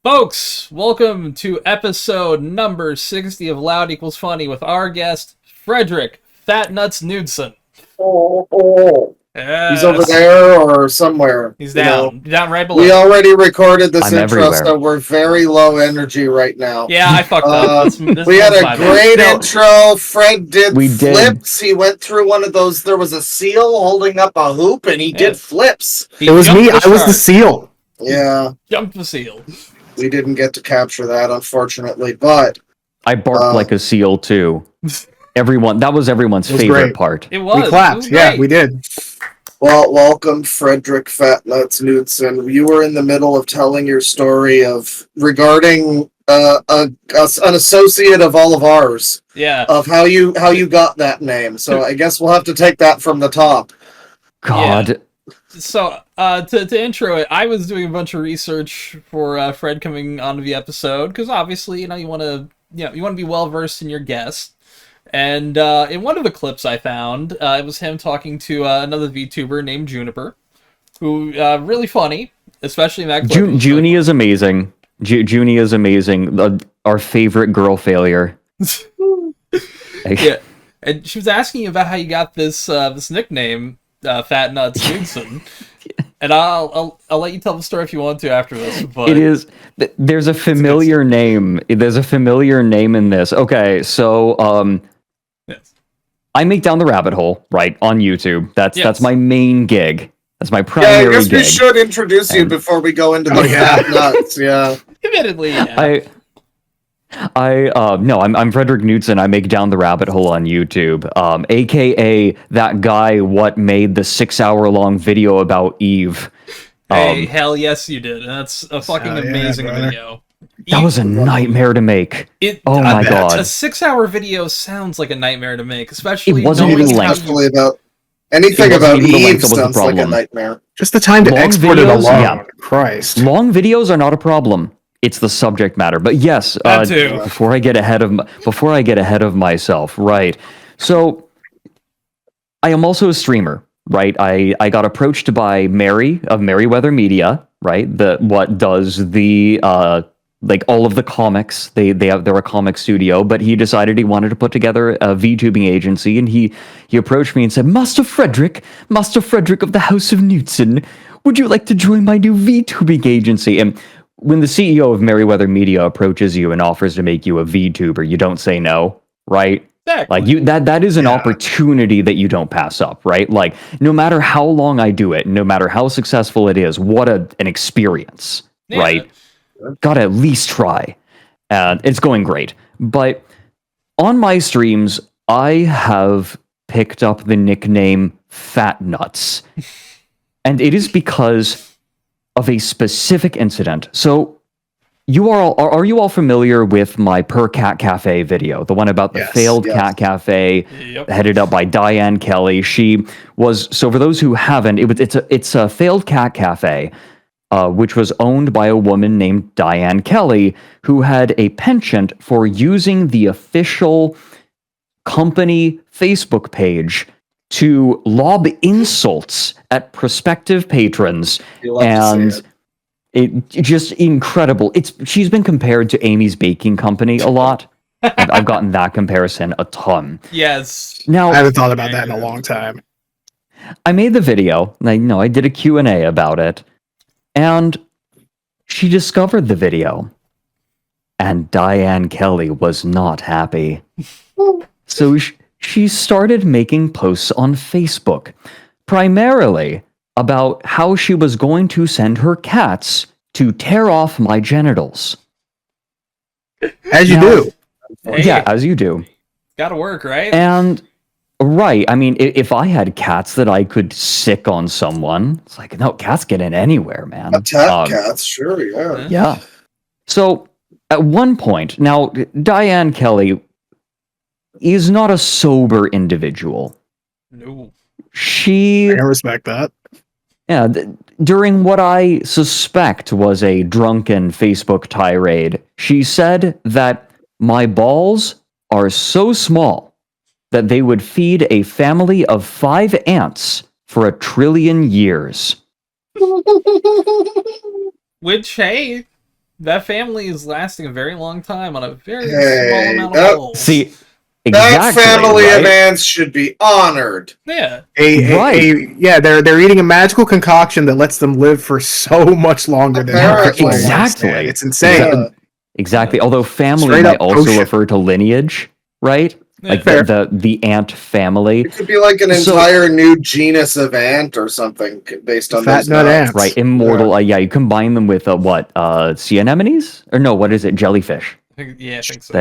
Folks, welcome to episode number 60 of Loud Equals Funny with our guest, Fredrik Fat Knuts Knudsen. He's over there or somewhere. He's down. Down right below. We already recorded this intro, everywhere. so we're very low energy right now. Yeah, I fucked up. We had a great intro. Fred did flips. Did. He went through one of those. There was a seal holding up a hoop, and he did flips. It was me. I was the seal. Yeah. Jumped the seal. We didn't get to capture that, unfortunately, but I barked like a seal too. That was everyone's favorite great. part. It was. We clapped. Yeah, we did. well, welcome, Fredrik Fat Knuts Knudsen. You were in the middle of telling your story regarding an associate of all of ours. Yeah. Of how you got that name. So I guess we'll have to take that from the top. God. Yeah. So, to intro it, I was doing a bunch of research for Fred coming onto the episode, because obviously, you want to be well-versed in your guest. And in one of the clips I found, it was him talking to another VTuber named Juniper, who, really funny, especially in that clip. Junie is amazing. Junie is amazing. Our favorite girl failure. Yeah, and she was asking you about how you got this nickname, Fat Knuts Knudsen. And I'll let you tell the story if you want to after this. But it is. There's a familiar name. There's a familiar name in this. Okay, so yes. I make Down the Rabbit Hole right on YouTube. That's my main gig. That's my Yeah, primary I guess gig. we should introduce you before we go into the Fat Nuts. Yeah. Admittedly, yeah. I'm Fredrik Knudsen. I make Down the Rabbit Hole on YouTube, aka that guy what made the 6-hour-long video about Eve. Hey, hell yes you did. That's a fucking amazing video. That was a nightmare to make. Oh my god. A 6-hour video sounds like a nightmare to make, especially It wasn't even length. Anything about Eve that was the sounds like a problem. nightmare. Just the time to Long export it videos, alone. yeah. Christ. Long videos are not a problem. It's the subject matter. But yes, That too. before I get ahead of myself, right? So I am also a streamer, right? I got approached by Mary of Merryweather Media, right? What does the like all of the comics. They're a comic studio, but he decided he wanted to put together a VTubing agency, and he approached me and said, Master Fredrik of the House of Knudsen, would you like to join my new VTubing agency? And when the CEO of Merryweather Media approaches you and offers to make you a VTuber, you don't say no, right? Exactly. Like that is an opportunity that you don't pass up, right? Like no matter how long I do it, no matter how successful it is, what an experience, right? Gotta at least try. And it's going great. But on my streams, I have picked up the nickname Fat Knuts. And it is because of a specific incident. So are you all familiar with my Per Cat Cafe video, the one about the failed cat cafe, headed up by Diane Kelly? She was, so for those who haven't, it's a failed cat cafe, which was owned by a woman named Diane Kelly, who had a penchant for using the official company Facebook page to lob insults at prospective patrons, and it just incredible. She's been compared to Amy's Baking Company a lot. I've gotten that comparison a ton. Yes. Now I haven't thought about that in a long time. I made the video. I did a Q&A about it, and she discovered the video, and Diane Kelly was not happy. So she started making posts on Facebook, primarily about how she was going to send her cats to tear off my genitals. As you do. Yeah, as you do. Gotta work, right? And, right, I mean, if I had cats that I could sick on someone, it's like, no, cats get in anywhere, man. Attack cats, sure, yeah. Yeah. So, at one point, now, Diane Kelly is not a sober individual. No. She... I can respect that. Yeah, during what I suspect was a drunken Facebook tirade, she said that my balls are so small that they would feed a family of 5 ants for 1 trillion years. Which, hey, that family is lasting a very long time on a very Hey, small amount of holes. See, That exactly, family right? of ants should be honored. Yeah. They're eating a magical concoction that lets them live for so much longer than their Apparently. actual Exactly. lifespan. It's insane. Yeah. Exactly. Although family Straight might up also potion. refer to lineage, right? Like Yeah. the ant family. It could be like an So- entire new genus of ant or something based on Fat those nut nuts. ants. Right, immortal. Yeah, you combine them with sea anemones, or no? What is it? Jellyfish I think so.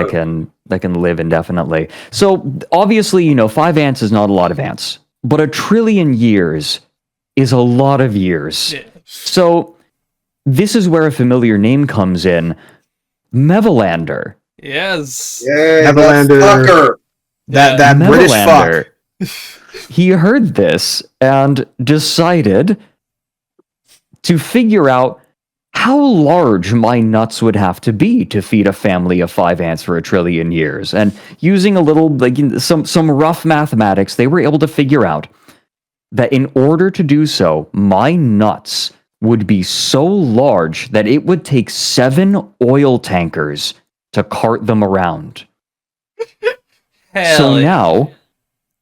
that can live indefinitely. So obviously, 5 ants is not a lot of ants, but 1 trillion years is a lot of years. Yeah. So this is where a familiar name comes in, Mevolander. Yes. Yay, that Mevolander. fucker. That British fuck. He heard this and decided to figure out how large my nuts would have to be to feed a family of 5 ants for 1 trillion years. And using a little, some rough mathematics, they were able to figure out that in order to do so, my nuts would be so large that it would take 7 oil tankers to cart them around. So now,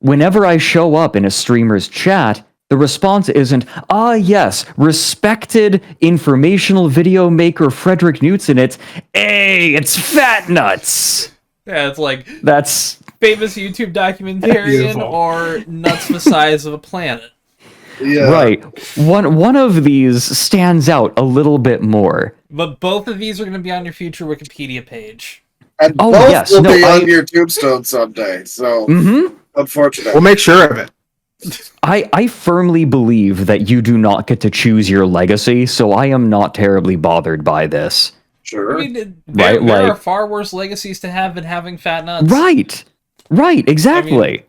whenever I show up in a streamer's chat, the response isn't, yes, respected informational video maker Fredrik Knudsen. It's, hey, it's Fat Nuts. Yeah, it's like That's famous YouTube documentarian Beautiful. or nuts the size of a planet. Yeah. right. One of these stands out a little bit more. But both of these are going to be on your future Wikipedia page. And Oh, both yes, will no, be I- on your tombstone someday. So, Mm-hmm. unfortunate. We'll make sure of it. I firmly believe that you do not get to choose your legacy, so I am not terribly bothered by this. Sure. I mean, Right, there are like- far worse legacies to have than having fat nuts. Right, exactly.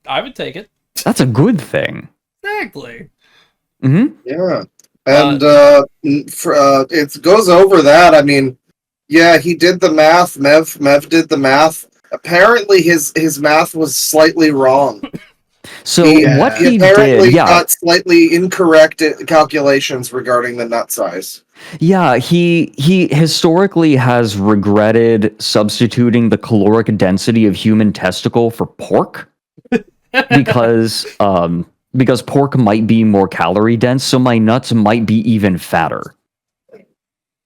I would take it. That's a good thing. Exactly. Mm-hmm. Yeah. And it goes over that. I mean, yeah, he did the math. Mev did the math. Apparently, his math was slightly wrong. So He- what He he apparently did, got slightly incorrect calculations regarding the nut size. he historically has regretted substituting the caloric density of human testicle for pork because pork might be more calorie dense, so my nuts might be even fatter.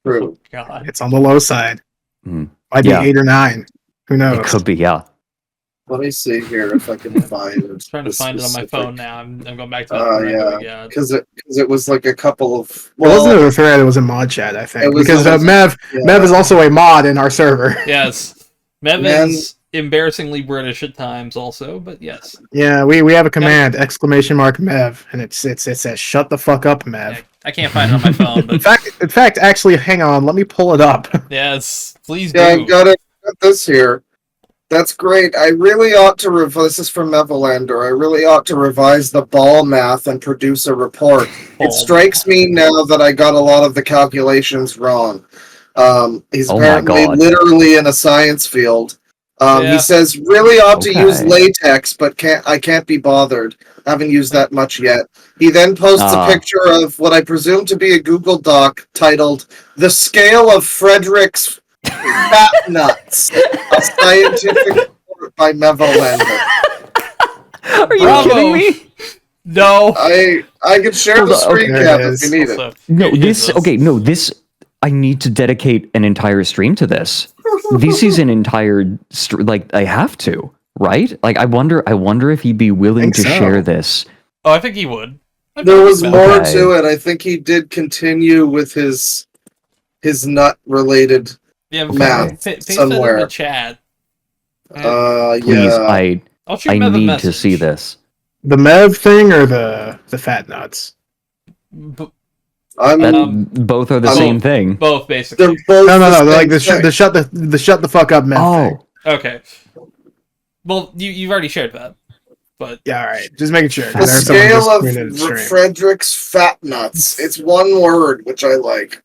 True. God. It's on the low side. Mm. Might be Yeah. 8 or 9. Who knows? It could be, yeah. Let me see here if I can find it. I'm trying to find it on my phone now. I'm going back to that. Yeah, because it was like a couple of. It wasn't a thread, it was a mod chat, I think. It was- Because it was- Mev yeah. is also a mod in our server. Yes. Mevin's embarrassingly British at times also, but yes. Yeah, we have a command, ! Mev, and it says shut the fuck up, Mev. Yeah, I can't find it on my phone, In but fact, actually, hang on, let me pull it up. yes, please Yeah, I do. got this here. That's great. I really ought to this is from Mevolander. I really ought to revise the ball math and produce a report. Ball It strikes me now that I got a lot of the calculations wrong. He's Oh my apparently God. literally in a science field. Yeah. He says really ought to use Okay. latex, but I can't be bothered. Haven't used that much yet. He then posts a picture of what I presume to be a Google Doc titled "The Scale of Fredrik's Fat Nuts," a scientific report by Mevolander. Are you Bravo. kidding me? No. I can share Hold the on, screen okay, cap there it if is. you need it. Also, No, here- here's this I need to dedicate an entire stream to this. This is an entire I have to, right? Like I wonder if he'd be willing Think to so. share this. Oh, I think he would. There was Okay. more Okay. to it. I think he did continue with his nut related. Yeah, math paste it in somewhere. the chat. Please, Yeah. I'll shoot I him a need message. to see this. The Mev thing or the Fat Nuts? I'm That both are the I'm- same thing. Both, basically. they're both No, the like the same thing. shut the fuck up Mev thing. Oh, Okay. Well, you've already shared that. But Yeah, all right. Just making sure. The There's someone scale just of tweeted it straight. Fredrik's Fat Nuts. It's one word, which I like.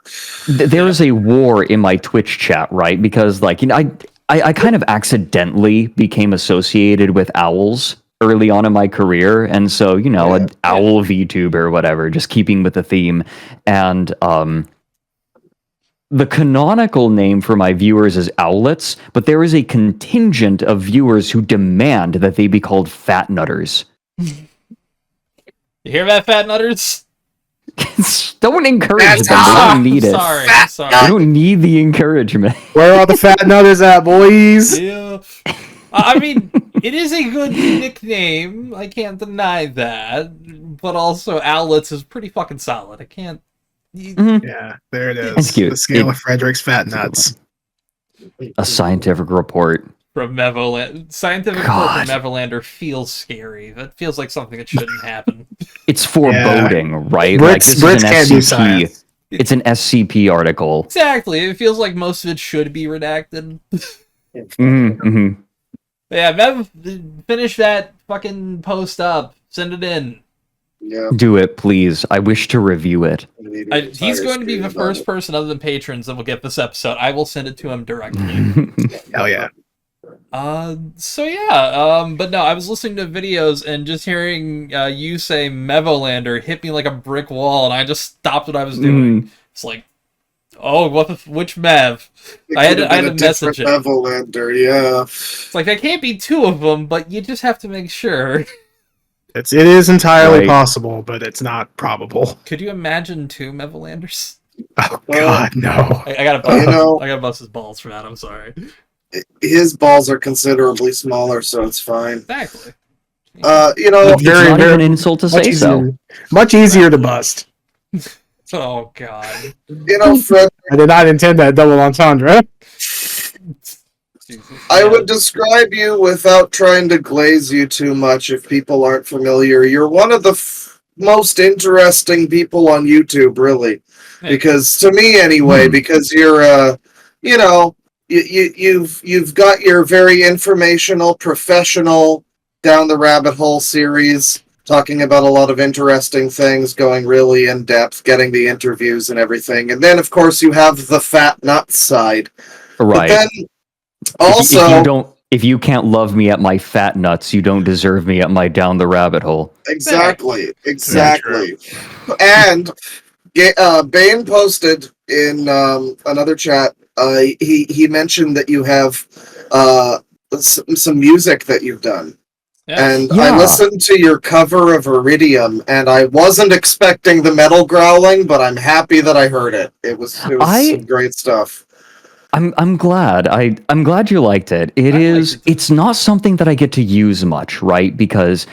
there is a war in my Twitch chat, right? Because I kind of accidentally became associated with owls early on in my career, and so an owl VTuber or whatever, just keeping with the theme. And The canonical name for my viewers is owlets, but there is a contingent of viewers who demand that they be called Fat Nutters. You hear that, Fat Nutters? Don't encourage That's them. They don't need it. I'm sorry. They don't need the encouragement. Where are the Fat Nutters at, boys? Yeah. I mean, it is a good nickname. I can't deny that. But also, owlets is pretty fucking solid. I can't. Yeah, there it is. That's cute. The scale of Fredrik's Fat Nuts. A scientific report. From Mevolander. Scientific report from Mevolander feels scary. That feels like something that shouldn't happen. It's foreboding, right? Brits can't do science. It's an SCP article. Exactly. It feels like most of it should be redacted. Mm-hmm. Yeah, Mev, finish that fucking post up. Send it in. Yeah. Do it, please. I wish to review it. He's going to be the first person other than patrons that will get this episode. I will send it to him directly. Hell yeah. So yeah, but no, I was listening to videos and just hearing you say Mevolander hit me like a brick wall, and I just stopped what I was doing. It's like, oh, which Mev? I had to message it. Mevolander, yeah. It's like, there can't be two of them, but you just have to make sure. It is entirely possible, but it's not probable. Could you imagine two Mevolanders? Oh God, no! I gotta bust his balls for that. I'm sorry. His balls are considerably smaller, so it's fine. Exactly. It's not even an insult to say so. Much easier to bust. Oh God. Fred. I did not intend that double entendre. I would describe you without trying to glaze you too much if people aren't familiar. You're one of the most interesting people on YouTube, really. Because, to me anyway, because you're, you've got your very informational, professional, down the rabbit hole series, talking about a lot of interesting things, going really in depth, getting the interviews and everything. And then, of course, you have the Fat Knuts side. Right. But then, also, if you can't love me at my Fat Nuts, you don't deserve me at my down the rabbit hole. Exactly. And Bane posted in another chat. He mentioned that you have some music that you've done. And I listened to your cover of Iridium, and I wasn't expecting the metal growling, but I'm happy that I heard it. It was some great stuff. I'm glad. I'm glad you liked it. It's not something that I get to use much, right? Because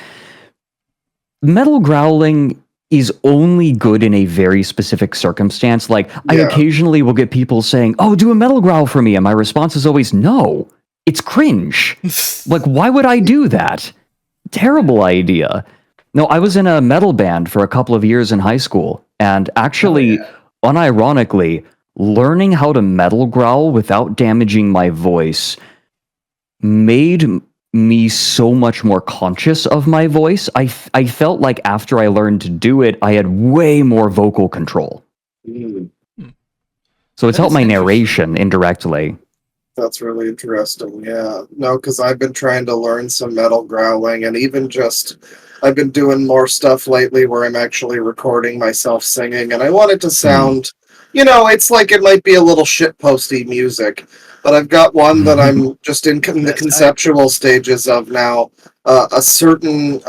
metal growling is only good in a very specific circumstance. Like, I occasionally will get people saying, "Oh, do a metal growl for me," and my response is always, "No, it's cringe." Like, why would I do that? Terrible idea. No, I was in a metal band for a couple of years in high school, and actually, unironically, learning how to metal growl without damaging my voice made me so much more conscious of my voice. I felt like after I learned to do it, I had way more vocal control. So it's helped my narration indirectly. That's really interesting. Yeah. No, because I've been trying to learn some metal growling, and even I've been doing more stuff lately where I'm actually recording myself singing, and I want it to sound, it's like it might be a little shitposty music, but I've got one that I'm just in the conceptual stages of now. A certain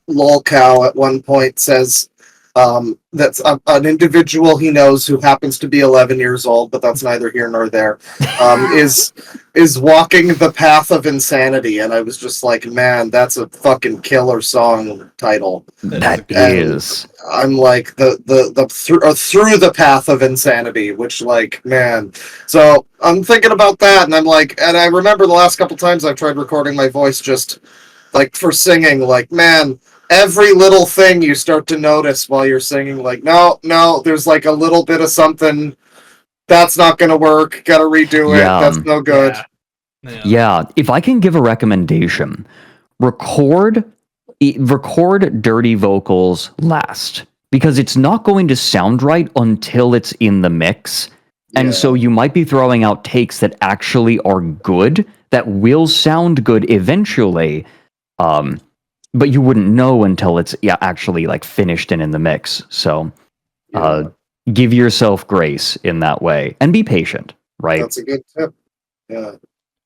lolcow at one point says, that's an individual he knows who happens to be 11 years old, but that's neither here nor there, is walking the path of insanity, and I was just like, man, that's a fucking killer song title. That is. I'm like through the path of insanity, which, like, man. So I'm thinking about that, and I'm like, and I remember the last couple times I've tried recording my voice just like for singing, like, man. Every little thing you start to notice while you're singing, like, no, there's like a little bit of something that's not going to work. Got to redo it. That's no good. Yeah. If I can give a recommendation, record dirty vocals last, because it's not going to sound right until it's in the mix. And so you might be throwing out takes that actually are good, that will sound good eventually. But you wouldn't know until it's actually like finished and in the mix. So give yourself grace in that way and be patient, right? That's a good tip. Yeah.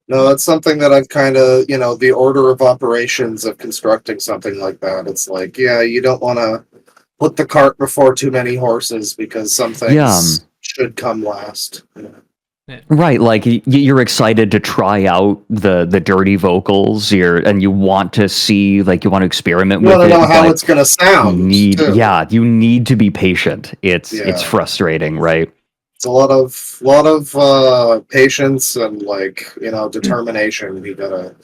No, that's something that I've kind of, the order of operations of constructing something like that. It's like, yeah, you don't want to put the cart before too many horses because some things should come last. Yeah. Right, like you're excited to try out the dirty vocals, and you want to see, like, you want to experiment with it. You want to know how it's going to sound. You need to be patient. It's frustrating, right? It's a lot of patience and determination. You gotta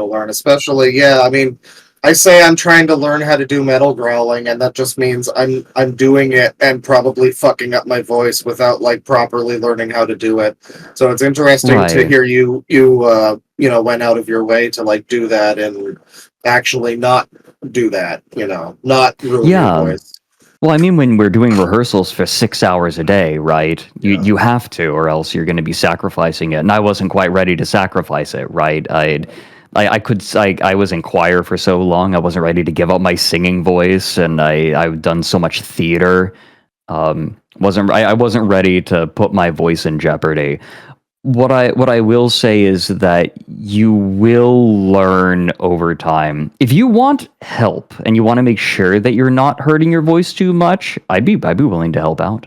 learn, especially. I mean, I say I'm trying to learn how to do metal growling, and that just means I'm doing it and probably fucking up my voice without properly learning how to do it. So it's interesting to hear you went out of your way to do that and actually not do that. Not ruin your voice. Well, I mean, when we're doing rehearsals for 6 hours a day, right? You have to, or else you're going to be sacrificing it. And I wasn't quite ready to sacrifice it, right? I was in choir for so long, I wasn't ready to give up my singing voice, and I've done so much theater. I wasn't ready to put my voice in jeopardy. What I will say is that you will learn over time. If you want help and you want to make sure that you're not hurting your voice too much, I'd be willing to help out.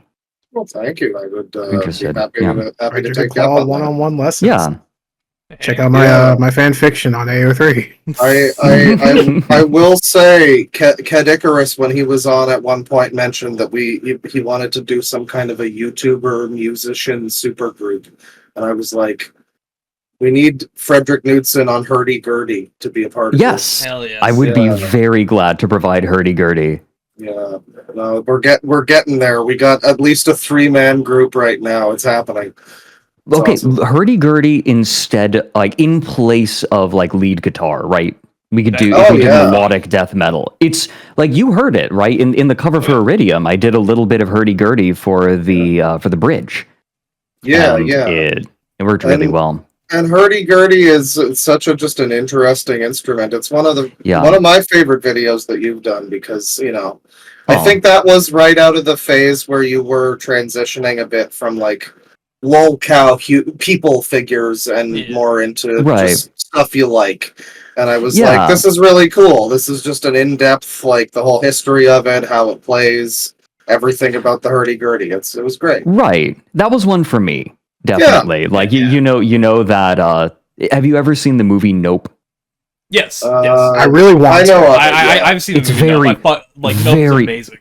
Well, thank you. I would be Interested. happy to take you up on one-on-one lessons. Yeah. Check out my fan fiction on AO3. I will say, Ked Icarus, when he was on at one point, mentioned that he wanted to do some kind of a YouTuber musician supergroup, and I was like, we need Fredrik Knudsen on hurdy-gurdy to be a part of Yes. Hell yes. I would be very glad to provide hurdy-gurdy. Yeah, no, we're getting there. We got at least a 3-man group right now. It's happening. It's okay, awesome. hurdy-gurdy instead, in place of lead guitar, right? We could do melodic death metal. It's you heard it, right? In the cover for Iridium, I did a little bit of hurdy-gurdy for the bridge. Yeah, and it worked really well. And hurdy-gurdy is such just an interesting instrument. It's one of my favorite videos that you've done because, I think that was right out of the phase where you were transitioning a bit from lolcow people figures and more into just stuff you like. And I was like, this is really cool. This is just an in-depth, the whole history of it, how it plays, everything about the hurdy-gurdy. It was great. Right. That was one for me. Definitely. You know that have you ever seen the movie Nope? Yes. I really want to. I've seen it's the movie very Nope. I thought, Nope's amazing.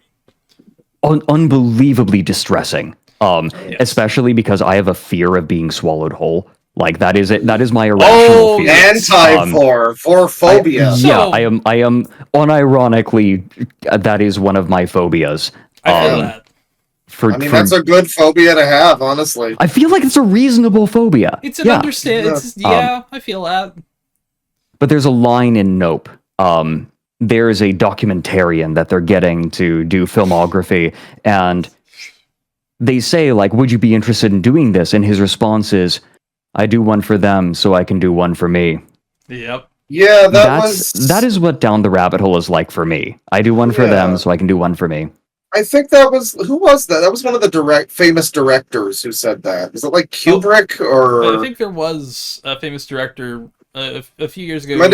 Unbelievably distressing. Especially because I have a fear of being swallowed whole. That is it. That is my irrational fear. Anti-phobia. I am unironically that is one of my phobias. I feel that. That's a good phobia to have, honestly. I feel like it's a reasonable phobia. It's an understand. I feel that. But there's a line in Nope. There's a documentarian that they're getting to do filmography, and they say, would you be interested in doing this? And his response is, I do one for them, so I can do one for me. Yep. Yeah, that is what Down the Rabbit Hole is like for me. I do one for them, so I can do one for me. I think who was that? That was one of the famous directors who said that. Was it Kubrick or? I think there was a famous director a few years ago. Who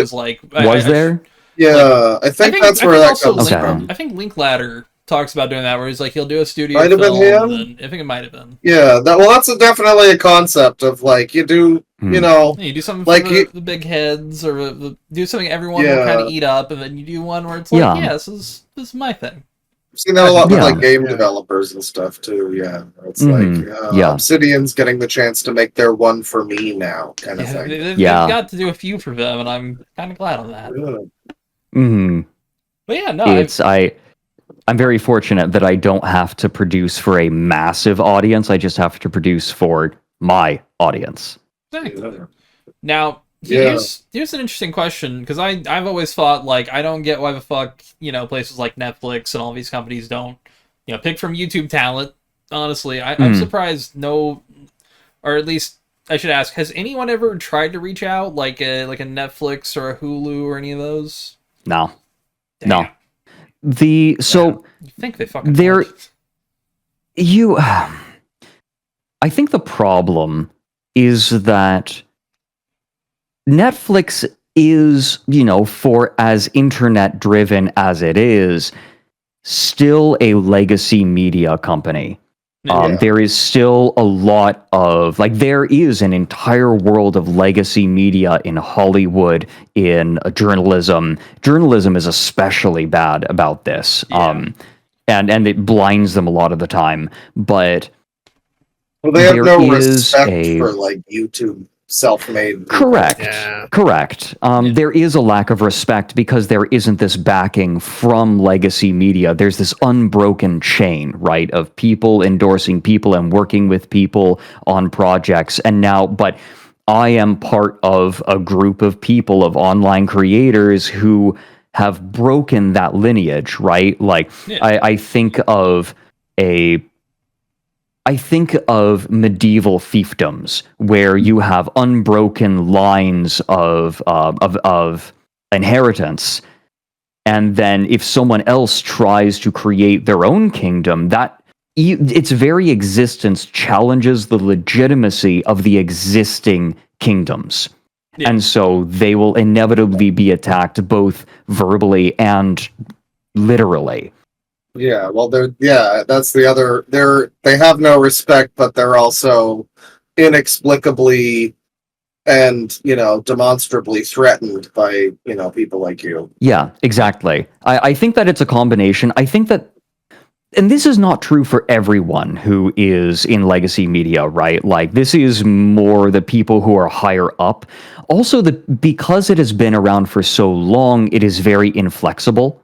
was there? Yeah, I think that's where that comes from. I think Linklater talks about doing that, where he's he'll do a studio film. Might have been him. I think it might have been. Yeah, that's definitely a concept of you do. You do something for the big heads, or do something everyone will kind of eat up, and then you do one where it's this is my thing. I've seen that a lot with game developers and stuff too. Yeah, it's Obsidian's getting the chance to make their one for me now, kind of thing. They've got to do a few for them, and I'm kind of glad on that. But no, I'm very fortunate that I don't have to produce for a massive audience. I just have to produce for my audience. Exactly. Now, here's an interesting question, because I've always thought I don't get why the fuck places like Netflix and all these companies don't pick from YouTube talent. Honestly, I'm surprised or at least I should ask, has anyone ever tried to reach out like a Netflix or a Hulu or any of those? No. Damn. No. You think they fucking there would. I think the problem is that Netflix is, for as internet driven as it is, still a legacy media company. There is still a lot of, there is an entire world of legacy media in Hollywood, in journalism. Journalism is especially bad about this. And it blinds them a lot of the time. But they have no respect for YouTube self-made. Correct. Yeah. Correct. There is a lack of respect because there isn't this backing from legacy media. There's this unbroken chain, right, of people endorsing people and working with people on projects. And now, but I am part of a group of people, of online creators who have broken that lineage, right? I think of medieval fiefdoms where you have unbroken lines of inheritance, and then if someone else tries to create their own kingdom, that its very existence challenges the legitimacy of the existing kingdoms. Yeah. And so they will inevitably be attacked both verbally and literally. Yeah, well, that's the other. They have no respect, but they're also inexplicably and demonstrably threatened by people like you. Yeah, exactly. I think that it's a combination. I think that, and this is not true for everyone who is in legacy media, right? This is more the people who are higher up. Also, because it has been around for so long, it is very inflexible.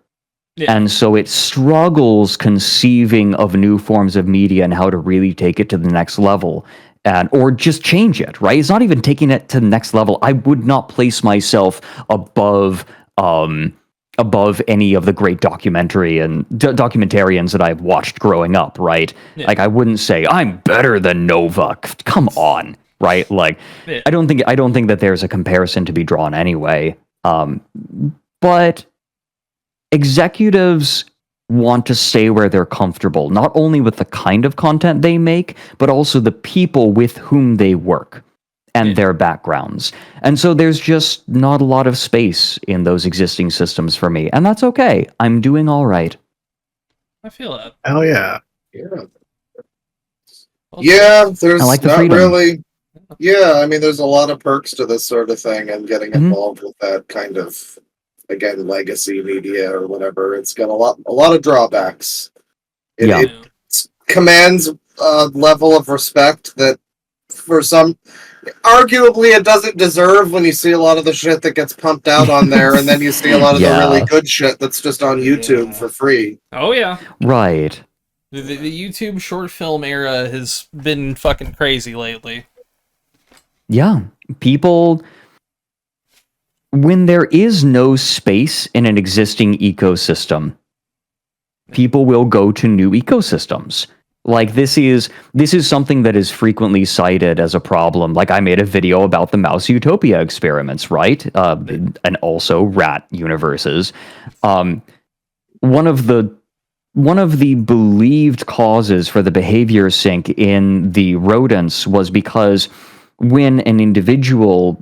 Yeah. And so it struggles conceiving of new forms of media and how to really take it to the next level, or just change it, right? It's not even taking it to the next level. I would not place myself above any of the great documentarians that I've watched growing up, right? Yeah. I wouldn't say I'm better than Nova. Come on, right? Yeah. I don't think that there's a comparison to be drawn anyway. But executives want to stay where they're comfortable, not only with the kind of content they make, but also the people with whom they work and their backgrounds. And so there's just not a lot of space in those existing systems for me. And that's okay. I'm doing all right. I feel that. Hell yeah. Yeah, there's like the not freedom. Really... Yeah, I mean, there's a lot of perks to this sort of thing, and getting involved with that kind of, again, legacy media or whatever. It's got a lot of drawbacks. It commands a level of respect that for some, arguably, it doesn't deserve when you see a lot of the shit that gets pumped out on there, and then you see a lot of the really good shit that's just on YouTube for free. Oh yeah, right. The YouTube short film era has been fucking crazy lately. Yeah, people, when there is no space in an existing ecosystem, people will go to new ecosystems. This is something that is frequently cited as a problem. I made a video about the Mouse Utopia experiments, right? And also rat universes. One of the believed causes for the behavior sync in the rodents was because when an individuals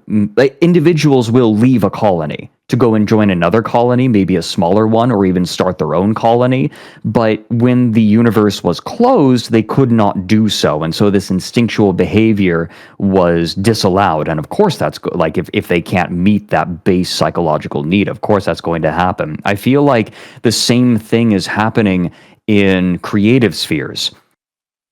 will leave a colony to go and join another colony, maybe a smaller one, or even start their own colony. But when the universe was closed, they could not do so. And so this instinctual behavior was disallowed. And of course, that's if they can't meet that base psychological need, of course, that's going to happen. I feel like the same thing is happening in creative spheres.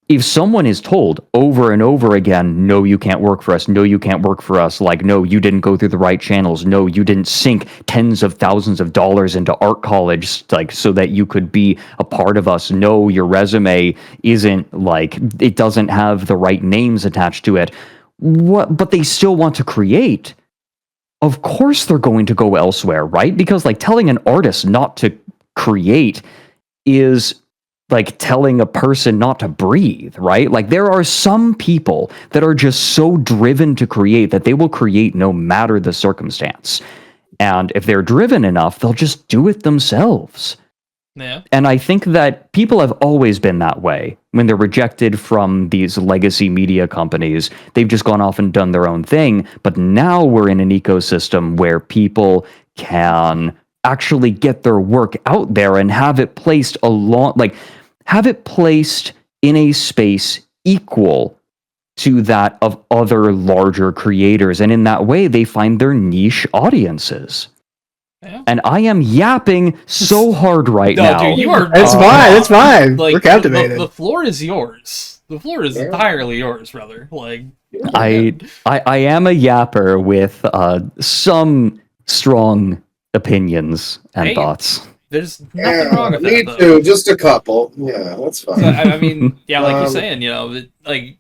If someone is told over and over again, no, you can't work for us, no, you can't work for us, no, you didn't go through the right channels, no, you didn't sink tens of thousands of dollars into art college, so that you could be a part of us, no, your resume isn't, it doesn't have the right names attached to it, but they still want to create. Of course they're going to go elsewhere, right? Because, telling an artist not to create is telling a person not to breathe, right? There are some people that are just so driven to create that they will create no matter the circumstance. And if they're driven enough, they'll just do it themselves. Yeah. And I think that people have always been that way. When they're rejected from these legacy media companies, they've just gone off and done their own thing. But now we're in an ecosystem where people can actually get their work out there and have it placed have it placed in a space equal to that of other larger creators. And in that way, they find their niche audiences. Yeah. And I am yapping so hard right No, now. dude, you are. It's fine. It's fine. Like, We're captivated. The floor is yours. The floor is entirely yours, brother. Like, I am a yapper with some strong opinions and thoughts. There's nothing wrong with me that. too. Just a couple. Yeah, that's fine. So, I mean, yeah, like you're saying, like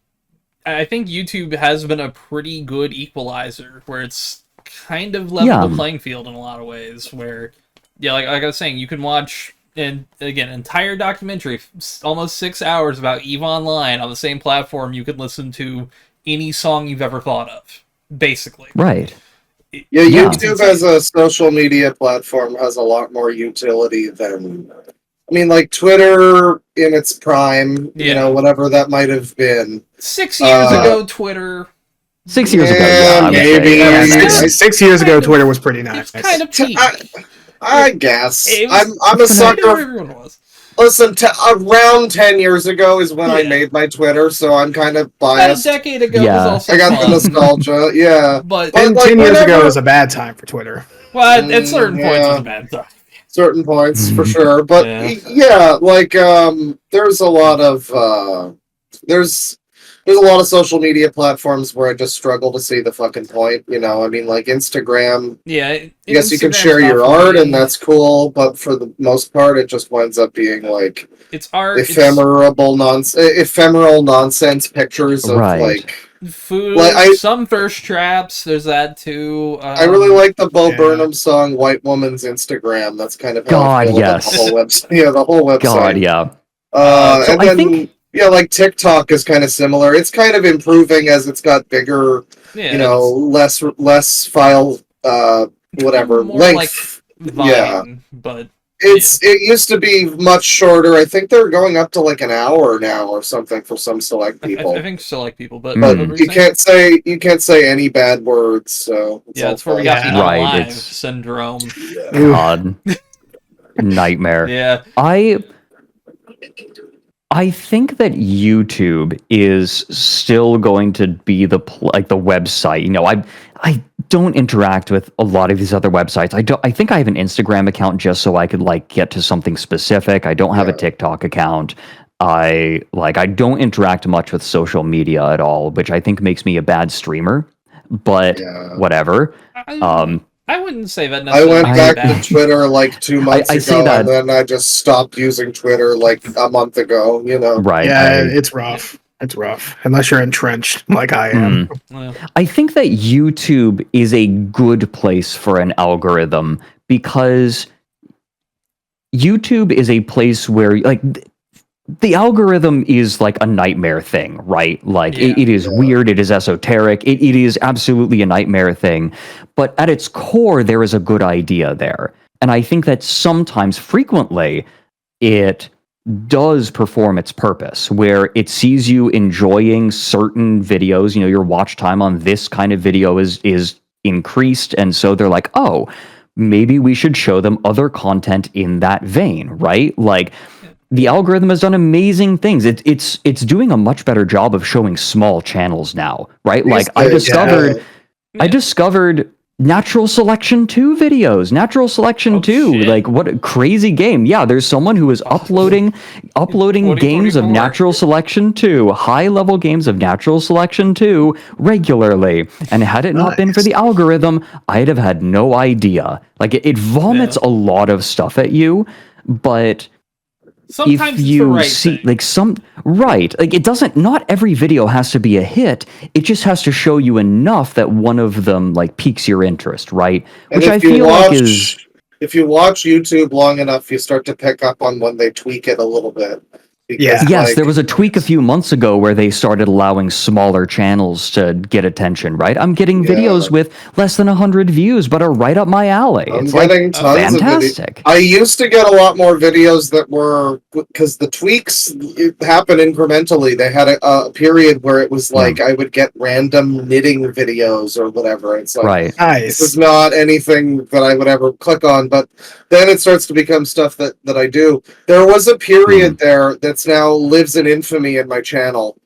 I think YouTube has been a pretty good equalizer where it's kind of leveled the playing field in a lot of ways. Where, like I was saying, you can watch entire documentary, almost 6 hours about EVE Online on the same platform. You could listen to any song you've ever thought of, basically. Right. Yeah, YouTube as a social media platform has a lot more utility than, I mean, like Twitter in its prime, whatever that might have been. 6 years ago, Twitter. 6 years ago, yeah, maybe. 6 years ago, Twitter was pretty nice. It's kind of peak. I guess. I'm a sucker. Listen, around 10 years ago is when I made my Twitter, so I'm kind of biased. About a decade ago was also I got the nostalgia, yeah. But 10 years ago was a bad time for Twitter. Well, at certain points it was a bad time. Certain points, for sure. But, there's a lot of... There's a lot of social media platforms where I just struggle to see the fucking point, I mean, like Instagram. Yeah. I guess you can share your art, and that's cool, but for the most part, it just winds up being like it's art, ephemeral nonsense pictures of like food, some thirst traps. There's that too. I really like the Bo Burnham song "White Woman's Instagram." That's kind of how I feel about the whole website. Yeah, the whole website. God, yeah. And then. Yeah, like TikTok is kind of similar. It's kind of improving as it's got bigger, less file, whatever length. Like Vine, but it used to be much shorter. I think they're going up to like an hour now or something for some select people. I think select people, but you can't say any bad words. So that's where we got the live syndrome. God, nightmare. Yeah, I think that YouTube is still going to be the website. I don't interact with a lot of these other websites. I think I have an Instagram account just so I could get to something specific. I don't have a TikTok account. I don't interact much with social media at all, which I think makes me a bad streamer. But whatever. I wouldn't say that necessarily. I went back to Twitter like 2 months ago, and then I just stopped using Twitter like a month ago, Right. Yeah, it's rough. It's rough. Unless you're entrenched like I am. I think that YouTube is a good place for an algorithm because YouTube is a place where, the algorithm is like a nightmare thing, right? It is weird, it is esoteric, it is absolutely a nightmare thing. But at its core, there is a good idea there. And I think that sometimes, frequently, it does perform its purpose, where it sees you enjoying certain videos, your watch time on this kind of video is increased, and so they're like, oh, maybe we should show them other content in that vein, right? The algorithm has done amazing things. It's doing a much better job of showing small channels now, right? I discovered Natural Selection 2 videos. Natural Selection 2, shit. What a crazy game. Yeah, there's someone who is uploading games of Natural Selection 2, high-level games of Natural Selection 2 regularly. And had it not been for the algorithm, I'd have had no idea. It vomits a lot of stuff at you, but sometimes if you it's the right thing. It doesn't, not every video has to be a hit. It just has to show you enough that one of them piques your interest, right? And which I feel is, if you watch YouTube long enough, you start to pick up on when they tweak it a little bit. Because, Yes, like, there was a tweak a few months ago where they started allowing smaller channels to get attention, right? I'm getting videos with less than 100 views, but are right up my alley. I'm It's getting like tons of fantastic. I used to get a lot more videos that were, because the tweaks happen incrementally. They had a period where it was like I would get random knitting videos or whatever. It's like, this is not anything that I would ever click on, but then it starts to become stuff that I do. There was a period there that's now lives in infamy in my channel,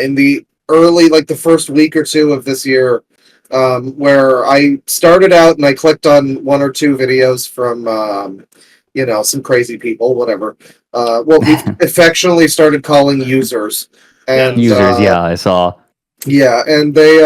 in the early, like the first week or two of this year, where I started out and I clicked on one or two videos from, some crazy people, whatever. What we affectionately started calling users. And Users, I saw. Yeah, and the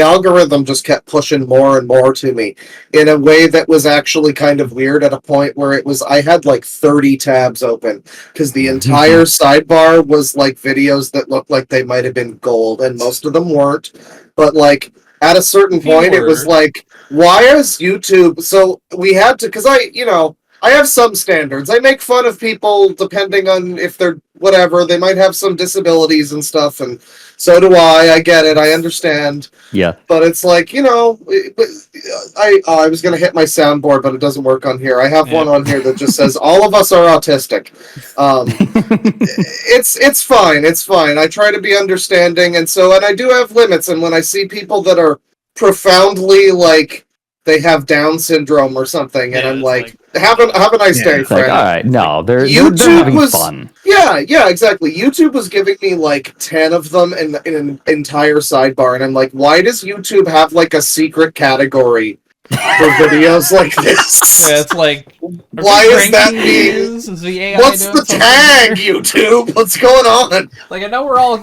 algorithm just kept pushing more and more to me in a way that was actually kind of weird, at a point where I had like 30 tabs open because the entire sidebar was like videos that looked like they might have been gold, and most of them weren't. But like at a certain point, it was like, why is YouTube? So we had to, because I have some standards. I make fun of people depending on if they're whatever. They might have some disabilities and stuff, and so do I. I get it. I understand. Yeah. But it's like, I was going to hit my soundboard, but it doesn't work on here. I have one on here that just says, all of us are autistic. It's fine. It's fine. I try to be understanding, and I do have limits, and when I see people that are profoundly, like, they have Down syndrome or something, and I'm like, have a nice day, friend. Like, all right, no, they're having fun. Yeah, exactly. YouTube was giving me like 10 of them in an entire sidebar, and I'm like, why does YouTube have like a secret category for videos like this? Yeah, it's like, why is that mean? What's the tag, YouTube? What's going on? Like, I know we're all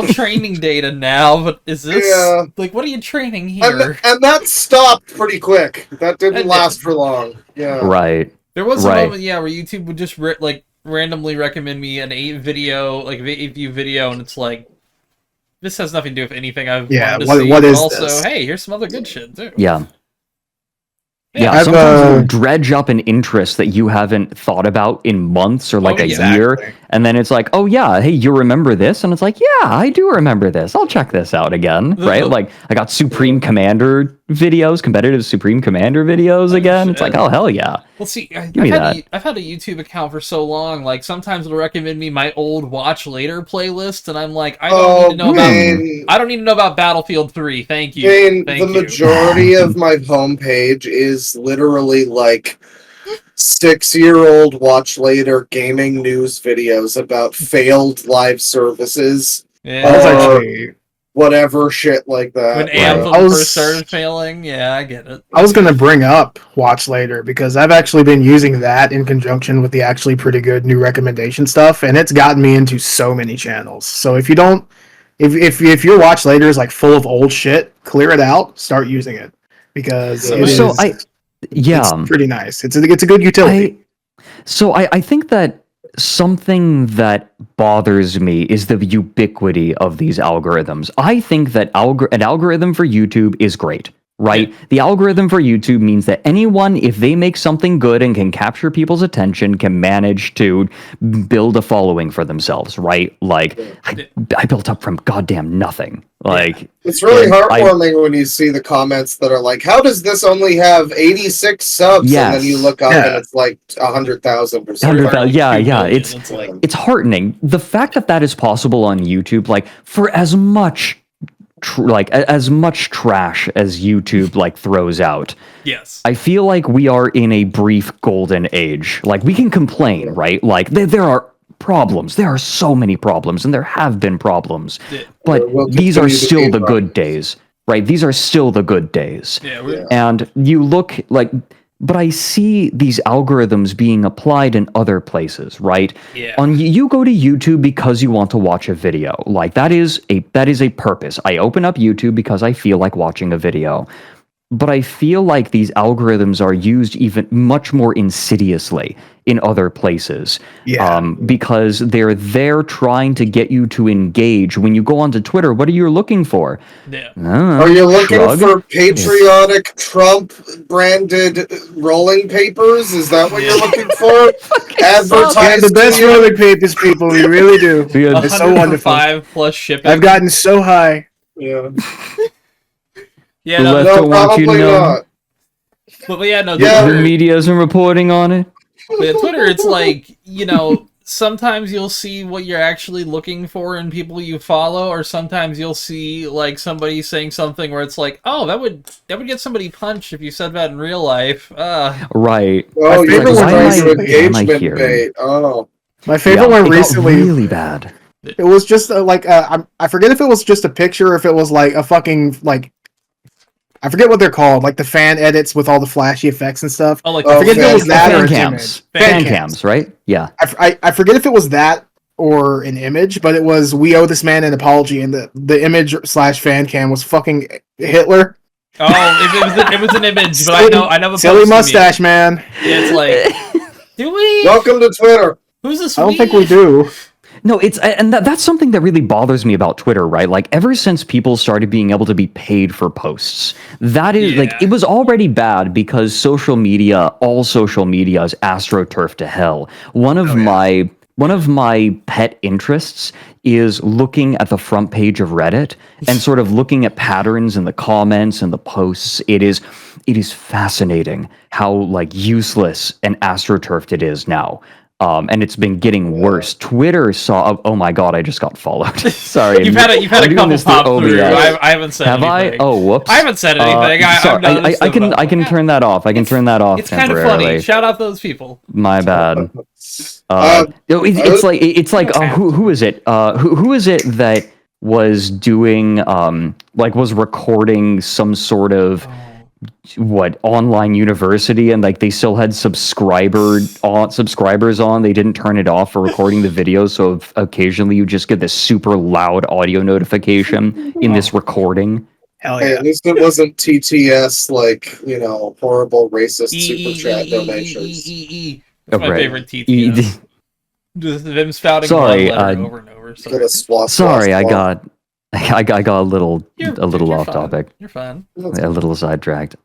training data now, but is this like, what are you training here? And that stopped pretty quick. That didn't last for long. Yeah. Right. There was a moment, where YouTube would just randomly recommend me an 8 view video, and it's like, this has nothing to do with anything I've wanted to see. What is also, this? Hey, here's some other good shit too. Yeah. Yeah, sometimes it'll dredge up an interest that you haven't thought about in months or like a year, and then it's like, oh yeah, hey, you remember this? And it's like, yeah, I do remember this. I'll check this out again, right? Like, I got Supreme Commander videos, competitive Supreme Commander videos again. It's like, oh hell yeah. Well, see, I've had a YouTube account for so long. Like, sometimes it'll recommend me my old Watch Later playlist, and I'm like, I don't need to know about Battlefield 3. Thank you. The majority of my homepage is literally like 6-year-old Watch Later gaming news videos about failed live services. Yeah. Whatever shit like that. When Anthem first started failing, I get it. I was going to bring up Watch Later because I've actually been using that in conjunction with the actually pretty good new recommendation stuff, and it's gotten me into so many channels. So if if your Watch Later is like full of old shit, clear it out, start using it, because it's pretty nice. It's a good utility. I think that something that bothers me is the ubiquity of these algorithms. I think that an algorithm for YouTube is great, right? Yeah. The algorithm for YouTube means that anyone, if they make something good and can capture people's attention, can manage to build a following for themselves, right? Like, I built up from goddamn nothing. Like, it's really heartwarming when you see the comments that are like, how does this only have 86 subs? Yes. And then you look up and it's like 100,000 or something. 100,000, it's heartening. The fact that is possible on YouTube, like, for as much as much trash as YouTube throws out. Yes. I feel like we are in a brief golden age. Like, we can complain, right? Like, there are problems. There are so many problems, and there have been problems. But these are still the good days, right? These are still the good days. And you look like, but I see these algorithms being applied in other places, right? Yeah. You go to YouTube because you want to watch a video. Like, that is a purpose. I open up YouTube because I feel like watching a video. but I feel like these algorithms are used even much more insidiously in other places. Because they're there trying to get you to engage. When you go onto Twitter, what are you looking for? Yeah. Are you looking for patriotic Trump-branded rolling papers? Is that what you're looking for? Advertise the best rolling papers, people. We really do. It's so wonderful. 5+ shipping. I've gotten so high. Yeah. Yeah, The no, left don't want you to know. Not. But yeah, no. Yeah. The media isn't reporting on it. But yeah, Twitter, it's like, you know, sometimes you'll see what you're actually looking for in people you follow, or sometimes you'll see like somebody saying something where it's like, oh, that would get somebody punched if you said that in real life. Right. Oh, My favorite one favorite engagement bait. Oh, my favorite one it recently. got really bad. It was just I forget if it was just a picture or if it was like a fucking like. I forget what they're called, like the fan edits with all the flashy effects and stuff. Oh, like I forget if it was that or fan cams. Fan Fan cams, cams, right? Yeah. I forget if it was that or an image, but it was "We owe this man an apology," and the image / fan cam was fucking Hitler. Oh, it was an image, but I know. Silly mustache, man. Yeah, it's like, do we? welcome to Twitter. Who's this? I don't think we do. No, that's something that really bothers me about Twitter, right? Like, ever since people started being able to be paid for posts, that is like, it was already bad because all social media is astroturf to hell. One of my pet interests is looking at the front page of Reddit and sort of looking at patterns in the comments and the posts. It is fascinating how like useless and astroturfed it is now. And it's been getting worse. Twitter saw. Oh my god! I just got followed. Sorry, you've had a couple pop through. I haven't said anything. Have I? Oh, whoops! I haven't said anything. I can turn that off. I can turn that off. It's kind of funny. Shout out those people. My bad. It's like who is it? Who is it that was doing was recording some sort of online university, and like they still had subscribers on. They didn't turn it off for recording the video, so occasionally you just get this super loud audio notification in this recording. Hell yeah. Hey, at least it wasn't TTS, like, horrible racist super chat donations. That's my favorite TTS. Just them spouting sorry, over and over. Sorry, I got a little off topic. You're fine. A little sidetracked.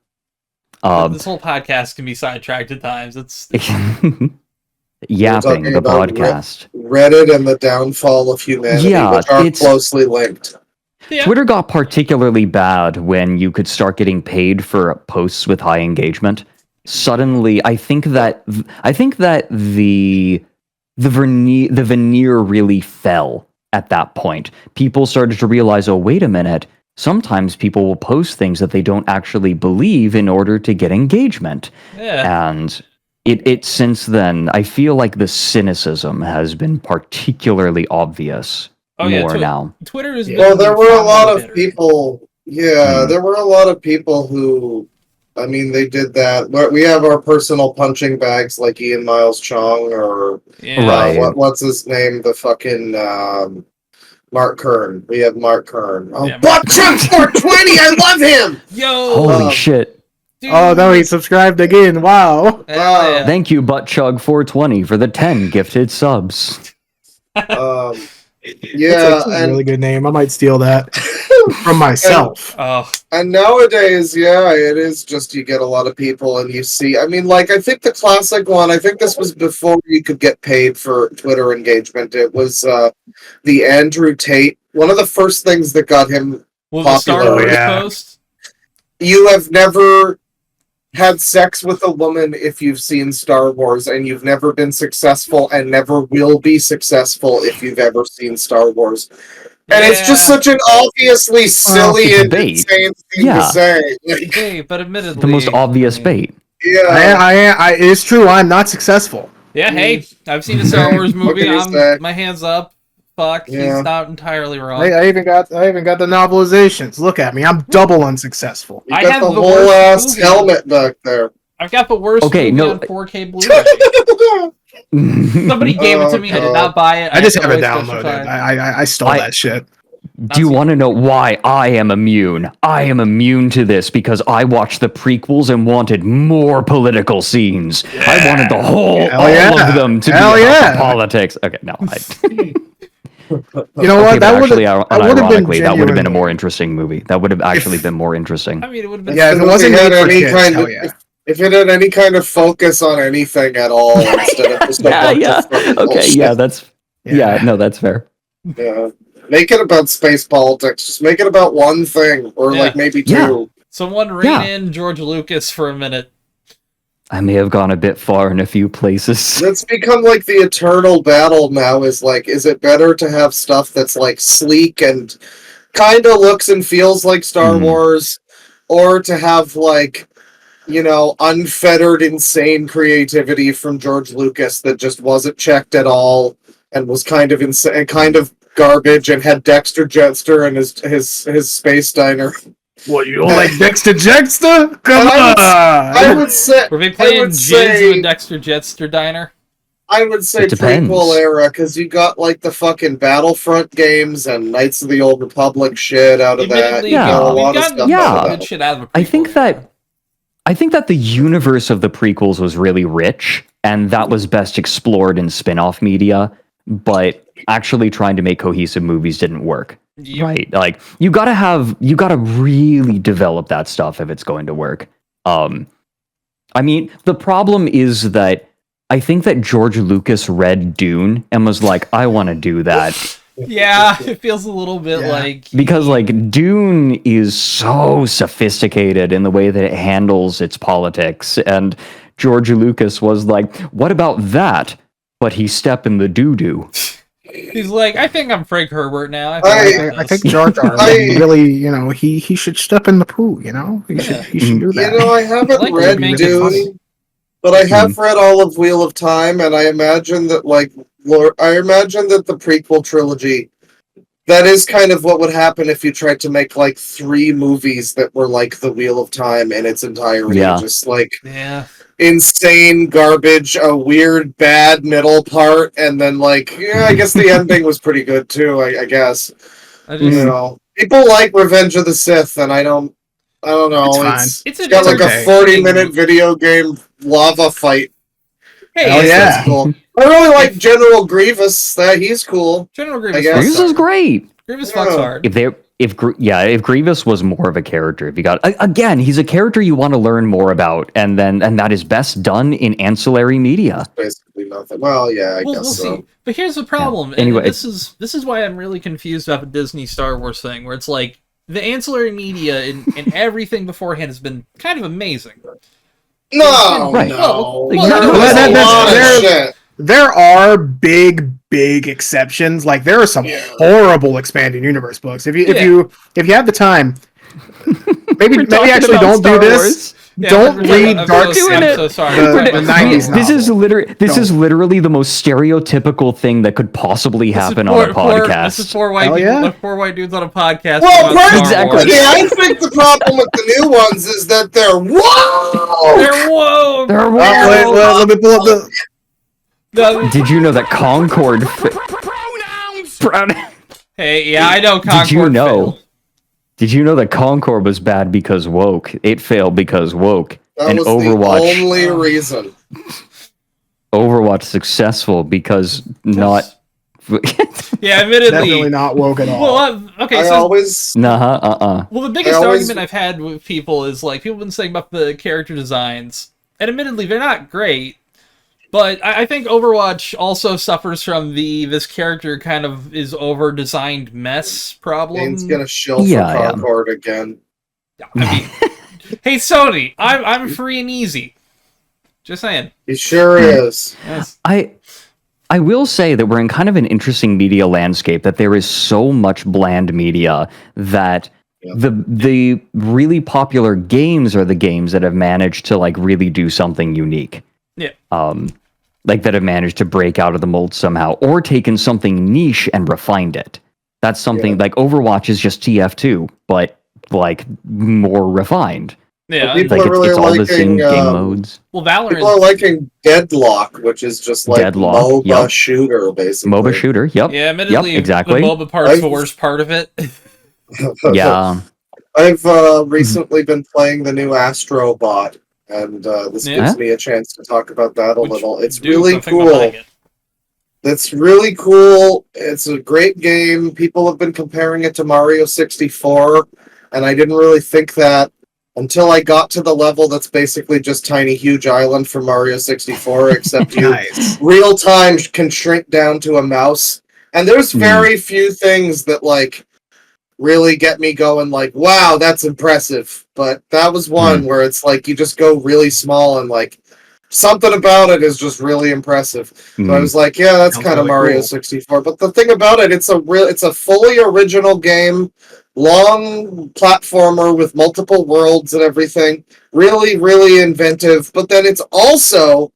This whole podcast can be sidetracked at times. It's yapping the podcast. Reddit and the downfall of humanity, which are closely linked. Yeah. Twitter got particularly bad when you could start getting paid for posts with high engagement. Suddenly, I think that the veneer really fell at that point. People started to realize, oh, wait a minute, sometimes people will post things that they don't actually believe in order to get engagement. Yeah. And it since then, I feel like the cynicism has been particularly obvious now. Twitter is well, there were a lot of people. Yeah, there were a lot of people who, I mean, they did that. We have our personal punching bags like Ian Miles Chong or what's his name? The fucking Mark Kern. We have Mark Kern. Oh, Buck Chunk 420. I love him. Yo, holy shit. Dude. Oh no, he subscribed again. Wow. Yeah. Thank you, Buttchug 420, for the 10 gifted subs. Yeah, that's a really good name. I might steal that from myself. And nowadays, it is just you get a lot of people and you see. I mean, like, I think the classic one. I think this was before you could get paid for Twitter engagement. It was the Andrew Tate. One of the first things that got him popular. Post? You have never had sex with a woman if you've seen Star Wars, and you've never been successful and never will be successful if you've ever seen Star Wars. And it's just such an obviously silly and insane thing to say. But admittedly, the most obvious bait. Yeah, I it's true. I'm not successful. Yeah, hey, I've seen a Star Wars movie. My hands up. Fuck, he's not entirely wrong. I even got the novelizations. Look at me, I'm double unsuccessful. You got the whole ass helmet back there. I've got the worst movie on 4K Blu-ray. Somebody gave it to me. I did not buy it. I just have it downloaded. I stole that shit. Do you want to know why I am immune? I am immune to this because I watched the prequels and wanted more political scenes. Yeah. I wanted the whole, of them to be about the politics. Okay, no. You know what? That would have been a more interesting movie. That would have actually been more interesting. I mean, it would have been. Yeah, if it wasn't if it had any kind of focus on anything at all instead of just that's that's fair. Yeah. Make it about space politics. Just make it about one thing, or like maybe two. Yeah. Someone rein in George Lucas for a minute. I may have gone a bit far in a few places. That's become like the eternal battle now. Is it better to have stuff that's like sleek and kind of looks and feels like Star Wars, or to have like, unfettered, insane creativity from George Lucas that just wasn't checked at all and was kind of insane, kind of garbage, and had Dexter Jetster and his space diner. What, you don't like Dexter Jetster? Come on! I would say... Were they playing Jizz in a Dexter Jetster diner? I would say prequel era, because you got like the fucking Battlefront games and Knights of the Old Republic shit out of that. Yeah, a lot of stuff good shit out of a prequel. I think that the universe of the prequels was really rich, and that was best explored in spin-off media, but actually trying to make cohesive movies didn't work. Yep. Right? Like, you gotta really develop that stuff if it's going to work. I mean, the problem is that I think that George Lucas read Dune and was like, I want to do that. Yeah, it feels a little bit like... Because, like, Dune is so sophisticated in the way that it handles its politics, and George Lucas was like, what about that? But he step in the doo-doo. He's like, I think I'm Frank Herbert now. I think George really, he should step in the poo, He should do that. I haven't read Dune, but I have read all of Wheel of Time, and I imagine that, the prequel trilogy, that is kind of what would happen if you tried to make, like, 3 movies that were like the Wheel of Time in its entirety. Yeah. Just, like... Yeah. Insane garbage, a weird bad middle part, and then I guess the ending was pretty good too. I guess people like Revenge of the Sith, and I don't know. It's got like a 40-minute video game lava fight. Hey, that's cool. I really like General Grievous. He's cool. General Grievous. Grievous is great. Grievous fucks hard. If Grievous was more of a character, he's a character you want to learn more about, and that is best done in ancillary media. Basically nothing. Well, yeah, I guess we'll so. See. But here's the problem. Yeah. Anyway, this is why I'm really confused about the Disney Star Wars thing, where it's like the ancillary media and everything beforehand has been kind of amazing. No, right. No. There are big exceptions. Like, there are some horrible expanding universe books. If you have the time, maybe actually don't do this. Yeah, don't read Dark Side. I'm so sorry. The 90s This is literally the most stereotypical thing that could possibly happen on a podcast. This is four white dudes on a podcast. Well, exactly. Yeah, I think the problem with the new ones is that they're woke. They're woke. Let me pull up the... Did you know that Concord... Hey, yeah, I know Concord. Did you know that Concord was bad because woke? It failed because woke. That was Overwatch, the only reason. Overwatch successful because not... Yeah, admittedly. Definitely not woke at all. Well, okay, Well, the biggest argument I've had with people is, like, people have been saying about the character designs, and admittedly, they're not great, but I think Overwatch also suffers from this character kind of is over-designed mess problem. He's gonna shill for Concord again. I mean, hey, Sony, I'm free and easy. Just saying. He sure is. Yes. I will say that we're in kind of an interesting media landscape, that there is so much bland media that the really popular games are the games that have managed to, like, really do something unique. Yeah. Like, that have managed to break out of the mold somehow, or taken something niche and refined it. That's something like Overwatch is just TF2, but, like, more refined. Yeah, People Like are really it's all the same liking, game modes. well, Valorant. People are liking Deadlock, which is just like Deadlock, MOBA yep. shooter, basically. MOBA shooter, yep. Yeah, admittedly, Yep, exactly. the MOBA part's the worst part of it. Yeah. I've recently been playing the new Astro Bot, and this Yeah. gives me a chance to talk about that a Which little. It's dude, really I think I'm cool. buying it. It's really cool. It's a great game. People have been comparing it to Mario 64, and I didn't really think that until I got to the level that's basically just Tiny Huge Island from Mario 64, except you Nice. real time can shrink down to a mouse. And there's very few things that like really get me going like, wow, that's impressive. But that was one where it's like you just go really small and like something about it is just really impressive. So I was like, yeah, that's Sounds kind of really Mario cool. 64. But the thing about it, it's a fully original game, long platformer with multiple worlds and everything. Really, really inventive. But then it's also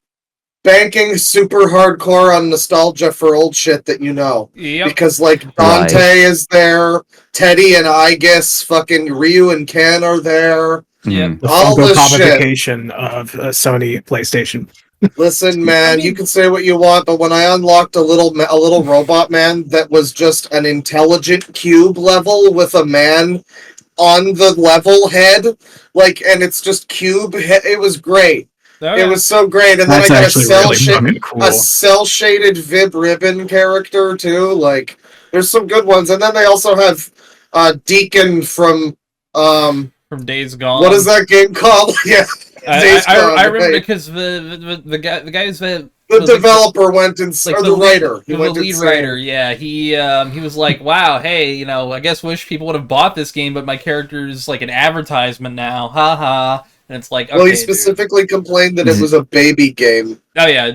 banking super hardcore on nostalgia for old shit that you know. Yep. Because like Dante is there, Teddy and Aegis, fucking Ryu and Ken are there. Yep. The All Funko this shit. Popification of Sony PlayStation. Listen, man, I mean- you can say what you want, but when I unlocked a little robot man that was just an intelligent cube level with a man on the level head, like, and it's just cube head, it was great. Oh, It yeah. was so great, and That's then I got actually really fucking cool. a cell shaded Vib Ribbon character too. Like, there's some good ones, and then they also have Deacon from from Days Gone. what is that game called? Yeah, Days Gone, I remember right. because the guys that The was developer went and like or the writer. He the went lead insane. writer, yeah, he was like, wow, hey, you know, I guess wish people would have bought this game, but my character's like an advertisement now, haha. And it's like, okay, Well, he dude. specifically complained that it was a baby game. Oh yeah,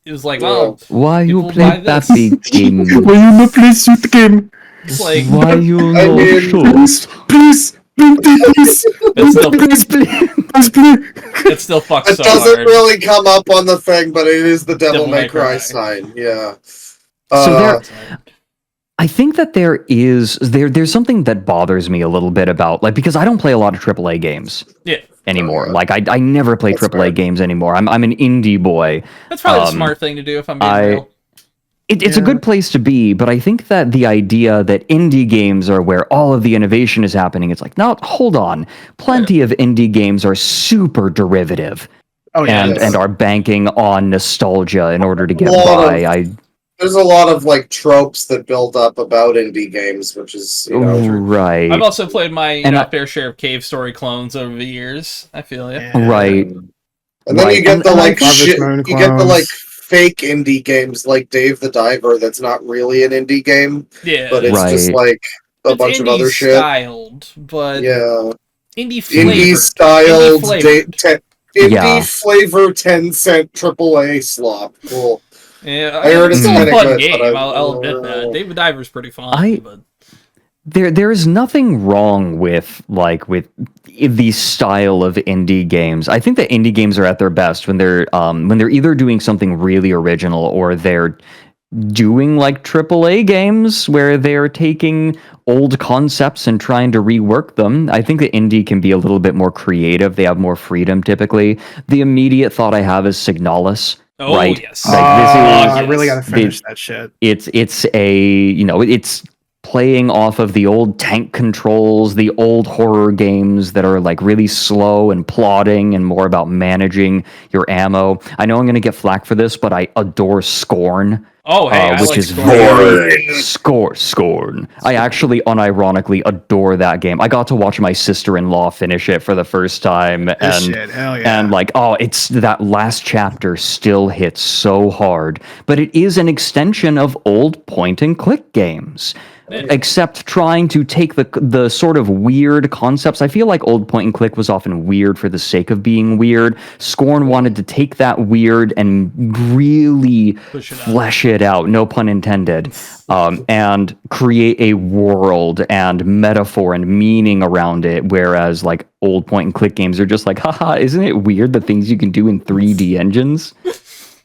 it was like, well, Why you people play buy that this. big game? Will you not please shoot the game? it's like Why you I no mean, shoot? Please, please, It's still- please, please. it still fucks It so doesn't hard. really come up on the thing, but it is the Devil May Cry Cry. sign. Yeah. So I think that there's something that bothers me a little bit about, like, because I don't play a lot of AAA games Yeah, anymore. Oh, yeah. Like I never play That's AAA fair. games anymore. I'm an indie boy. that's probably the smart thing to do if I'm being real. It's a good place to be, but I think that the idea that indie games are where all of the innovation is happening, it's like, no, hold on. Plenty of indie games are super derivative Oh yeah. and are banking on nostalgia in order to get Lot by. There's a lot of like tropes that build up about indie games, which is Right. I've also played my And fair share of Cave Story clones over the years. I feel you. Right. And then Right. you get And- the and like Harvest shit. Moon You get the clones. like fake indie games like Dave the Diver. That's not really an indie game, Yeah, but it's just Right. like a it's bunch of indie other shit. styled, but Yeah, indie flavored. indie styled, Indie flavored. Yeah. indie flavor 10-cent AAA slop. Cool. Yeah, I heard it's it's still a kinda fun good, game. but I'll admit that. David Diver's pretty fun. I- but There is nothing wrong with the style of indie games. I think that indie games are at their best when they're either doing something really original or they're doing like AAA games where they're taking old concepts and trying to rework them. I think that indie can be a little bit more creative. They have more freedom typically. The immediate thought I have is Soulless. Oh, right? yes. Like, this is I really yes. gotta finish that shit. it's it's playing off of the old tank controls, the old horror games that are like really slow and plodding and more about managing your ammo. I know I'm going to get flack for this, but I adore Scorn. oh, hey, I which like is Scorn. very Scorn. I actually unironically adore that game. I got to watch my sister-in-law finish it for the first time, This and shit, hell yeah. and like, oh, it's that last chapter still hits so hard, but it is an extension of old point-and-click games. Except trying to take the sort of weird concepts. I feel like old point and click was often weird for the sake of being weird. Scorn wanted to take that weird and really flesh it out, no pun intended, and create a world and metaphor and meaning around it. Whereas like old point and click games are just like, haha, isn't it weird the things you can do in 3D engines?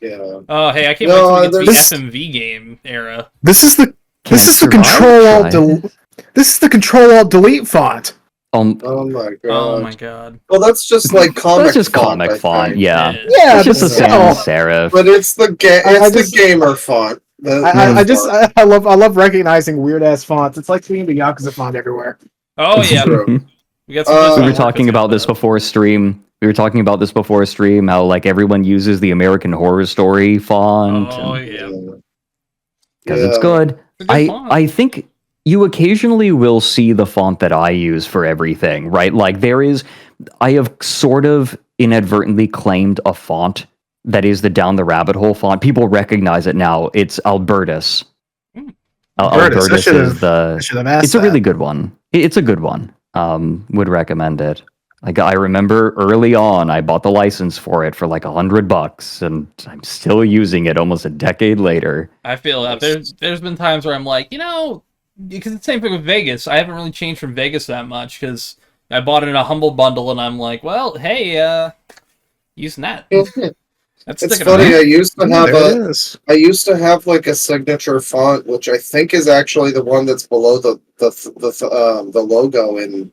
Yeah. Oh, hey, I can't No, wait to get to the there's- FMV game era. This is the Can't this is the survive, control alt try. this is the control alt delete font. Oh my god. Oh my god. Well, that's just like comic. That's just font, comic I font, think. yeah. Yeah, It's just a still. sans serif. But it's the gamer font. I love recognizing weird ass fonts. It's like seeing the Yakuza font everywhere. Oh yeah. True. We got some We were talking about this before stream. How like everyone uses the American Horror Story font. Oh yeah. Because it's good. It's a good font. I think you occasionally will see the font that I use for everything, right? Like I have sort of inadvertently claimed a font that is the Down the Rabbit Hole font. People recognize it now. It's Albertus. Albertus is it's a really good one. It's a good one. Would recommend it. Like I remember early on, I bought the license for it for like $100, and I'm still using it almost a decade later. I feel that there's been times where I'm like, because it's the same thing with Vegas. I haven't really changed from Vegas that much because I bought it in a humble bundle, and I'm like, well, hey, using that. It's funny. I used to have like a signature font, which I think is actually the one that's below the logo in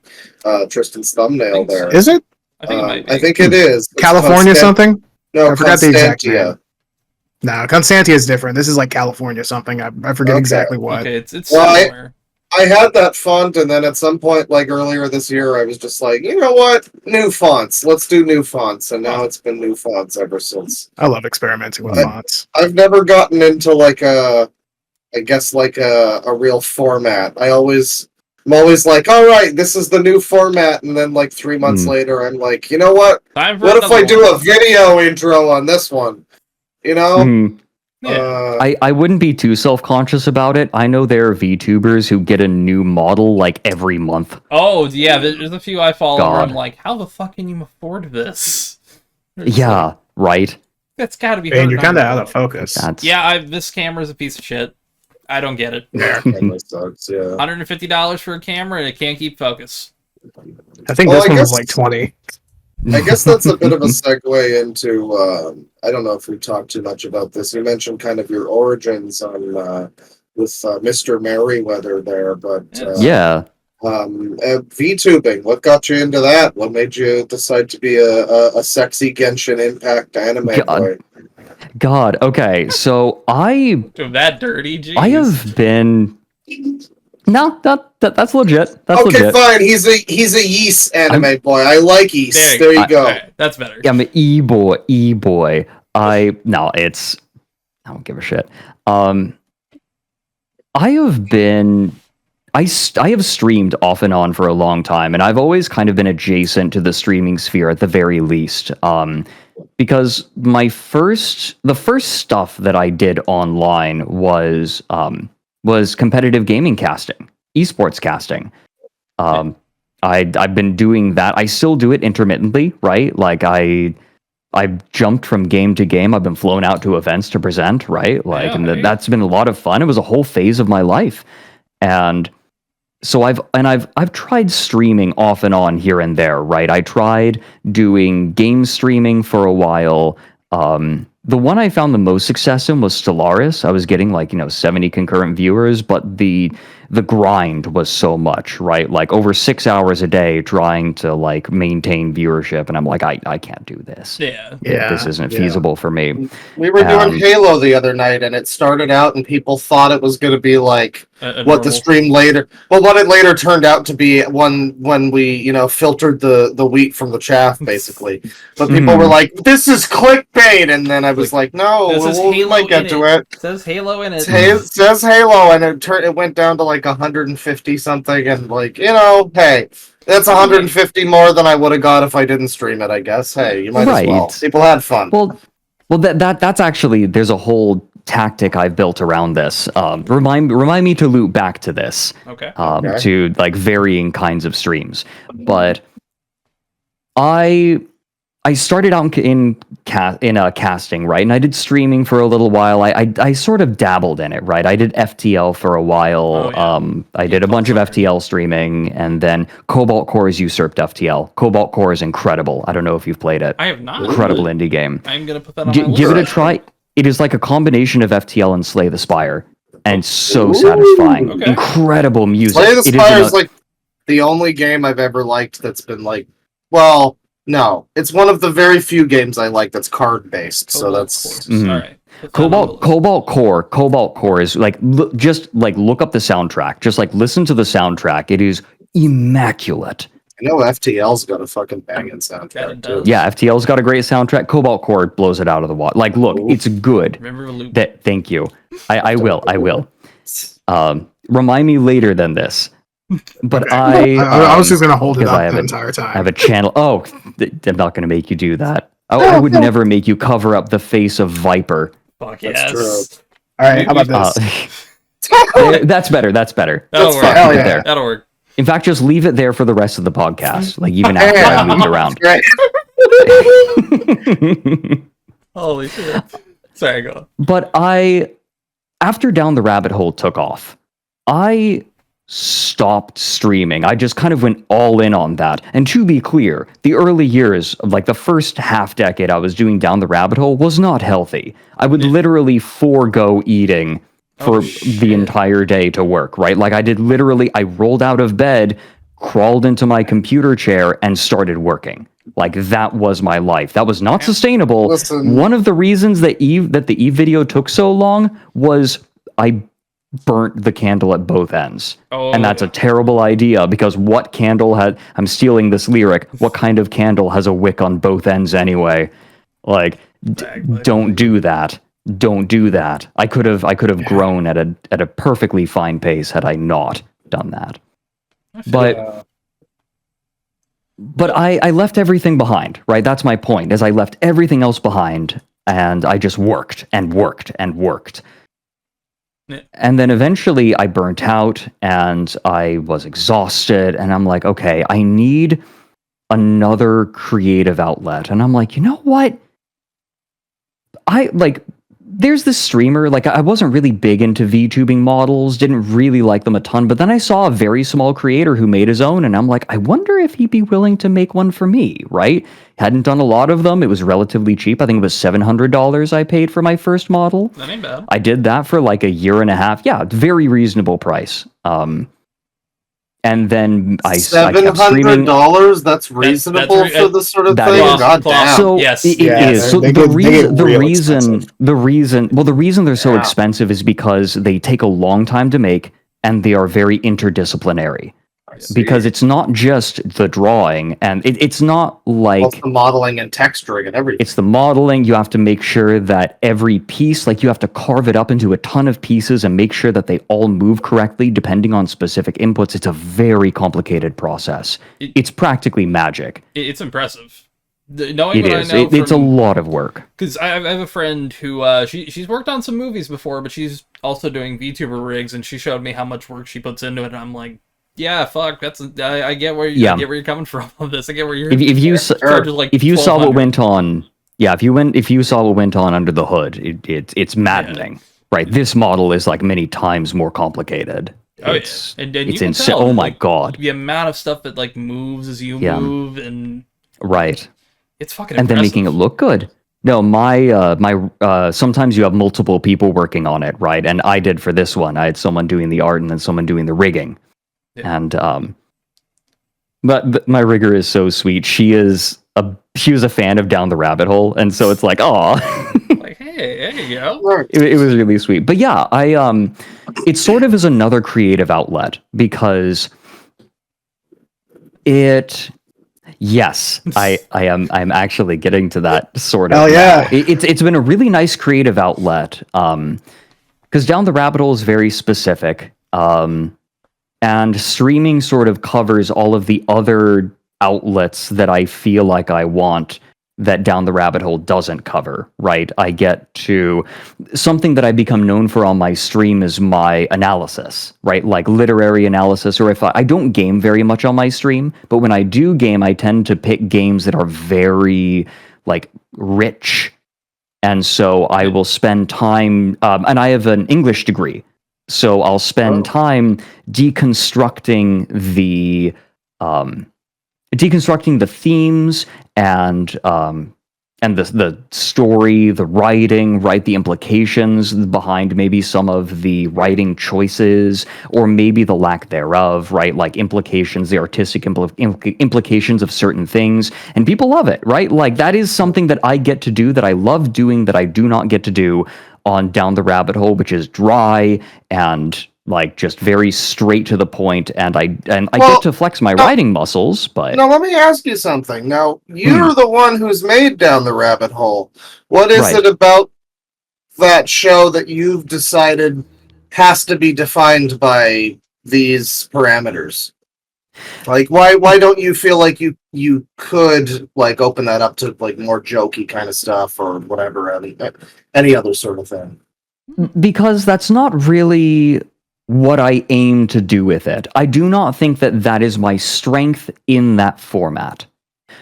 Tristan's thumbnail. There is it? I think it is. It's California something. No, I forgot the exact name. No, Constantia is different. This is like California something. I forget exactly what. Okay, it's similar. I had that font, and then at some point, like earlier this year, I was just like, you know what? New fonts. Let's do new fonts. And now it's been new fonts ever since. I love experimenting with fonts. I've never gotten into like a real format. I'm always like, all right, this is the new format. And then like 3 months later, I'm like, you know what? What if I do a video intro on this one? You know? Yeah. I wouldn't be too self-conscious about it. I know there are VTubers who get a new model like every month. Oh, yeah, there's a few I follow where I'm like, how the fuck can you afford this? Yeah, right. That's gotta be And you're kind of out of focus. This camera's a piece of shit. I don't get it. Camera sucks, yeah. $150 for a camera and it can't keep focus. I think this one was like 20. I guess that's a bit of a segue into, I don't know if we talked too much about this. You mentioned kind of your origins on with Mr. Merryweather there, but Vtubing, what got you into that? What made you decide to be a sexy Genshin Impact anime boy? God, okay, so that dirty, geez. I have been... No, that's legit. That's legit. Fine. He's a Yeast anime boy. I like Yeast. There you go. Right, that's better. I'm an e-boy. I don't give a shit. I have streamed off and on for a long time, and I've always kind of been adjacent to the streaming sphere at the very least. Because the first stuff that I did online was competitive gaming casting, esports casting. I've been doing that. I still do it intermittently, right? Like I've jumped from game to game. I've been flown out to events to present, right? That's been a lot of fun. It was a whole phase of my life. And so I've tried streaming off and on here and there, right? I tried doing game streaming for a while. The one I found the most success in was Stellaris. I was getting 70 concurrent viewers, but the grind was so much, right? Like over 6 hours a day trying to maintain viewership, and I'm like, I can't do this. Yeah. This isn't feasible for me. We were doing Halo the other night, and it started out, and people thought it was going to be like what the stream later. Well, what it later turned out to be when we filtered the wheat from the chaff, basically. But people were like, "This is clickbait," and then I was like, "No, we might get to it." It says Halo in it. It says Halo, and it went down to 150 something, and hey, that's 150 more than I would have got if I didn't stream it. I guess. Hey, you might as well. People had fun. Well, that's actually there's a whole tactic I've built around this. Remind me to loop back to this. Okay. To varying kinds of streams, but I started out in casting, right? And I did streaming for a little while. I sort of dabbled in it, right? I did FTL for a while. I did a bunch of FTL streaming, and then Cobalt Core has usurped FTL. Cobalt Core is incredible. I don't know if you've played it. I have not. Incredible indie game. I'm going to put that on my list. Give it a try. It is like a combination of FTL and Slay the Spire, and so satisfying. Okay. Incredible music. Slay the Spire is the only game I've ever liked that's been like, well, no, it's one of the very few games I like that's card based. So that's all right. Cobalt Core is like just like look up the soundtrack. Just like listen to the soundtrack. It is immaculate. I know FTL's got a fucking banging soundtrack too. Yeah, FTL's got a great soundtrack. Cobalt Core blows it out of the water. Like, look, it's good. Remember Loop? Thank you. I will. Remind me later than this. But okay. I was just gonna hold it up the entire time. I have a channel. Oh, I'm not gonna make you do that. I would never make you cover up the face of Viper. Fuck yes. True. All right, how about this? That's better. That'll work. Hell yeah. That'll work. In fact, just leave it there for the rest of the podcast. Like even after I moved around. Holy shit. Sorry, go on. But after Down the Rabbit Hole took off, I stopped streaming. I just kind of went all in on that. And to be clear, the early years of like the first half decade I was doing Down the Rabbit Hole was not healthy. I would literally forego eating for the entire day to work, right? Like I rolled out of bed, crawled into my computer chair and started working. Like that was my life. That was not sustainable. Listen. One of the reasons that the Eve video took so long was I burnt the candle at both ends. And that's a terrible idea because what candle I'm stealing this lyric, what kind of candle has a wick on both ends anyway? Like don't do that. Don't do that. I could have grown at a perfectly fine pace had I not done that. But I left everything behind, right? That's my point, is I left everything else behind and I just worked and worked and worked. Yeah. And then eventually I burnt out and I was exhausted and I'm like, okay, I need another creative outlet. And I'm like, you know what? There's this streamer, like I wasn't really big into VTubing models, didn't really like them a ton, but then I saw a very small creator who made his own, and I'm like, I wonder if he'd be willing to make one for me, right? Hadn't done a lot of them, it was relatively cheap, I think it was $700 I paid for my first model. That ain't bad. I did that for like a year and a half, yeah, very reasonable price. And then I kept streaming. $700? That's reasonable for this sort of thing. God damn. So yes, it is. So the reason they're so expensive is because they take a long time to make and they are very interdisciplinary. Because it's not just the drawing and it's not like it's the modeling and texturing and everything. It's the modeling. You have to make sure that every piece, like you have to carve it up into a ton of pieces and make sure that they all move correctly depending on specific inputs. It's a very complicated process. It's practically magic. It's impressive. Knowing it what is. I know It's a lot of work. Because I have a friend who she's worked on some movies before, but she's also doing VTuber rigs, and she showed me how much work she puts into it, and I'm like, yeah, fuck. I get where you're coming from on this. I get where you're. If you saw what went on, if you saw what went on under the hood, it's maddening, right? This model is like many times more complicated. It's insane. Oh my god! The amount of stuff that like moves as you move and right. It's fucking and impressive. Then making it look good. No, my sometimes you have multiple people working on it, right? And I did for this one. I had someone doing the art and then someone doing the rigging. Yeah. And but my rigger is so sweet. She was a fan of Down the Rabbit Hole, and so it's like, oh, like, hey, there you go. It was really sweet. But yeah, it sort of is another creative outlet because I'm actually getting to that sort of. Oh yeah, it's been a really nice creative outlet. Because Down the Rabbit Hole is very specific. And streaming sort of covers all of the other outlets that I feel like I want that Down the Rabbit Hole doesn't cover, right? I get to something that I become known for on my stream is my analysis, right? Like literary analysis, or if I don't game very much on my stream, but when I do game, I tend to pick games that are very like rich. And so I will spend time, and I have an English degree. So I'll spend time deconstructing the themes and and the story, the writing, right, the implications behind maybe some of the writing choices, or maybe the lack thereof, right, like implications, the artistic implications of certain things, and people love it, right? Like that is something that I get to do, that I love doing, that I do not get to do on Down the Rabbit Hole, which is dry and like just very straight to the point, and I get to flex my writing muscles, but now let me ask you something. Now you're the one who's made Down the Rabbit Hole. What is it about that show that you've decided has to be defined by these parameters? Like why don't you feel like you could like open that up to like more jokey kind of stuff or whatever, any other sort of thing? Because that's not really what I aim to do with it. I do not think that that is my strength in that format.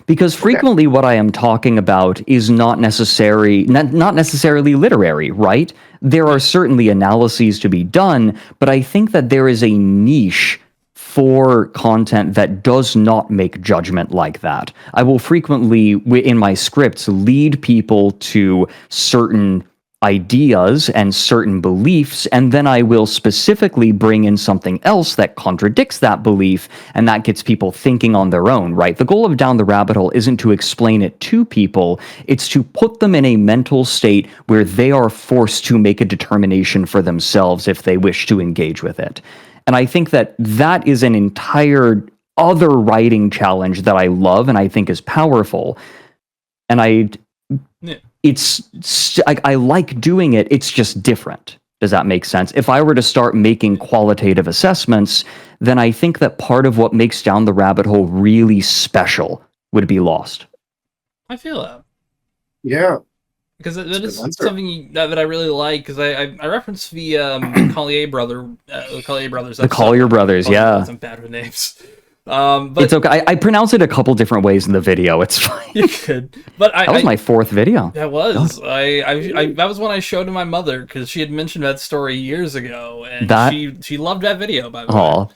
Because frequently what I am talking about is not necessarily literary, right? There are certainly analyses to be done, but I think that there is a niche for content that does not make judgment like that. I will frequently, in my scripts, lead people to certain ideas and certain beliefs, and then I will specifically bring in something else that contradicts that belief, and that gets people thinking on their own, right? The goal of Down the Rabbit Hole isn't to explain it to people, it's to put them in a mental state where they are forced to make a determination for themselves if they wish to engage with it. And I think that that is an entire other writing challenge that I love and I think is powerful. And I like doing it, it's just different. Does that make sense? If I were to start making qualitative assessments, then I think that part of what makes Down the Rabbit Hole really special would be lost. I feel that. Yeah. Because that is something that I really like, because I referenced the Collier brothers. The Collier brothers, yeah. I'm bad with names. But it's okay. I pronounce it a couple different ways in the video. It's fine. You could, but that was my fourth video. That was that was one I showed to my mother because she had mentioned that story years ago, and she loved that video. By the way,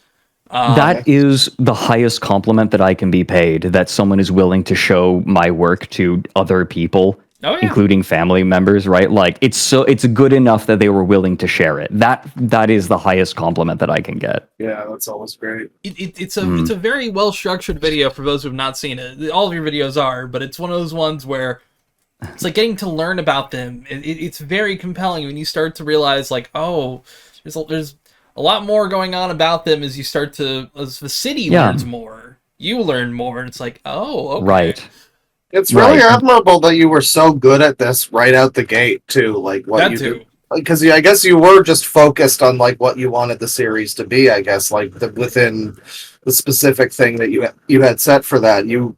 that is the highest compliment that I can be paid. That someone is willing to show my work to other people. Including family members, right? Like it's good enough that they were willing to share it. That is the highest compliment that I can get. Yeah, that's always great. It's a very well structured video for those who have not seen it. All of your videos are, but it's one of those ones where it's like getting to learn about them. It's very compelling when you start to realize, like, oh, there's a lot more going on about them as the city learns more. You learn more, and it's like, oh, okay. Right. It's really admirable that you were so good at this right out the gate, too. Like what you do, because I guess you were just focused on like what you wanted the series to be. I guess like within the specific thing that you had set for that. You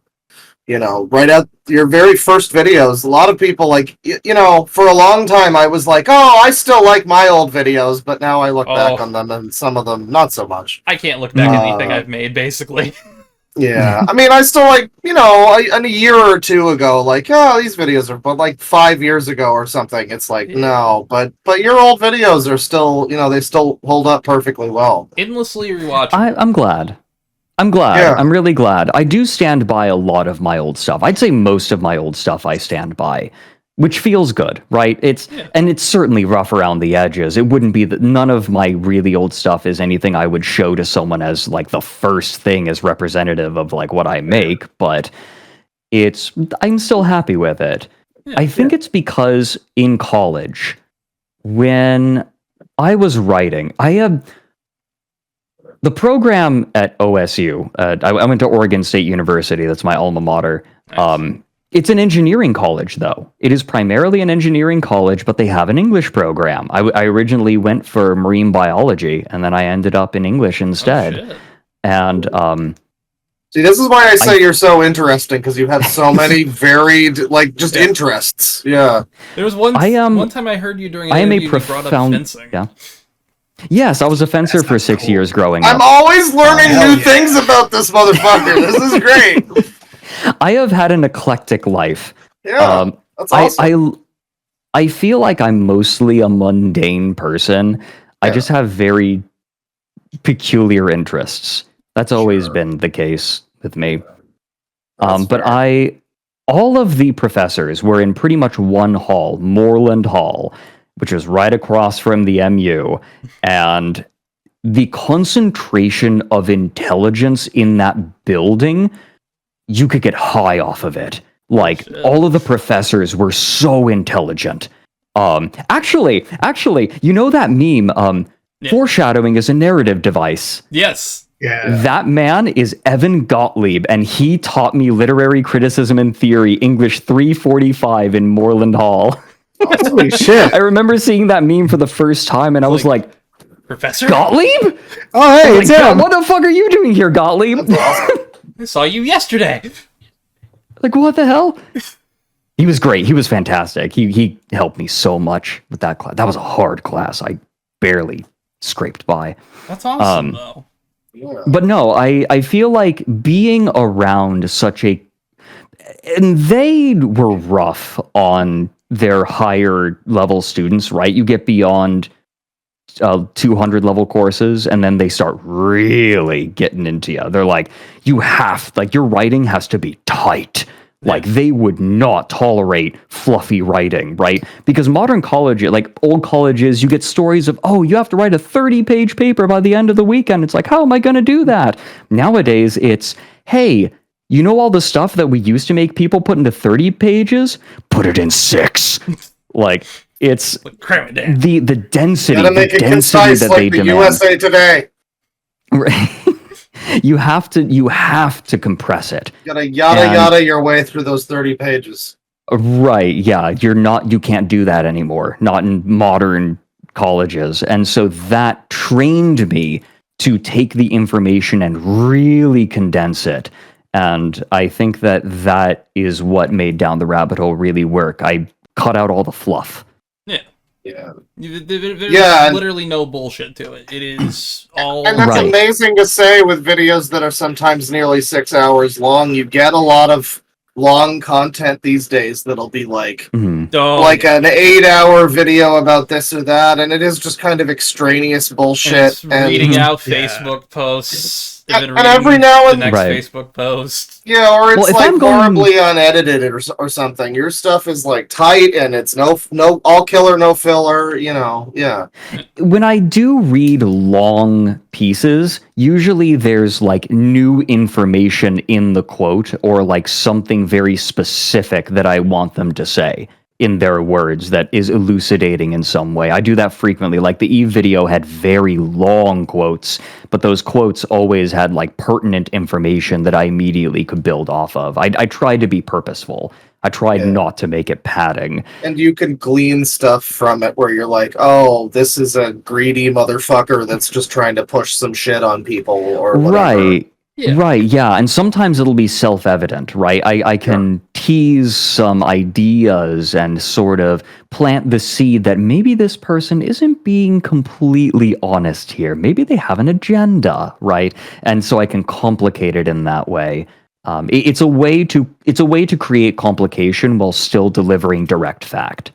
know, right out your very first videos. A lot of people like for a long time I was like, oh, I still like my old videos, but now I look back on them and some of them not so much. I can't look back at anything I've made, basically. Yeah, I mean, I still like, a year or two ago, like, oh, these videos are, but like 5 years ago or something, it's like, no, but your old videos are still, they still hold up perfectly well. Endlessly rewatchable. I'm glad. Yeah. I'm really glad. I do stand by a lot of my old stuff. I'd say most of my old stuff I stand by, which feels good, right? And it's certainly rough around the edges. It wouldn't be that none of my really old stuff is anything I would show to someone as like the first thing as representative of like what I make, but I'm still happy with it. I think it's because in college, when I was writing, the program at OSU, I went to Oregon State University, that's my alma mater. Nice. It's an engineering college, though. It is primarily an engineering college, but they have an English program. I originally went for marine biology, and then I ended up in English instead. Oh, shit. And see, this is why I say you're so interesting, because you have so many varied, like, just interests. Yeah. There was one time I heard you during an interview you brought up fencing. Yeah. Yes, I was a fencer for 6 years growing up. I'm always learning new things about this motherfucker. This is great. I have had an eclectic life. Yeah, that's awesome. I feel like I'm mostly a mundane person. Yeah. I just have very peculiar interests. That's always been the case with me. But I all of the professors were in pretty much one hall, Moreland Hall, which is right across from the MU, and the concentration of intelligence in that building, you could get high off of it. Like, all of the professors were so intelligent. Actually, you know that meme, foreshadowing is a narrative device. Yes. Yeah. That man is Evan Gottlieb, and he taught me literary criticism and theory, English 345 in Moreland Hall. Holy shit. I remember seeing that meme for the first time, and I was like, Professor? Gottlieb? Oh, hey, it's him. What the fuck are you doing here, Gottlieb? I saw you yesterday. Like, what the hell? He was great. He was fantastic. He helped me so much with that class. That was a hard class. I barely scraped by. That's awesome, though. Yeah. But no, I feel like being around such a... And they were rough on their higher level students, right? You get beyond 200 level courses, and then they start really getting into you. They're like, your writing has to be tight. Like, they would not tolerate fluffy writing, right? Because modern college, like old colleges, you get stories of, oh, you have to write a 30-page paper by the end of the weekend. It's like, how am I going to do that? Nowadays, it's, hey, you know all the stuff that we used to make people put into 30 pages? Put it in 6. Like, it's Cram it down. the density, Gotta make it concise that like they the demand. USA Today. You have to compress it. You gotta yada your way through those 30 pages. Right, yeah, you can't do that anymore, not in modern colleges. And so that trained me to take the information and really condense it. And I think that is what made Down the Rabbit Hole really work. I cut out all the fluff. Yeah. There's literally no bullshit to it. It is all... And that's amazing to say with videos that are sometimes nearly 6 hours long. You get a lot of long content these days that'll be like an 8-hour video about this or that, and it is just kind of extraneous bullshit. And reading out Facebook posts. And every now and the next Facebook post. Yeah, or it's horribly unedited or something. Your stuff is like tight and it's no all killer, no filler, yeah. When I do read long pieces, usually there's like new information in the quote or like something very specific that I want them to say in their words that is elucidating in some way. I do that frequently. Like the Eve video had very long quotes, but those quotes always had like pertinent information that I immediately could build off of. I tried to be purposeful. I tried not to make it padding. And you can glean stuff from it where you're like, oh, this is a greedy motherfucker that's just trying to push some shit on people or whatever. Right. Yeah. Right, yeah, and sometimes it'll be self-evident, right? I can tease some ideas and sort of plant the seed that maybe this person isn't being completely honest here. Maybe they have an agenda, right? And so I can complicate it in that way. It's a way to create complication while still delivering direct fact.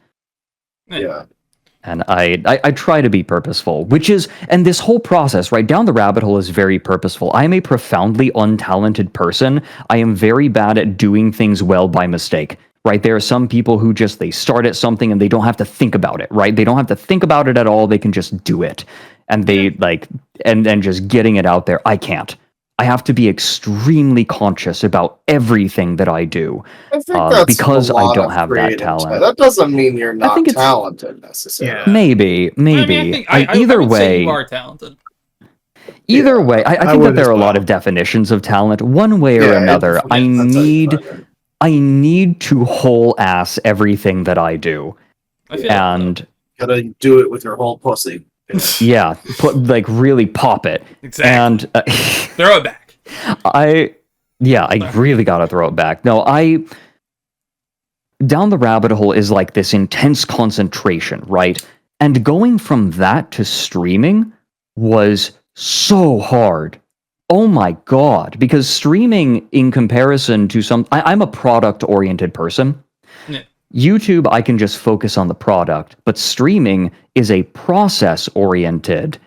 Yeah. And I try to be purposeful, and this whole process, right, Down the Rabbit Hole is very purposeful. I am a profoundly untalented person. I am very bad at doing things well by mistake, right? There are some people who they start at something and they don't have to think about it, right? They don't have to think about it at all. They can just do it. And they and just getting it out there. I can't. I have to be extremely conscious about everything that I do because I don't have that talent. That doesn't mean you're not talented necessarily. Maybe. Either I would way, say you are talented. Either way, I think that there are a lot of definitions of talent. One way or another, I need to whole ass everything that I do, and gotta do it with your whole pussy. Yeah, really pop it. Exactly. And throw it back. I really gotta throw it back. No, Down the Rabbit Hole is like this intense concentration, right? And going from that to streaming was so hard. Oh my god. Because streaming, in comparison to I'm a product-oriented person. Yeah. YouTube, I can just focus on the product, but streaming is a process-oriented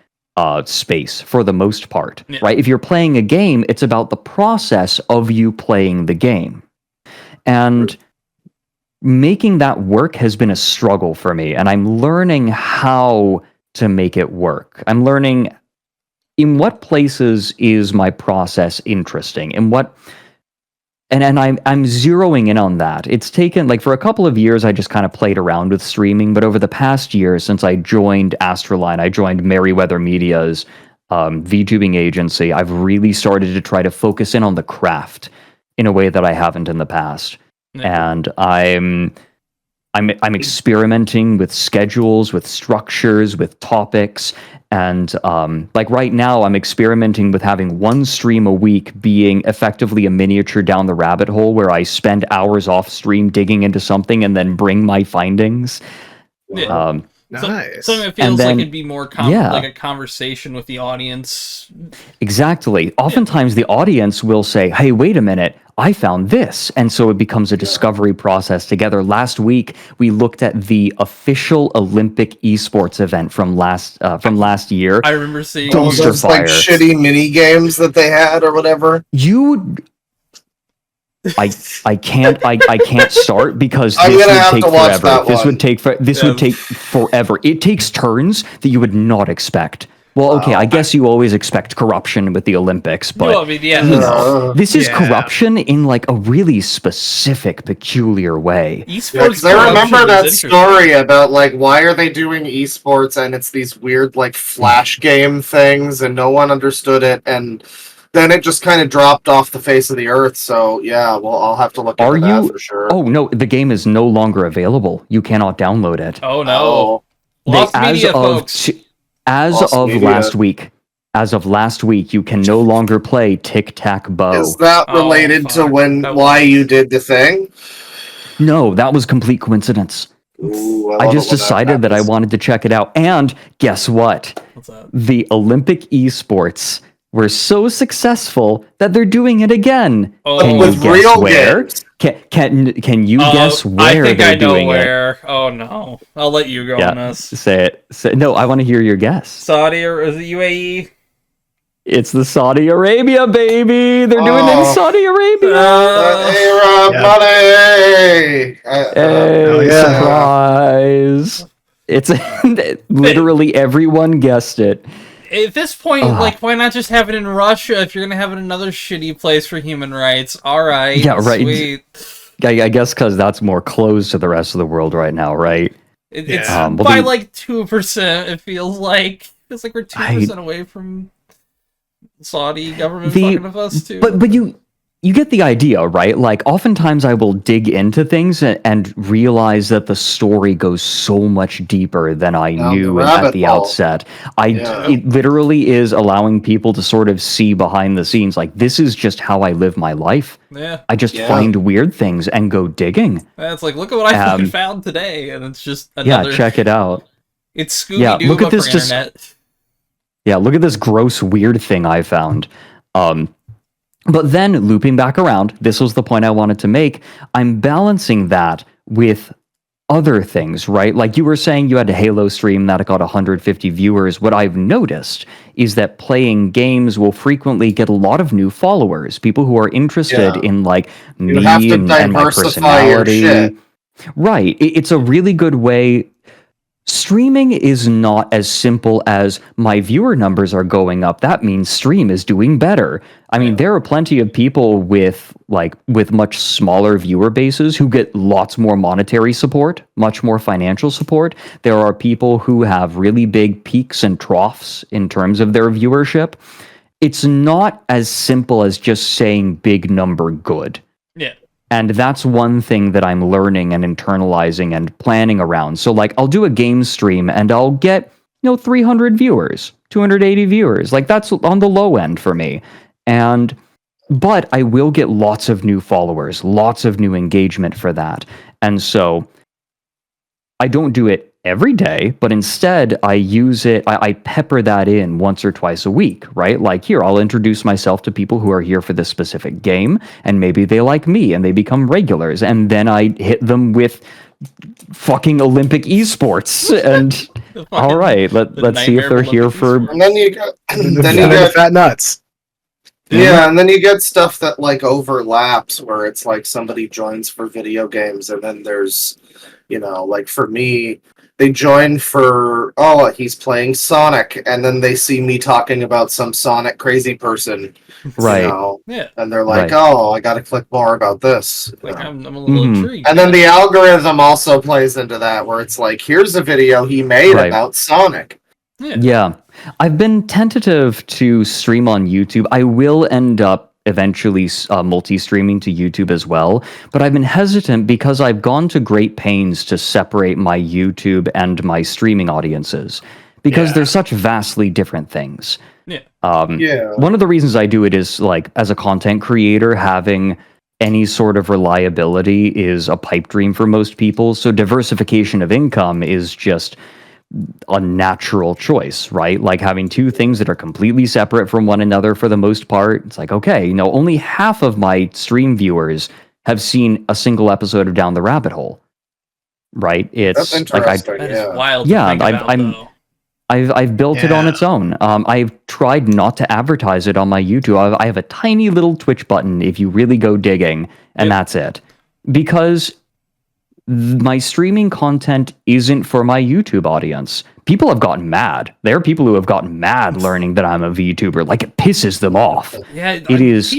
space for the most part, right? If you're playing a game, it's about the process of you playing the game. And making that work has been a struggle for me, and I'm learning how to make it work. I'm learning in what places is my process interesting, and I'm zeroing in on that. It's taken, like, for a couple of years, I just kind of played around with streaming, but over the past year, since I joined Astroline, I joined Merryweather Media's Vtubing agency, I've really started to try to focus in on the craft in a way that I haven't in the past. And I'm experimenting with schedules, with structures, with topics, and like right now I'm experimenting with having one stream a week being effectively a miniature down the rabbit hole where I spend hours off stream digging into something and then bring my findings. Yeah. Nice. So it feels like it'd be more like a conversation with the audience. Exactly. Oftentimes the audience will say, hey, wait a minute, I found this. And so it becomes a discovery process together. Last week, we looked at the official Olympic esports event from last year. I remember seeing those like shitty mini games that they had or whatever. I can't start because this would take forever. This would take forever. It takes turns that you would not expect. Well, okay, I guess you always expect corruption with the Olympics, but no, I mean, this is corruption in like a really specific, peculiar way. Esports. I remember that story about like why are they doing esports and it's these weird like flash game things and no one understood it and then it just kind of dropped off the face of the earth. So yeah, well, I'll have to look into that for sure. Oh no, the game is no longer available. You cannot download it. Oh no, Lost Media, folks. As of last week, you can no longer play Tic-Tac-Bow. Is that related to why you did the thing? No, that was complete coincidence. Ooh, I just decided that I wanted to check it out. And guess what? What's that? The Olympic esports were so successful that they're doing it again. Oh, can you guess real where? Games. Can you guess where they're doing it? I think I know where. Oh no. I'll let you go on this. Say it. No, I want to hear your guess. Saudi or is it UAE? It's the Saudi Arabia, baby. They're doing it in Saudi Arabia. Arab money. Hey, surprise. It's literally everyone guessed it. At this point, like, why not just have it in Russia if you're going to have it in another shitty place for human rights? All right. Yeah, right. Sweet. I guess because that's more closed to the rest of the world right now, right? It's by like 2%, it feels like. It's like we're 2% away from Saudi government fucking with us, too. But you get the idea, right? Like, oftentimes I will dig into things and realize that the story goes so much deeper than I knew at the outset. It literally is allowing people to sort of see behind the scenes. Like, this is just how I live my life. Yeah. I just find weird things and go digging. It's like, look at what I found today, and it's just another... Yeah, check it out. It's Scooby-Doo, look at this internet. Look at this gross, weird thing I found. But then, looping back around, this was the point I wanted to make, I'm balancing that with other things, right? Like you were saying, you had a Halo stream that got 150 viewers. What I've noticed is that playing games will frequently get a lot of new followers, people who are interested in, like, me and my personality. Right. It's a really good way. Streaming is not as simple as my viewer numbers are going up. That means stream is doing better. I mean, there are plenty of people with much smaller viewer bases who get lots more monetary support, much more financial support. There are people who have really big peaks and troughs in terms of their viewership. It's not as simple as just saying big number good. Yeah. And that's one thing that I'm learning and internalizing and planning around. So, like, I'll do a game stream and I'll get, 300 viewers, 280 viewers. Like, that's on the low end for me. But I will get lots of new followers, lots of new engagement for that. And so I don't do it every day, but instead I use it, I pepper that in once or twice a week, right? Like, here, I'll introduce myself to people who are here for this specific game, and maybe they like me and they become regulars, and then I hit them with fucking Olympic esports, and all right, let's see if they're here for... And then you got Fat Nuts. Yeah, and then you get stuff that like overlaps where it's like somebody joins for video games and then there's, like for me, they join for, he's playing Sonic, and then they see me talking about some Sonic crazy person. Right. Yeah. And they're like, Right. I gotta click more about this. Like, I'm a little intrigued. And then the algorithm also plays into that where it's like, here's a video he made about Sonic. Yeah. I've been tentative to stream on YouTube. I will end up eventually multi-streaming to YouTube as well, but I've been hesitant because I've gone to great pains to separate my YouTube and my streaming audiences because they're such vastly different things. One of the reasons I do it is, like, as a content creator, having any sort of reliability is a pipe dream for most people, so diversification of income is just a natural choice, right? Like having two things that are completely separate from one another for the most part. It's like, okay, only half of my stream viewers have seen a single episode of Down the Rabbit Hole, right? It's That's like interesting. That is wild. I've built it on its own. I've tried not to advertise it on my YouTube. I have a tiny little Twitch button if you really go digging, and that's it. Because my streaming content isn't for my YouTube audience. People have gotten mad. There are people who have gotten mad learning that I'm a VTuber. Like, it pisses them off. Yeah, it is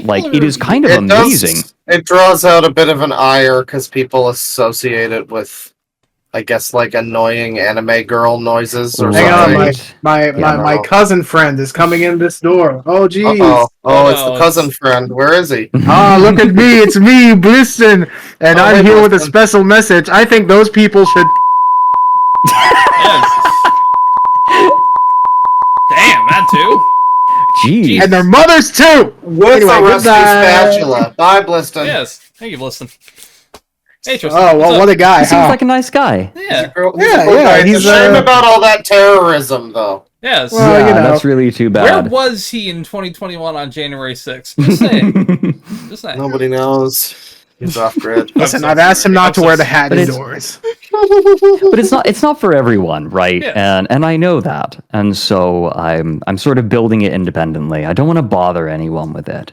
kind of amazing. It draws out a bit of an ire because people associate it with, I guess, like annoying anime girl noises or Hang something. on, my cousin friend is coming in this door. Oh, geez. It's the cousin friend. Where is he? Look at me. It's me, Bliston. And I'm here with a special message. I think those people should... Damn, that too? Jeez. And their mothers, too! With a rusty spatula. Bye, Bliston. Yes. Thank you, Bliston. Hey, Tristan. Oh, well, what a guy, He seems like a nice guy. Yeah. He's a shame about all that terrorism, though. Yes. Well, that's really too bad. Where was he in 2021 on January 6th? Just saying. Just saying. Nobody knows. He's off grid. Listen, I've asked him not to wear the hat indoors. But it's not for everyone, right? Yeah. And I know that. And so I'm sort of building it independently. I don't want to bother anyone with it.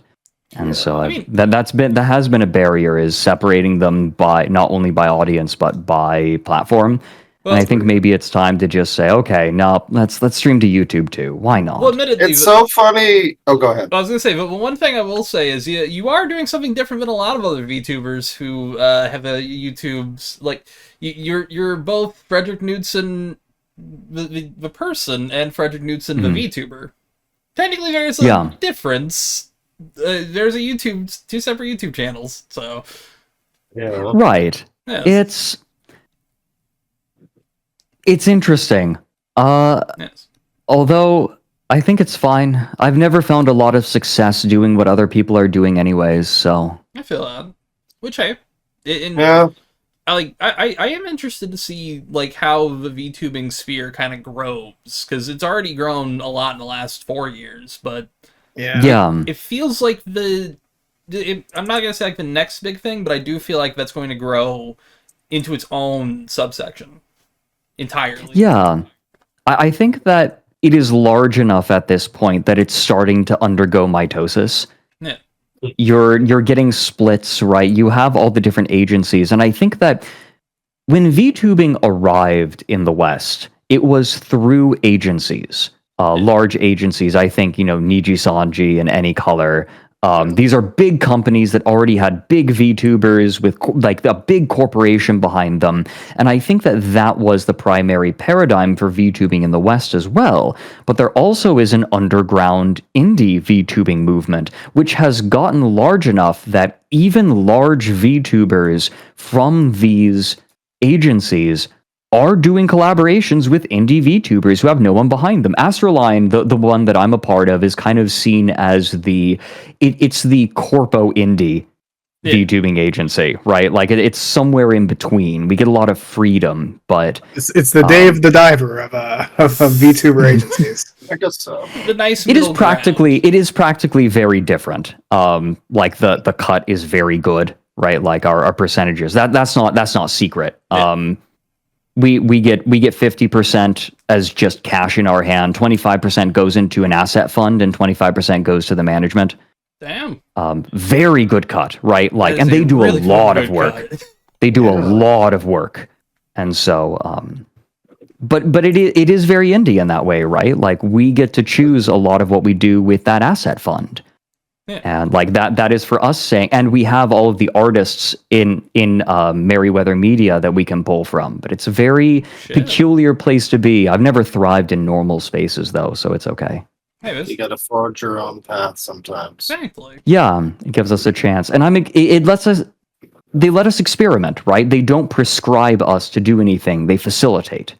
And so that has been a barrier, is separating them by not only by audience but by platform. Well, and I think maybe it's time to just say, okay, no, let's stream to YouTube too. Why not? Well, admittedly, it's so funny. Oh, go ahead. I was gonna say, but one thing I will say is you are doing something different than a lot of other VTubers who have a YouTube's, like, you're both Fredrik Knudsen, the person, and Fredrik Knudsen, the VTuber. Technically, there's a difference. There's two separate YouTube channels, so right. Yes. It's interesting. Although I think it's fine. I've never found a lot of success doing what other people are doing anyways, so I feel that. Which, hey, I am interested to see, like, how the VTubing sphere kind of grows, because it's already grown a lot in the last 4 years, but it feels like I'm not gonna say like the next big thing, but I do feel like that's going to grow into its own subsection entirely. Yeah, I think that it is large enough at this point that it's starting to undergo mitosis. Yeah. You're getting splits, right? You have all the different agencies, and I think that when VTubing arrived in the West, it was through agencies, large agencies. I think, Niji Sanji and Any Color. These are big companies that already had big VTubers with like a big corporation behind them. And I think that was the primary paradigm for VTubing in the West as well. But there also is an underground indie VTubing movement, which has gotten large enough that even large VTubers from these agencies are doing collaborations with indie VTubers who have no one behind them. Astroline, the one that I'm a part of, is kind of seen as it's the corpo indie VTubing agency, right? Like it's somewhere in between. We get a lot of freedom, but it's the Dave the Diver of VTuber agencies. I guess so. The nice. It is practically very different. Like the cut is very good, right? Like our percentages. That's not secret. Yeah. We get 50% as just cash in our hand, 25% goes into an asset fund, and 25% goes to the management. Damn. Very good cut, right? Like, and they do really a lot of work. They do a lot of work, and so, but it is very indie in that way, right? Like, we get to choose a lot of what we do with that asset fund. Yeah. And like that is for us saying, and we have all of the artists in Merryweather Media that we can pull from. But it's a very peculiar place to be. I've never thrived in normal spaces though, so it's okay. Hey, you gotta forge your own path sometimes. Exactly. Yeah, it gives us a chance, and it lets us. They let us experiment, right? They don't prescribe us to do anything. They facilitate.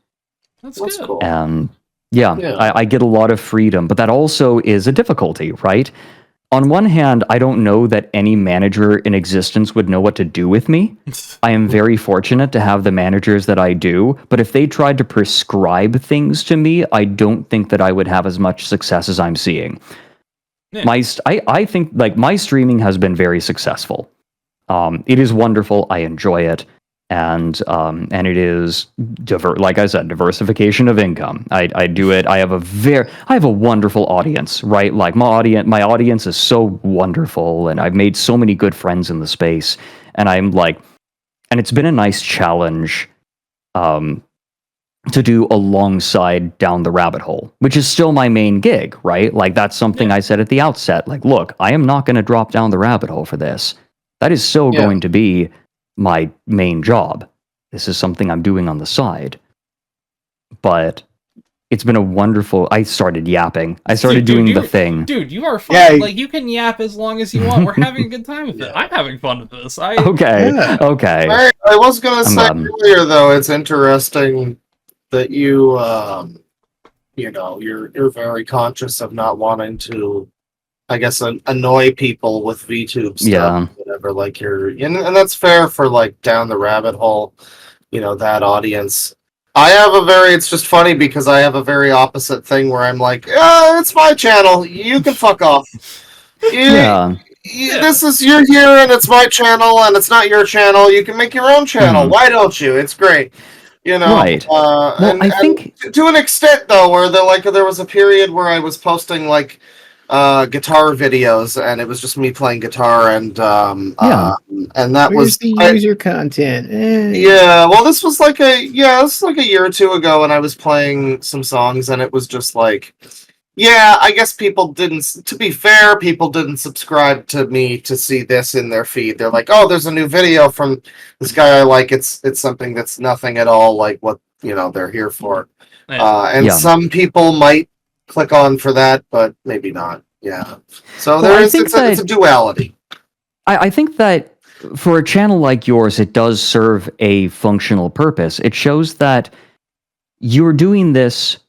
That's good. Cool. And I get a lot of freedom, but that also is a difficulty, right? On one hand, I don't know that any manager in existence would know what to do with me. I am very fortunate to have the managers that I do, but if they tried to prescribe things to me, I don't think that I would have as much success as I'm seeing. Yeah. I think like my streaming has been very successful. It is wonderful. I enjoy it. And it is like I said, diversification of income. I do it. I have a wonderful audience, right? Like my audience is so wonderful, and I've made so many good friends in the space. And I'm like, and it's been a nice challenge, to do alongside Down the Rabbit Hole, which is still my main gig, right? Like that's something I said at the outset. Like, look, I am not going to drop down the rabbit hole for this. That is still going to be my main job. This is something I'm doing on the side. But it's been a wonderful... I started yapping. I started doing the thing. Dude, you are fun. Yeah, like, you can yap as long as you want. We're having a good time with it. I'm having fun with this. Okay. I was going to say earlier, though, it's interesting that you're very conscious of not wanting to, I guess, annoy people with VTube stuff, whatever. Like and that's fair for like Down the Rabbit Hole, that audience. It's just funny because I have a very opposite thing where I'm like, it's my channel. You can fuck off. This is you're here and it's my channel and it's not your channel. You can make your own channel. Why don't you? It's great. Right. I think to an extent though, where there was a period where I was posting like guitar videos and it was just me playing guitar and that was the user content. Well, this was like a year or two ago, and I was playing some songs and it was just like, I guess people didn't subscribe to me to see this in their feed. They're like, oh, there's a new video from this guy I like. It's something that's nothing at all like what they're here for. Some people might click on for that, but maybe not. So it's a duality. I think that for a channel like yours, it does serve a functional purpose. It shows that you're doing this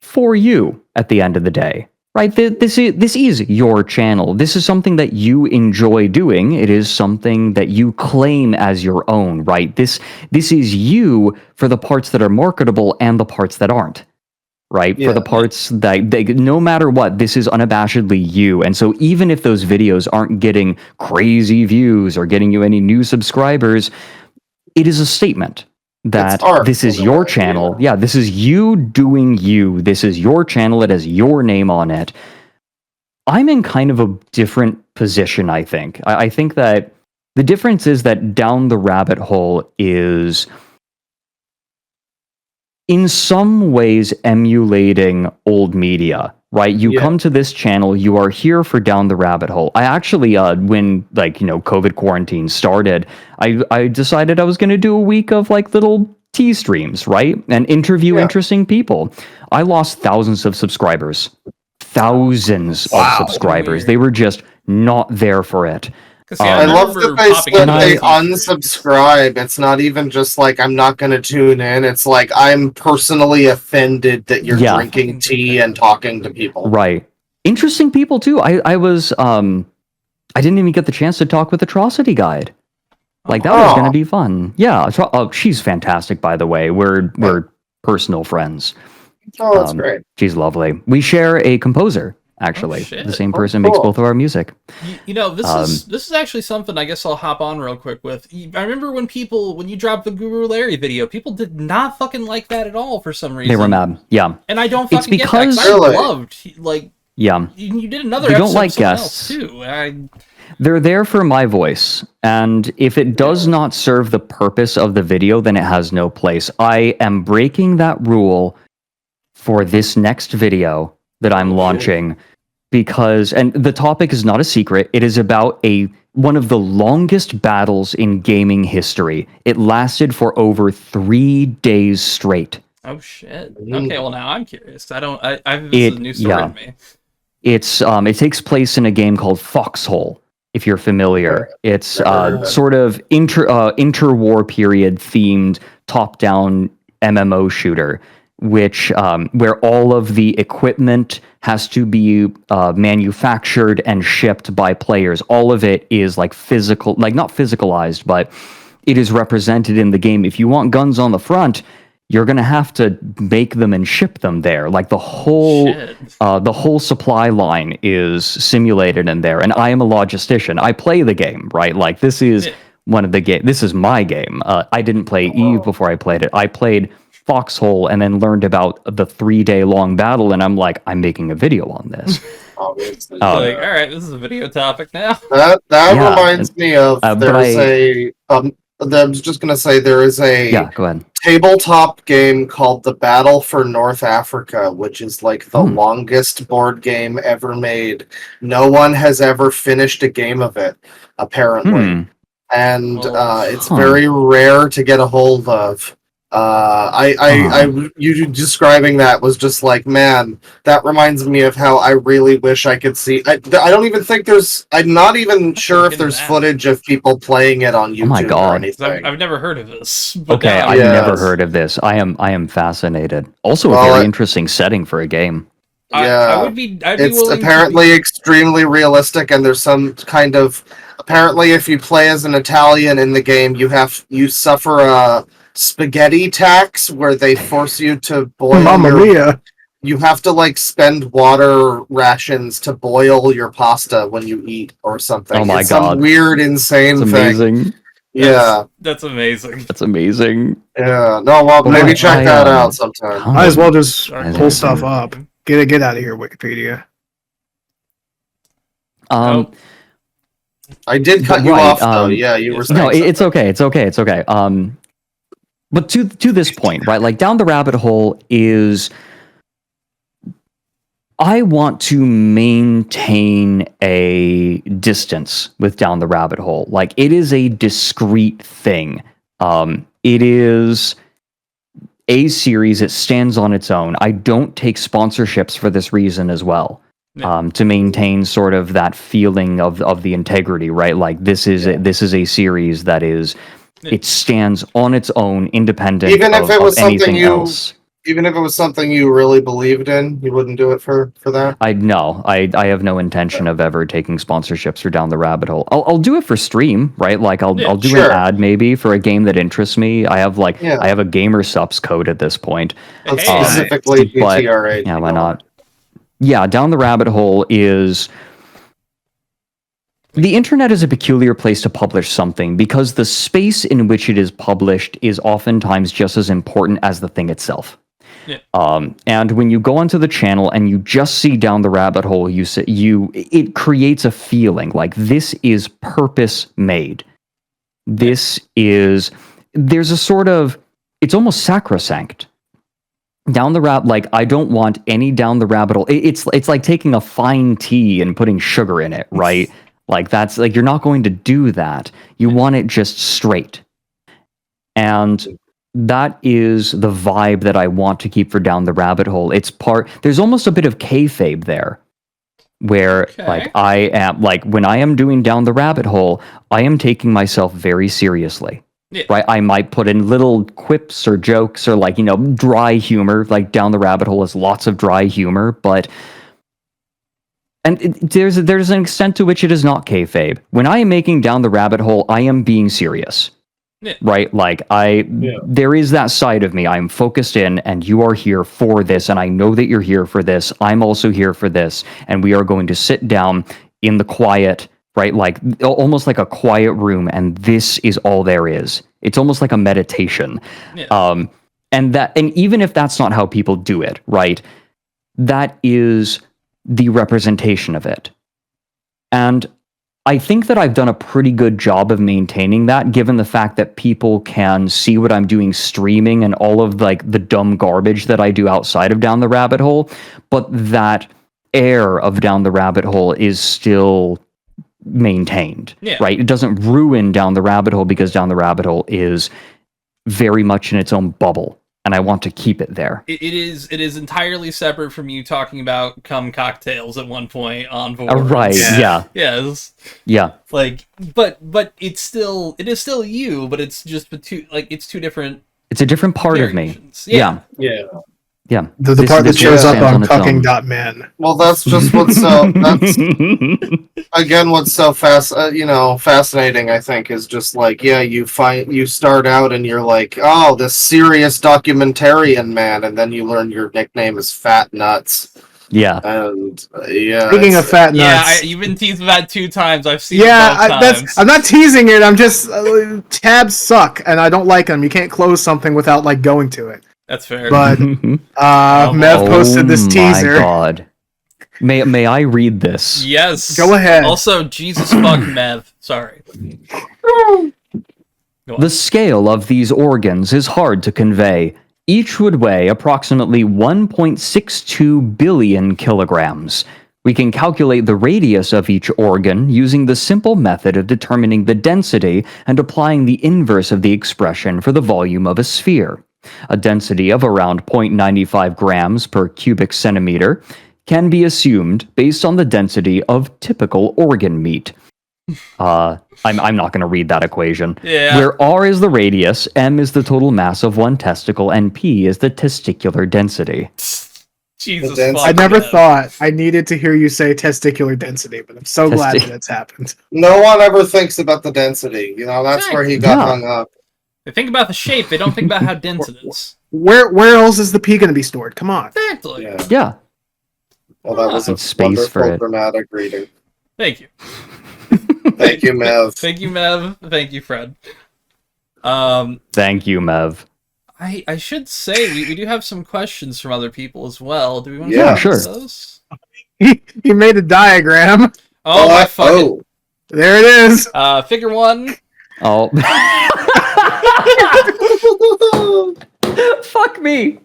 for you at the end of the day, right? This is your channel. This is something that you enjoy doing. It is something that you claim as your own, right? This is you for the parts that are marketable and the parts that aren't. Right? For the parts that no matter what, this is unabashedly you. And so even if those videos aren't getting crazy views or getting you any new subscribers, it is a statement that this is your channel. This is you doing you. This is your channel. It has your name on it. I'm in kind of a different position, I think. I think that the difference is that Down the Rabbit Hole is in some ways emulating old media, right? You come to this channel, you are here for Down the Rabbit Hole. I actually, when COVID quarantine started, I decided I was going to do a week of like little tea streams, right? And interview interesting people. I lost thousands of subscribers. Thousands of subscribers. They were just not there for it. I love that they unsubscribe. It's not even just like I'm not going to tune in. It's like I'm personally offended that you're drinking tea and talking to people. Right. Interesting people too. I was I didn't even get the chance to talk with Atrocity Guide. Like that was going to be fun. Yeah. She's fantastic, by the way. We're personal friends. Oh, that's great. She's lovely. We share a composer. Actually, the same person makes both of our music. This is actually something I guess I'll hop on real quick with. I remember when you dropped the Guru Larry video, people did not fucking like that at all for some reason. They were mad. Yeah. And I don't fucking get that. I loved Yeah. You did another You episode don't like of someone guests. else, too. They're there for my voice, and if it does not serve the purpose of the video, then it has no place. I am breaking that rule for this next video that I'm launching because, and the topic is not a secret, it is about one of the longest battles in gaming history. It lasted for over 3 days straight. Oh shit. Okay, well now I'm curious. This is a new story to me. It takes place in a game called Foxhole, if you're familiar. It's sort of interwar period themed top-down MMO shooter, which where all of the equipment has to be manufactured and shipped by players. All of it is like physical, like not physicalized, but it is represented in the game. If you want guns on the front, you're gonna have to make them and ship them there. Like the whole supply line is simulated in there. And I am a logistician. I play the game, right? Like this is one of the game. This is my game. I didn't play Eve before I played it. I played Foxhole and then learned about the 3-day long battle. And I'm like, I'm making a video on this. Like, all right, this is a video topic now. That reminds me of I was just gonna say there is a go ahead. tabletop game called The Battle for North Africa, which is like the longest board game ever made. No one has ever finished a game of it, apparently. And it's very rare to get a hold of. You describing that was just like, man, that reminds me of how I really wish I could see. I don't even think I'm not even sure if there's footage of people playing it on YouTube. Oh my God. Or anything. I've never heard of this. Okay, I've never heard of this. I am fascinated. Also, a very interesting setting for a game. Yeah, I'd be it's apparently extremely realistic, and there's some kind of apparently if you play as an Italian in the game, you suffer a spaghetti tax where they force you to boil. Mamma mia! You have to like spend water rations to boil your pasta when you eat or something. Oh my God! Some weird, insane thing. Amazing. That's amazing. That's amazing. Yeah. No, well, maybe check that out sometime. Might as well just pull stuff up. Get out of here, Wikipedia. I did cut you off though. Yeah, you were saying no. It's okay. It's okay. But to this point, right? Like down the rabbit hole is, I want to maintain a distance with down the rabbit hole. Like it is a discrete thing. It is a series. It stands on its own. I don't take sponsorships for this reason as well. To maintain sort of that feeling of the integrity, right? Like this is a series that is. It stands on its own, independent even if it was anything else. Even if it was something you really believed in, you wouldn't do it for that? I have no intention of ever taking sponsorships or down the rabbit hole. I'll do it for stream, right? Like I'll do an ad maybe for a game that interests me. I have a gamer subs code at this point. Specifically DTRH. Yeah, why not? Yeah, down the rabbit hole is... The internet is a peculiar place to publish something because the space in which it is published is oftentimes just as important as the thing itself. Yeah. And when you go onto the channel and you just see down the rabbit hole, it creates a feeling like this is purpose made. There's a sort of, it's almost sacrosanct. Down the like I don't want any down the rabbit hole. It's like taking a fine tea and putting sugar in it, right? Like that's like you're not going to do that. You want it just straight. And that is the vibe that I want to keep for down the rabbit hole. There's almost a bit of kayfabe there. Where like I am like when I am doing down the rabbit hole, I am taking myself very seriously. Yeah. Right? I might put in little quips or jokes or like, dry humor. Like down the rabbit hole is lots of dry humor, but there's an extent to which it is not kayfabe. When I am making down the rabbit hole, I am being serious. Yeah. Right? Like there is that side of me. I'm focused in and you are here for this. And I know that you're here for this. I'm also here for this. And we are going to sit down in the quiet, right? Like almost like a quiet room. And this is all there is. It's almost like a meditation. Yeah. And even if that's not how people do it, right? That is the representation of it. And I think that I've done a pretty good job of maintaining that, given the fact that people can see what I'm doing streaming and all of like the dumb garbage that I do outside of Down the Rabbit Hole. But that air of Down the Rabbit Hole is still maintained, right? It doesn't ruin Down the Rabbit Hole because Down the Rabbit Hole is very much in its own bubble, and I want to keep it there. It is entirely separate from you talking about cum cocktails at one point on board. Right? Yeah. Yeah. Like, but it is still you, but it's just it's two different. It's a different part of me. Yeah. The part that shows up on cucking.men. Well, that's just what's what's so fascinating, I think, is just like, you start out and you're like, oh, this serious documentarian man, and then you learn your nickname is Fat Knuts. Yeah. And speaking of Fat Knuts, you've been teasing that 2 times. I've seen it both times. I'm not teasing it. I'm just tabs suck, and I don't like them. You can't close something without like going to it. That's fair. But Mev posted this teaser. Oh my god. May I read this? Yes. Go ahead. Also, Jesus fuck Mev. Sorry. The scale of these organs is hard to convey. Each would weigh approximately 1.62 billion kilograms. We can calculate the radius of each organ using the simple method of determining the density and applying the inverse of the expression for the volume of a sphere. A density of around 0.95 grams per cubic centimeter can be assumed based on the density of typical organ meat. I'm not going to read that equation. Yeah. Where R is the radius, M is the total mass of one testicle, and P is the testicular density. Jesus fuck. I never thought I needed to hear you say testicular density, but I'm so glad that it's happened. No one ever thinks about the density. That's where he got hung up. They think about the shape. They don't think about how dense it is. Where else is the P going to be stored? Come on. Exactly. Yeah. Well, that was a space for it. Dramatic reading. Thank you. Thank you, Mev. Thank you, Mev. Thank you, Fred. Thank you, Mev. I should say we do have some questions from other people as well. Do we want to sure. those? He made a diagram. Oh my fucking! There it is. Figure 1. Oh. Fuck me.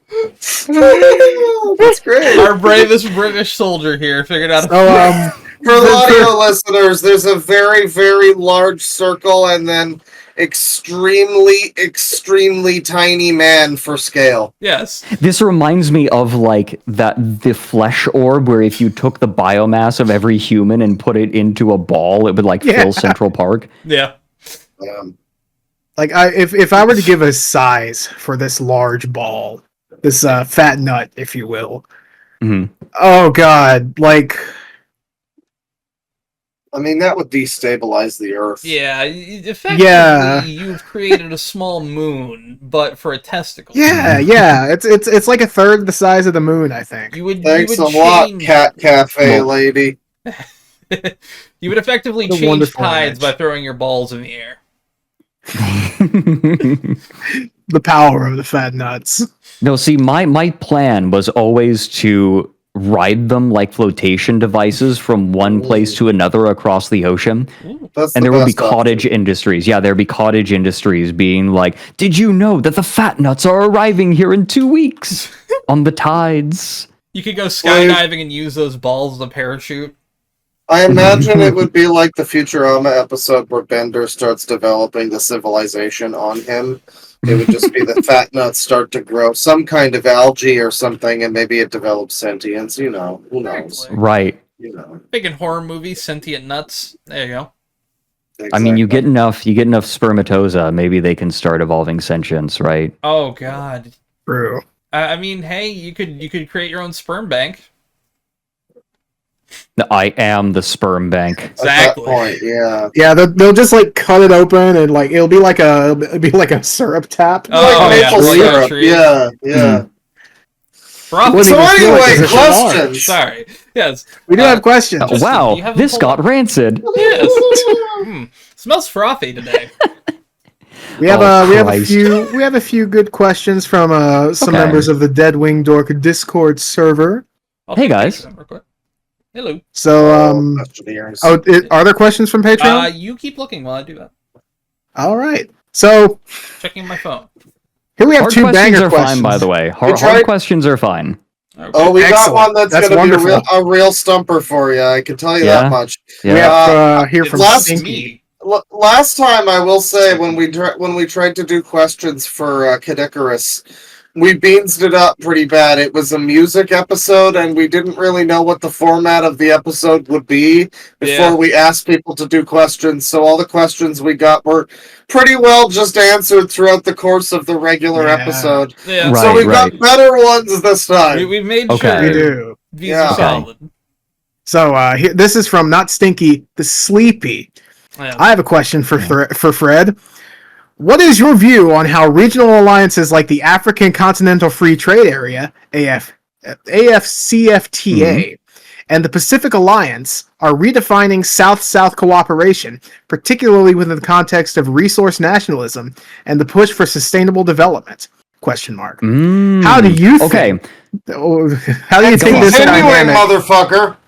That's great. Our bravest British soldier here figured out. For audio listeners, there's a very, very large circle and then extremely, extremely tiny man for scale. Yes. This reminds me of like the flesh orb where if you took the biomass of every human and put it into a ball, it would like fill Central Park. Yeah. Like if I were to give a size for this large ball, this fat nut, if you will. Mm-hmm. Oh god, like. I mean, that would destabilize the Earth. Yeah, effectively, you've created a small moon, but for a testicle. Yeah, it's like a third the size of the moon, I think. Thanks a lot, Cat Cafe lady. You would effectively change tides by throwing your balls in the air. The power of the fat nuts. No, see, my plan was always to ride them like flotation devices from one place to another across the ocean. And there would be cottage industries. Yeah, there'd be cottage industries being like, did you know that the fat nuts are arriving here in 2 weeks on the tides? You could go skydiving and use those balls as a parachute. I imagine it would be like the Futurama episode where Bender starts developing the civilization on him. It would just be the fat nuts start to grow some kind of algae or something, and maybe it develops sentience. Who knows? Right. Big in horror movies, sentient nuts. There you go. Exactly. I mean, you get enough spermatoza, maybe they can start evolving sentience, right? Oh God. True. I mean, hey, you could create your own sperm bank. I am the sperm bank. Exactly. At that point, yeah. Yeah, they'll just like cut it open and like it'll be like a syrup tap. Oh, like maple syrup. Yeah. So anyway, questions. Sorry. Yes. We do have questions. Wow, this got rancid. Yes. Smells frothy today. We have a few good questions from some members of the Dead Wing Dork Discord server. I'll hey guys. Hello. So, questionnaires. are there questions from Patreon? You keep looking while I do that. All right. So, Checking my phone. here we have Hard two questions banger are questions. fine, by the way. Hard questions are fine. Okay. Oh, we got Excellent. one that's going to wonderful. be a real stumper for you. I can tell you Yeah. that much. Yeah. We have here It's from last Stinky. Last time, I will say, when we tried to do questions for Kid Icarus, we beansed it up pretty bad. It was a music episode, and we didn't really know what the format of the episode would be before we asked people to do questions. So all the questions we got were pretty well just answered throughout the course of the regular episode. Yeah. Right, So we've got better ones this time. We've made Okay. We sure do. these Yeah. are Okay. solid. So, this is from Not Stinky, the Sleepy. Yeah. I have a question for Fred. What is your view on how regional alliances like the African Continental Free Trade Area (AFCFTA) and the Pacific Alliance are redefining South-South cooperation, particularly within the context of resource nationalism and the push for sustainable development? Question mark. How do you think? How do you think this dynamic? Motherfucker.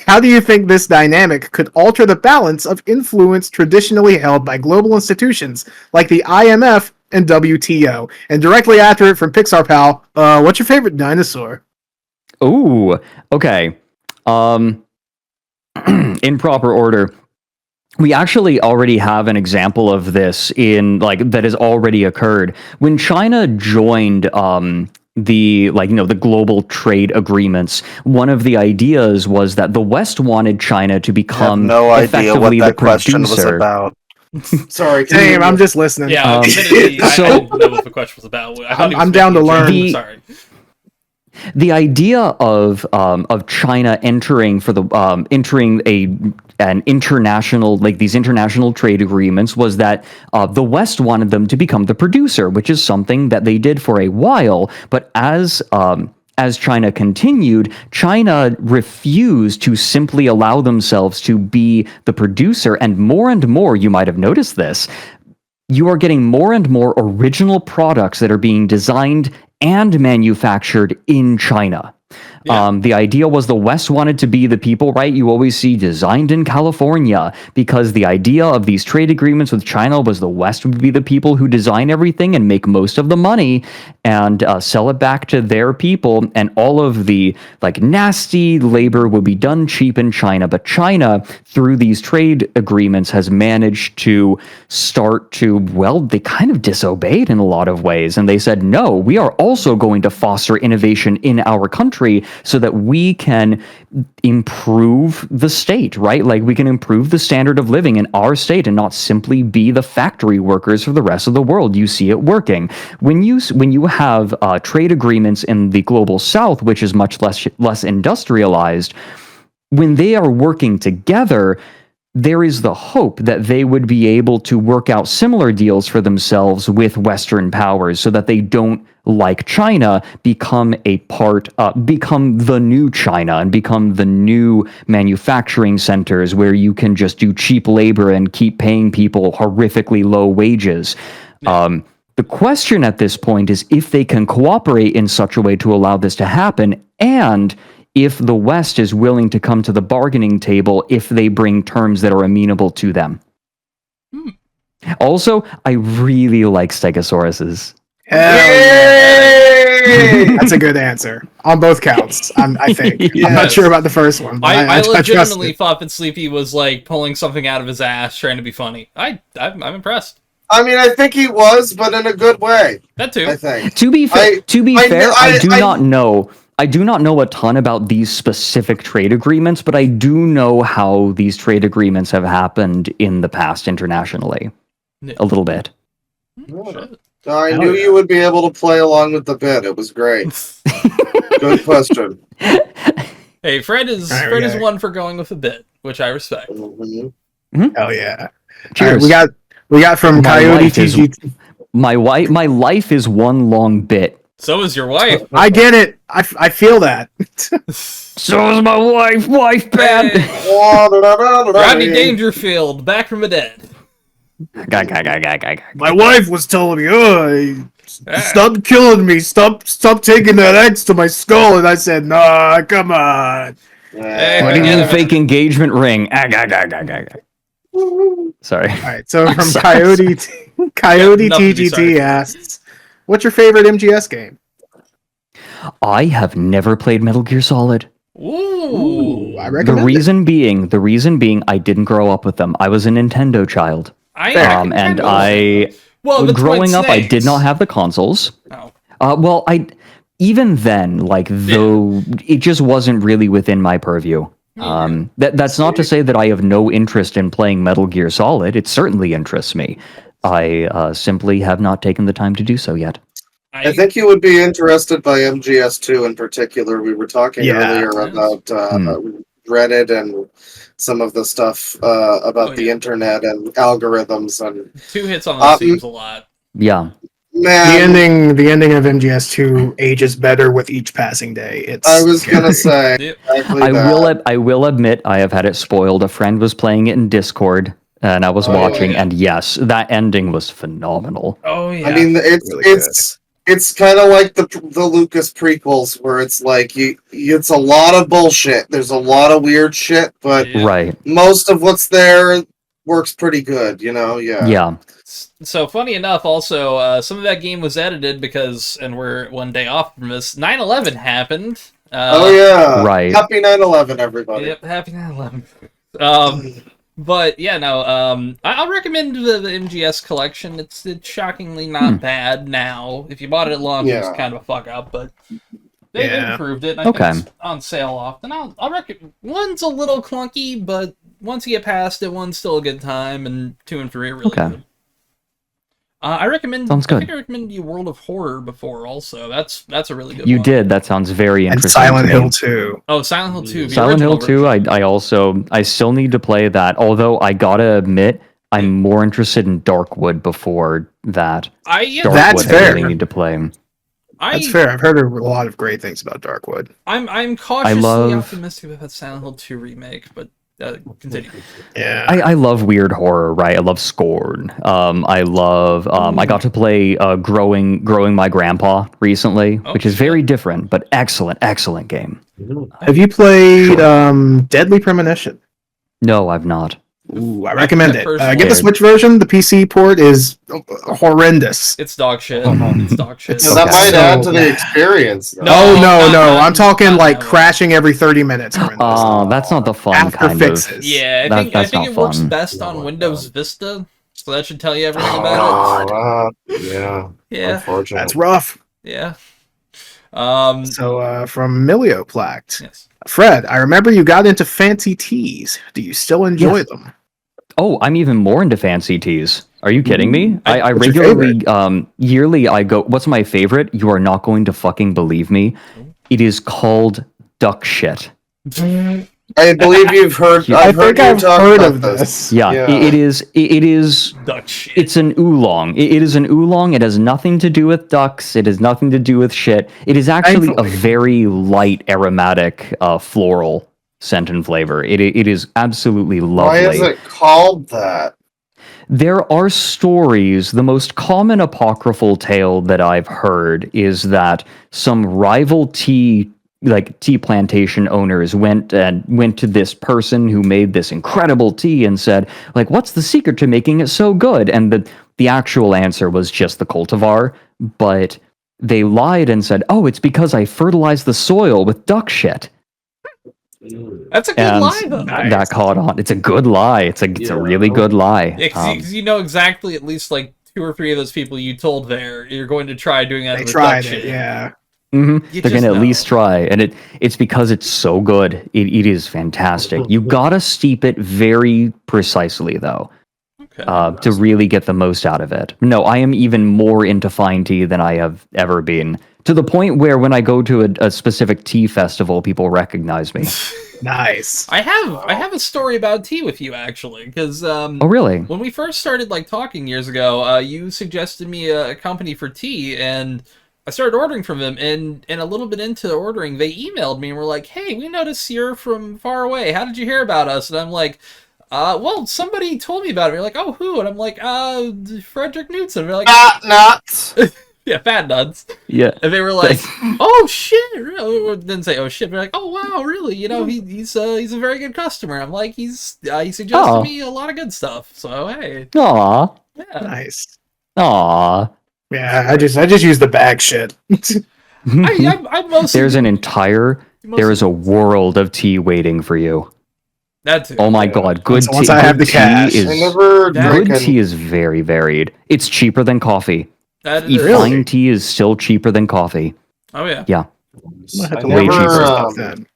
How do you think this dynamic could alter the balance of influence traditionally held by global institutions like the IMF and WTO? And directly after it from Pixar Pal, what's your favorite dinosaur? Ooh, okay. In proper order, we actually already have an example of this that has already occurred. When China joined the global trade agreements, one of the ideas was that the West wanted China to become effectively the producer. about. Sorry, Damn, I'm just listening. Yeah, admittedly, I didn't know what the question was about. I thought he was I'm down to making a learn. joke. Sorry. The idea of China entering an international, like these international trade agreements, was that the West wanted them to become the producer, which is something that they did for a while. But as China continued, China refused to simply allow themselves to be the producer, and more, you might have noticed this, you are getting more and more original products that are being designed and manufactured in China. Yeah. The idea was the West wanted to be the people, right? You always see designed in California, because the idea of these trade agreements with China was the West would be the people who design everything and make most of the money and sell it back to their people, and all of the nasty labor would be done cheap in China. But China, through these trade agreements, has managed to start to, they kind of disobeyed in a lot of ways, and they said, no, we are also going to foster innovation in our country so that we can improve the state, right? Like, we can improve the standard of living in our state and not simply be the factory workers for the rest of the world. You see it working. When you have trade agreements in the global south, which is much less industrialized, when they are working together, there is the hope that they would be able to work out similar deals for themselves with Western powers so that they don't, like China, become the new China and become the new manufacturing centers where you can just do cheap labor and keep paying people horrifically low wages. The question at this point is if they can cooperate in such a way to allow this to happen, and if the West is willing to come to the bargaining table if they bring terms that are amenable to them. Also, I really like Stegosauruses. Yay! That's a good answer on both counts. I think. Yes. I'm not sure about the first one. But I trust legitimately it. thought that Sleepy was pulling something out of his ass, trying to be funny. I'm impressed. I mean, I think he was, but in a good way. That too. I think. To be fair, I do not know. I do not know a ton about these specific trade agreements, but I do know how these trade agreements have happened in the past internationally. A little bit. I knew you would be able to play along with the bit. It was great. Good question. Hey, Fred is one for going with a bit, which I respect. Hell yeah! Cheers. Right, we got from Coyote TG. My life is one long bit. So is your wife. I get it. I feel that. So is my wife bad. Hey. Rodney Dangerfield, back from the dead. My wife was telling me, stop killing me, stop taking that X to my skull, and I said, nah, come on. Yeah. Ooh, fake engagement ring. Sorry. All right, so from Sorry. Coyote nothing to be sorry TGT for. asks, "What's your favorite MGS game?" I have never played Metal Gear Solid. Ooh. I The recommend it. reason being, I didn't grow up with them. I was a Nintendo child. Well, Growing up, I did not have the consoles. Oh. Well, even then, like, though, it just wasn't really within my purview. That's not to say that I have no interest in playing Metal Gear Solid. It certainly interests me. I simply have not taken the time to do so yet. I think you would be interested by MGS2 in particular. We were talking earlier about Reddit and some of the stuff about the internet and algorithms. And 2 hits on those seems a lot. Yeah. Man, The ending of MGS2 ages better with each passing day. I was gonna say exactly I will admit I have had it spoiled. A friend was playing it in Discord, and I was watching, and yes, that ending was phenomenal. Oh yeah. I mean, it's kind of like the Lucas prequels, where it's like it's a lot of bullshit. There's a lot of weird shit, but most of what's there works pretty good. Yeah. So funny enough, also some of that game was edited because, and we're one day off from this, 9/11 happened. Right. Happy 9/11, everybody. Yep, happy 9/11. But yeah, no. I'll recommend the MGS collection. It's shockingly not bad now. If you bought it at launch, it was kind of a fuck up, but they improved it. And I think it's on sale often. I'll recommend. One's a little clunky, but once you get past it, one's still a good time, and 2 and 3 are really good. I recommend. Sounds good. I think I recommended you World of Horror before. Also, that's a really good. You one. did. That sounds very interesting. And Silent Hill 2. Oh, Silent Hill 2. Silent Hill 2. I still need to play that. Although I gotta admit, I'm more interested in Darkwood before that. That's fair. I really need to play. That's fair. I've heard a lot of great things about Darkwood. I'm cautiously optimistic about that Silent Hill 2 remake, but. Continue. Yeah, I love weird horror, right? I love Scorn. I love. I got to play growing my grandpa recently, which is very different, but excellent game. Have you played Deadly Premonition? No, I've not. Ooh, I recommend it. Get the Switch version. The PC port is horrendous. It's dog shit. It's dog shit. That might add to the experience. No. I'm talking like crashing every 30 minutes. Oh, that's not the fun kind fixes. of. Yeah, I think it works best on Windows Vista, so that should tell you everything about it. Yeah. Unfortunately. That's rough. Yeah. So from Milioplact. Yes. Fred, I remember you got into fancy teas. Do you still enjoy them? Oh, I'm even more into fancy teas. Are you kidding me? I regularly, yearly, I go, what's my favorite? You are not going to fucking believe me. It is called duck shit. I believe you've heard. I've heard of this. Yeah, it is. Duck shit. It's an oolong. It is an oolong. It has nothing to do with ducks. It has nothing to do with shit. It is actually a very light, aromatic, floral scent and flavor. It is absolutely lovely. Why is it called that? There are stories. The most common apocryphal tale that I've heard is that some rival tea plantation owners went to this person who made this incredible tea and said, like, what's the secret to making it so good? And the actual answer was just the cultivar, but they lied and said, oh, it's because I fertilized the soil with duck shit. That's a good lie, though. That caught on. It's a good lie. It's a really good lie. Yeah, because you know exactly at least like 2 or 3 of those people you told there, you're going to try doing that. They tried it, yeah. Mm-hmm. They're going to at least try, and it's because it's so good. It is fantastic. You gotta steep it very precisely, though, to really get the most out of it. No, I am even more into fine tea than I have ever been, to the point where when I go to a specific tea festival, people recognize me. Nice. I have a story about tea with you, actually, because oh, really? When we first started talking years ago, you suggested me a company for tea, and I started ordering from them, and a little bit into ordering, they emailed me and were like, hey, we noticed you're from far away. How did you hear about us? And I'm like, well, somebody told me about it. And they're like, oh, who? And I'm like, Fredrik Knudsen. And they're like, nuts. Yeah, Fat Knuts. Yeah. And they were like, "Oh shit!" Or didn't say "oh shit." They're like, "Oh wow, really? You know, he's a very good customer." I'm like, he suggested me a lot of good stuff. So hey, Aw. yeah, Nice. Aw. Yeah, I just use the bag shit. I mostly There is a world of tea waiting for you. that too. Oh my god, good Once tea. I have Good the tea cash. is I never That- drink good tea is very varied. It's cheaper than coffee. That Fine is, Really? tea is still cheaper than coffee. oh yeah. Yeah. I'm gonna have I to way look cheaper. into stuff then.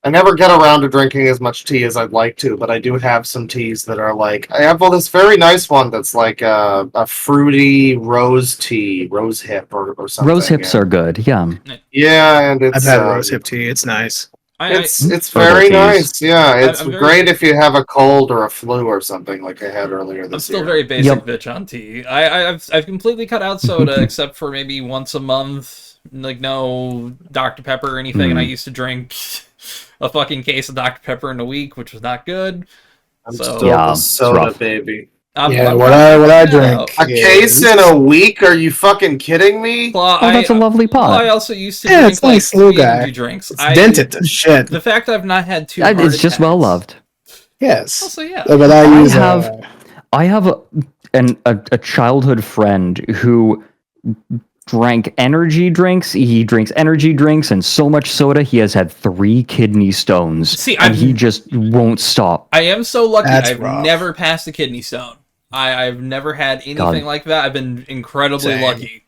I never get around to drinking as much tea as I'd like to, but I do have some teas that are like I have this very nice one that's like a fruity rose tea, rose hip or something. Rose hips are good. Yeah. Yeah, and it's I've had rose hip tea. It's nice. it's Herbal very teas. nice. Yeah, it's I'm very- great if you have a cold or a flu or something like I had earlier this I'm still year. very basic Yep. bitch on tea. I've completely cut out soda except for maybe once a month. Like no Dr. Pepper or anything, and I used to drink a fucking case of Dr. Pepper in a week, which was not good. I'm So- still Yeah, the it's soda rough. baby. Yeah, what I drink. A case in a week? Are you fucking kidding me? Well, Oh, that's a lovely well, I pot. also used to Yeah, drink it's like nice little 3 guy. energy drinks. It's dented to shit. The fact I've not had 2 It's just well loved. Yes. Also, yeah. But I use I have a childhood friend who drank energy drinks. He drinks energy drinks and so much soda. He has had 3 kidney stones. See, and he just won't stop. I am so lucky. That's I've rough. never passed a kidney stone. I've never had anything God. like that. I've been incredibly Same. lucky.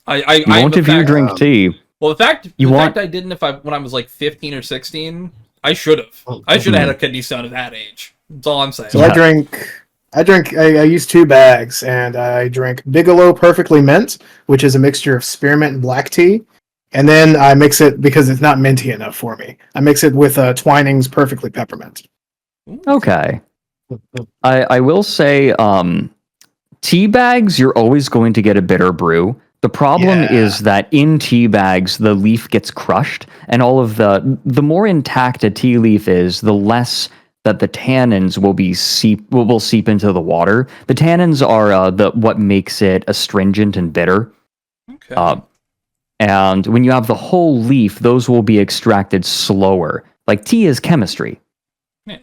You won't the if you fact- drink tea. Well, the fact I didn't when I was like 15 or 16, I should have. I should have had a kidney stone at that age. That's all I'm saying. So I use 2 bags, and I drink Bigelow Perfectly Mint, which is a mixture of spearmint and black tea. And then I mix it, because it's not minty enough for me, I mix it with Twining's Perfectly Peppermint. Okay. I will say, tea bags, you're always going to get a bitter brew. The problem Yeah. is that in tea bags, the leaf gets crushed, and all of the more intact a tea leaf is, the less that the tannins will seep into the water. The tannins are what makes it astringent and bitter. Okay. And when you have the whole leaf, those will be extracted slower. Like tea is chemistry.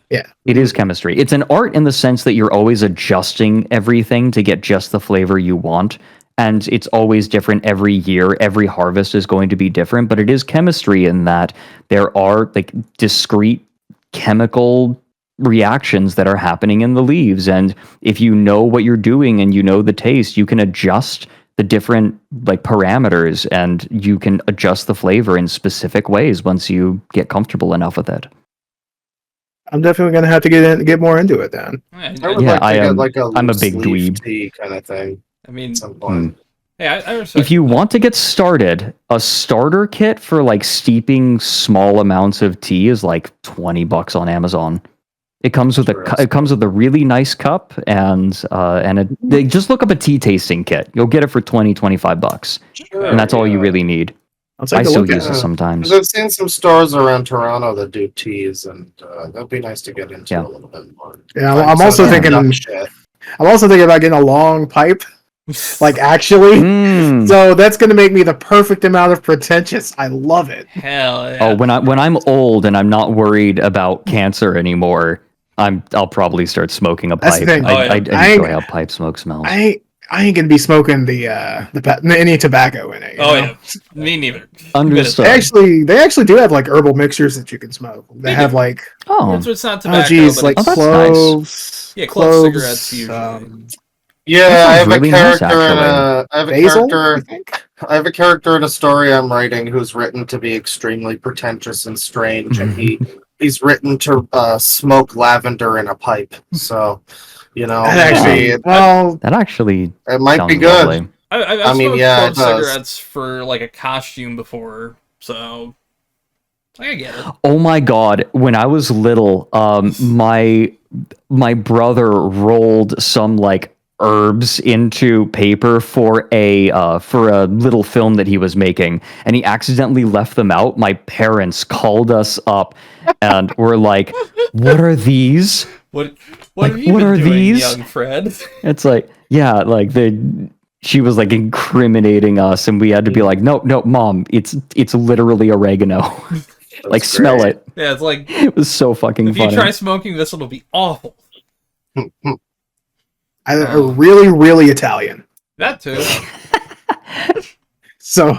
Yeah. It is chemistry. It's an art in the sense that you're always adjusting everything to get just the flavor you want. And it's always different every year. Every harvest is going to be different, but it is chemistry in that there are like discrete chemical reactions that are happening in the leaves. And if you know what you're doing and you know the taste, you can adjust the different like parameters and you can adjust the flavor in specific ways once you get comfortable enough with it. I'm definitely gonna have to get more into it then. Yeah, I would Yeah, like to I get am- like a I'm a loose big leaf dweeb. tea kind of thing I mean, at some point. hey, I respect If you want to get started, a starter kit for like steeping small amounts of tea is like $20 on Amazon. It comes with it comes with a really nice cup and just look up a tea tasting kit. You'll get it for $25, Sure, and that's all you yeah. really need. I'll take I a still look at use it. it sometimes. 'Cause I've seen some stores around Toronto that do teas, and that'd be nice to get into Yeah. a little bit more. Yeah, Find I'm some also of that thinking. dumb shit. I'm also thinking about getting a long pipe, like actually. Mm. So that's gonna make me the perfect amount of pretentious. I love it. hell yeah. Oh, when I'm old and I'm not worried about cancer anymore, I'll probably start smoking a That's the pipe. thing. I I enjoy how pipe smoke smells. I ain't gonna be smoking any tobacco in it. You Oh know? yeah, me neither. Understood. They actually do have like herbal mixtures that you can smoke. They They have do. like Oh, It's not tobacco, oh geez, but like it's, that's nice. cloves. Yeah, clove cigarettes usually. Yeah, That I sounds have really a nice, character in actually. I have a Basil. I character. think. I have a character in a story I'm writing who's written to be extremely pretentious and strange, and he's written to smoke lavender in a pipe. So, you know, That actually, maybe well, that actually it might sounds be good. lovely. I've I mean, smoked yeah, clove it does. cigarettes for like a costume before, so I get it. Oh my god! When I was little, my brother rolled some like herbs into paper for a little film that he was making, and he accidentally left them out. My parents called us up and were like, "What are these? What Like, have you what been are doing, these? young Fred? It's like, yeah, like she was like incriminating us, and we had to be like, no, mom, it's literally oregano. Like, smell great. it. Yeah, it's like, It was so fucking if you funny. try smoking this, it'll be awful. Really, really Italian. That too. So,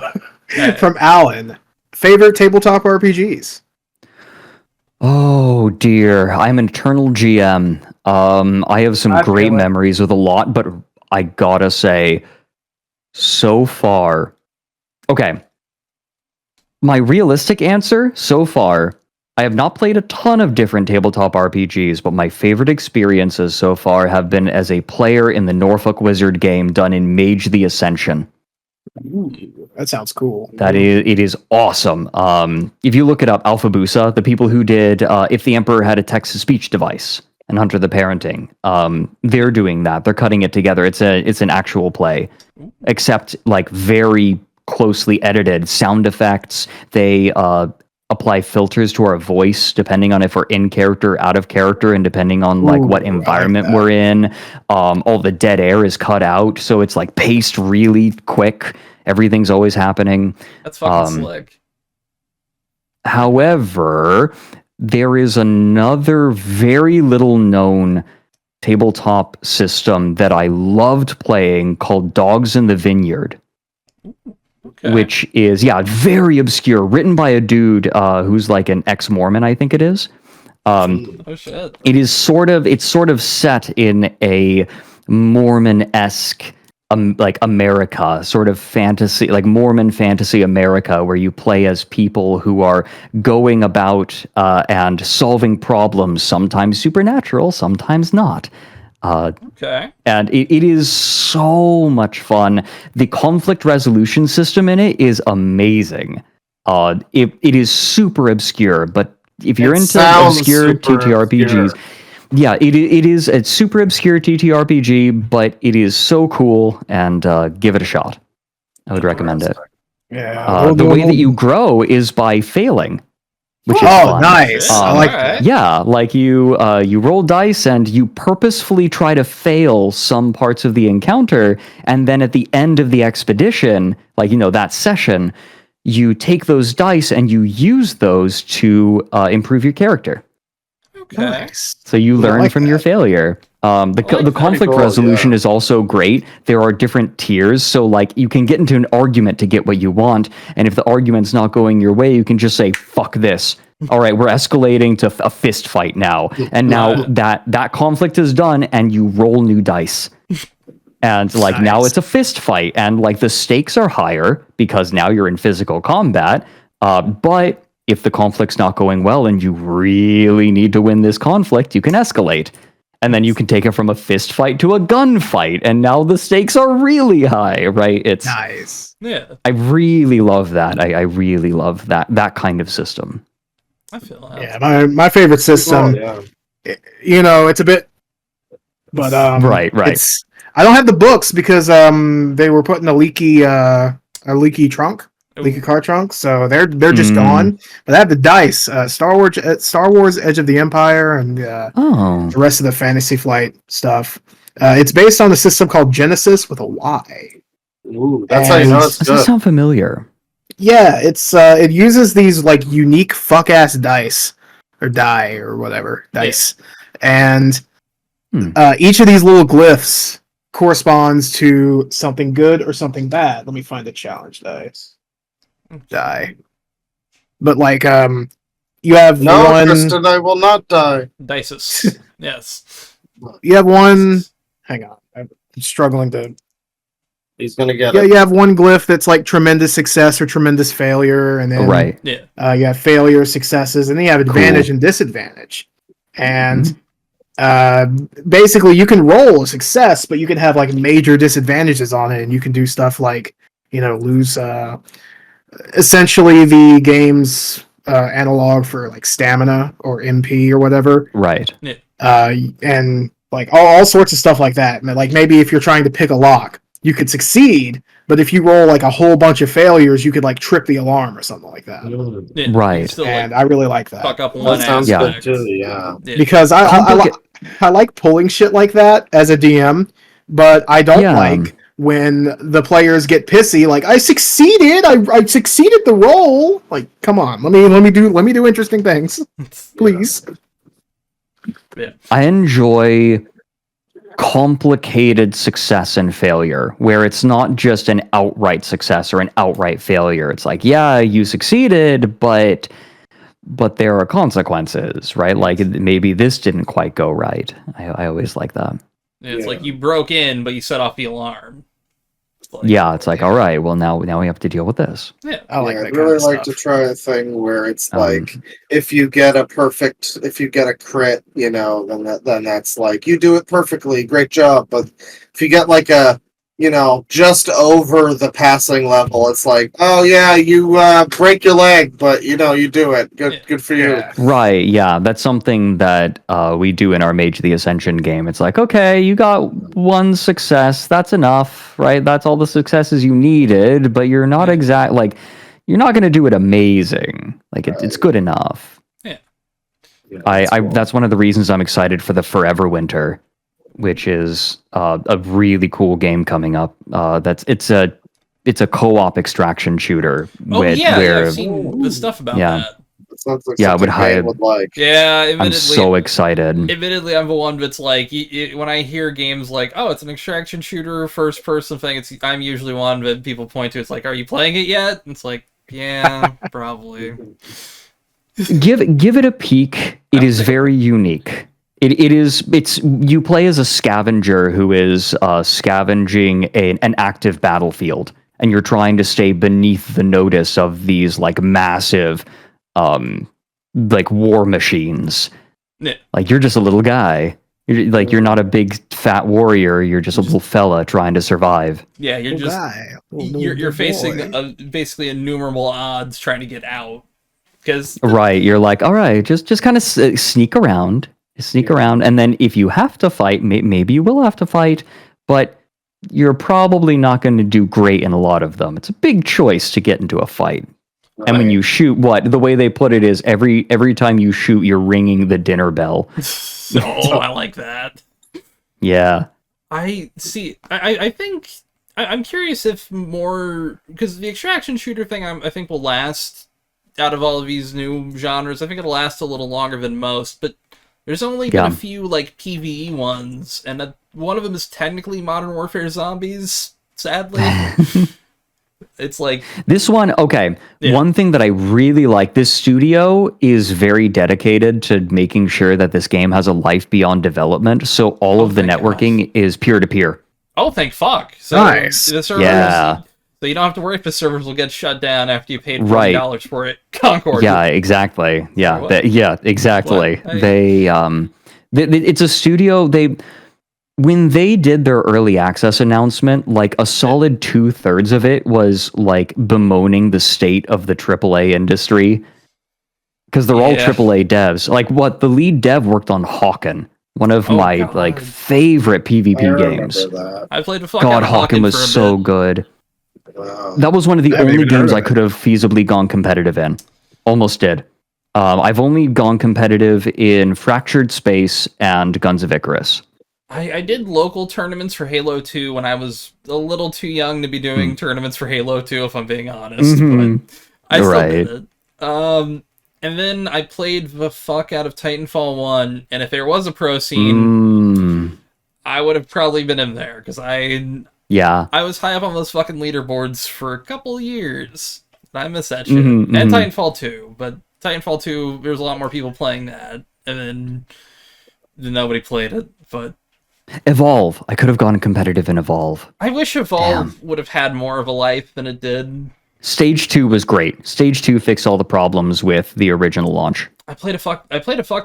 from Alan, favorite tabletop RPGs? Oh dear, I'm an eternal GM. I have some I great feel it. memories with a lot, but I gotta say, so far, okay. My realistic answer so far, I have not played a ton of different tabletop RPGs, but my favorite experiences so far have been as a player in the Norfolk Wizard game done in Mage the Ascension. Ooh, that sounds cool. It is awesome. If you look it up, Alphabusa, the people who did If the Emperor Had a Text-to-Speech Device and Hunter the Parenting, they're doing that. They're cutting it together. It's an actual play, except like very closely edited sound effects. They apply filters to our voice depending on if we're in character, out of character, and depending on like what environment we're in. All the dead air is cut out, so it's like paced really quick. Everything's always happening. That's fucking slick. However, there is another very little known tabletop system that I loved playing called Dogs in the Vineyard. Okay. Which is, very obscure, written by a dude who's like an ex-Mormon, I think it is. Oh shit! It's sort of set in a Mormon-esque, like America, sort of fantasy, like Mormon fantasy America, where you play as people who are going about and solving problems, sometimes supernatural, sometimes not. Okay. And it is so much fun. The conflict resolution system in it is amazing. It is super obscure, but if you're into obscure TTRPGs, it's a super obscure TTRPG, but it is so cool, and give it a shot. I would recommend it. Yeah. The way that you grow is by failing. Which is fun. Nice! I like that. Yeah, like you roll dice and you purposefully try to fail some parts of the encounter, and then at the end of the expedition, like that session, you take those dice and you use those to improve your character. Okay. Nice. So you learn from your failure. The conflict resolution is also great. There are different tiers, so like you can get into an argument to get what you want, and if the argument's not going your way, you can just say "fuck this." All right, we're escalating to a fist fight now, and now that conflict is done, and you roll new dice, and like now it's a fist fight, and like the stakes are higher because now you're in physical combat, but if the conflict's not going well and you really need to win this conflict, you can escalate. And then you can take it from a fist fight to a gunfight, and now the stakes are really high, right? It's nice. Yeah. I really love that. I really love that kind of system. I feel that. Yeah, my favorite system. It's a bit, but right. I don't have the books because they were put in a leaky trunk. Leaky car trunk, so they're just gone. But I have the dice, Star Wars: Edge of the Empire, and the rest of the Fantasy Flight stuff. It's based on a system called Genesis with a Y. Ooh, that's how you know it's good. Does that sound familiar? Yeah, it uses these like unique fuck ass dice or die or whatever dice, and each of these little glyphs corresponds to something good or something bad. Let me find the challenge dice. Die, but like you have one. Tristan, I will not die. Dices. Yes. You have one. Hang on, I'm struggling to. He's gonna get it. Yeah, you have one glyph that's like tremendous success or tremendous failure, and then you have failure, successes, and then you have advantage and disadvantage. And basically, you can roll a success, but you can have like major disadvantages on it, and you can do stuff like lose. Essentially the game's analog for like stamina or MP or whatever. Right. And like all sorts of stuff like that. Like maybe if you're trying to pick a lock, you could succeed, but if you roll like a whole bunch of failures, you could like trip the alarm or something like that. Yeah, Right. Still, And I really like that. fuck up one That sounds aspect. good too. Yeah. Because I like pulling shit like that as a DM, but I don't like when the players get pissy. Like, I succeeded. I succeeded the roll. Like, come on, let me do interesting things, please. Yeah. I enjoy complicated success and failure, where it's not just an outright success or an outright failure. It's like, yeah, you succeeded, but there are consequences, right? Like maybe this didn't quite go right. I always like that. It's like you broke in, but you set off the alarm. It's like, all right, well now we have to deal with this. Yeah, I like that I'd kind really of like stuff. to try a thing where it's like if you get a crit, then that's like you do it perfectly, great job. But if you get like a just over the passing level, it's like, oh yeah, you break your leg, but you do it. Good for you. Yeah. Right, yeah, that's something that we do in our Mage of the Ascension game. It's like, okay, you got one success, that's enough, right? That's all the successes you needed, but you're not you're not going to do it amazing. Like, it's good enough. Yeah. That's one of the reasons I'm excited for the Forever Winter, which is a really cool game coming up. It's a co-op extraction shooter. I've seen the stuff about that. It sounds like I would would like. Yeah, I'm so excited. Admittedly, I'm the one that's like, when I hear games like, oh, it's an extraction shooter, first person thing, I'm usually one that people point to. It's like, are you playing it yet? And it's like, yeah, probably. Give it a peek. It is very unique. It's you play as a scavenger who is scavenging an active battlefield, and you're trying to stay beneath the notice of these like massive war machines. Yeah. Like, you're just a little guy. You're not a big fat warrior. You're just a little fella trying to survive. Yeah, you're just you're facing basically innumerable odds trying to get out. Right, you're like, all right, just kind of sneak around, and then if you have to fight, maybe you will have to fight, but you're probably not going to do great in a lot of them. It's a big choice to get into a fight. Right. And when you shoot, the way they put it is every time you shoot, you're ringing the dinner bell. I like that. Yeah. I see. I think I'm curious if more, because the extraction shooter thing I think will last out of all of these new genres. I think it'll last a little longer than most, but there's only been a few like PvE ones, and one of them is technically Modern Warfare Zombies, sadly. It's like this one. Okay, one thing that I really like, this studio is very dedicated to making sure that this game has a life beyond development. So all of the networking is peer-to-peer. Oh, thank fuck! So nice. The servers, so you don't have to worry if the servers will get shut down after you paid $40 for it. Concord. Yeah, exactly. Yeah, exactly. It's a studio. When they did their early access announcement, like a solid 2/3 of it was like bemoaning the state of the AAA industry, because they're all AAA devs. Like, the lead dev worked on Hawken, one of my favorite PvP games. I played the fuck out of Hawken was so good. Wow. That was one of the only games I could have feasibly gone competitive in. Almost did. I've only gone competitive in Fractured Space and Guns of Icarus. I did local tournaments for Halo 2 when I was a little too young to be doing tournaments for Halo 2, if I'm being honest. But I still did it. And then I played the fuck out of Titanfall 1, and if there was a pro scene, I would have probably been in there, because I was high up on those fucking leaderboards for a couple years. I miss that shit. And Titanfall 2, but Titanfall 2, there's a lot more people playing that, and then nobody played it, but... Evolve. I could have gone competitive in Evolve. I wish Evolve would have had more of a life than it did. Stage 2 was great. Stage 2 fixed all the problems with the original launch. I played a fuck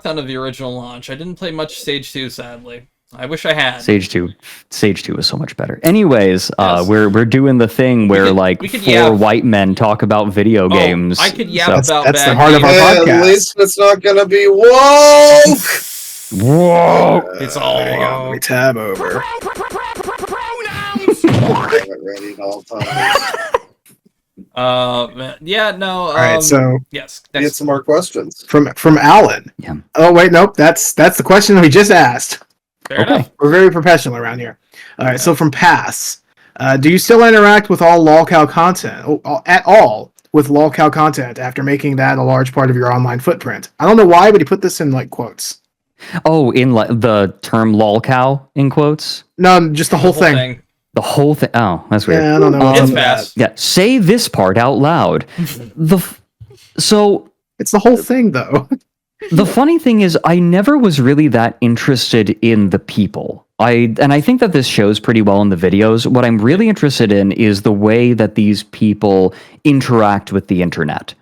ton of the original launch. I didn't play much Stage 2, sadly. I wish I had. Stage 2 was so much better. Anyways, we're doing the thing where four white men talk about video games. I could yap about that's the heart of our podcast. At least it's not gonna be woke. Whoa! It's all we tab over. Pronouns! have it ready at all times. Man. Yeah, no. All right, so yes. Get some more questions from Alan. Yeah. Oh wait, nope. That's the question we just asked. Fair enough. We're very professional around here. All right, so from Pass, do you still interact with all lolcow content at all with lolcow content after making that a large part of your online footprint? I don't know why, but he put this in like quotes. Oh, in the term lolcow in quotes? No, just the whole thing. The whole thing. Oh, that's weird. Yeah, I don't know. It's fast. Yeah, say this part out loud. So it's the whole thing, though. The funny thing is, I never was really that interested in the people. And I think that this shows pretty well in the videos. What I'm really interested in is the way that these people interact with the internet.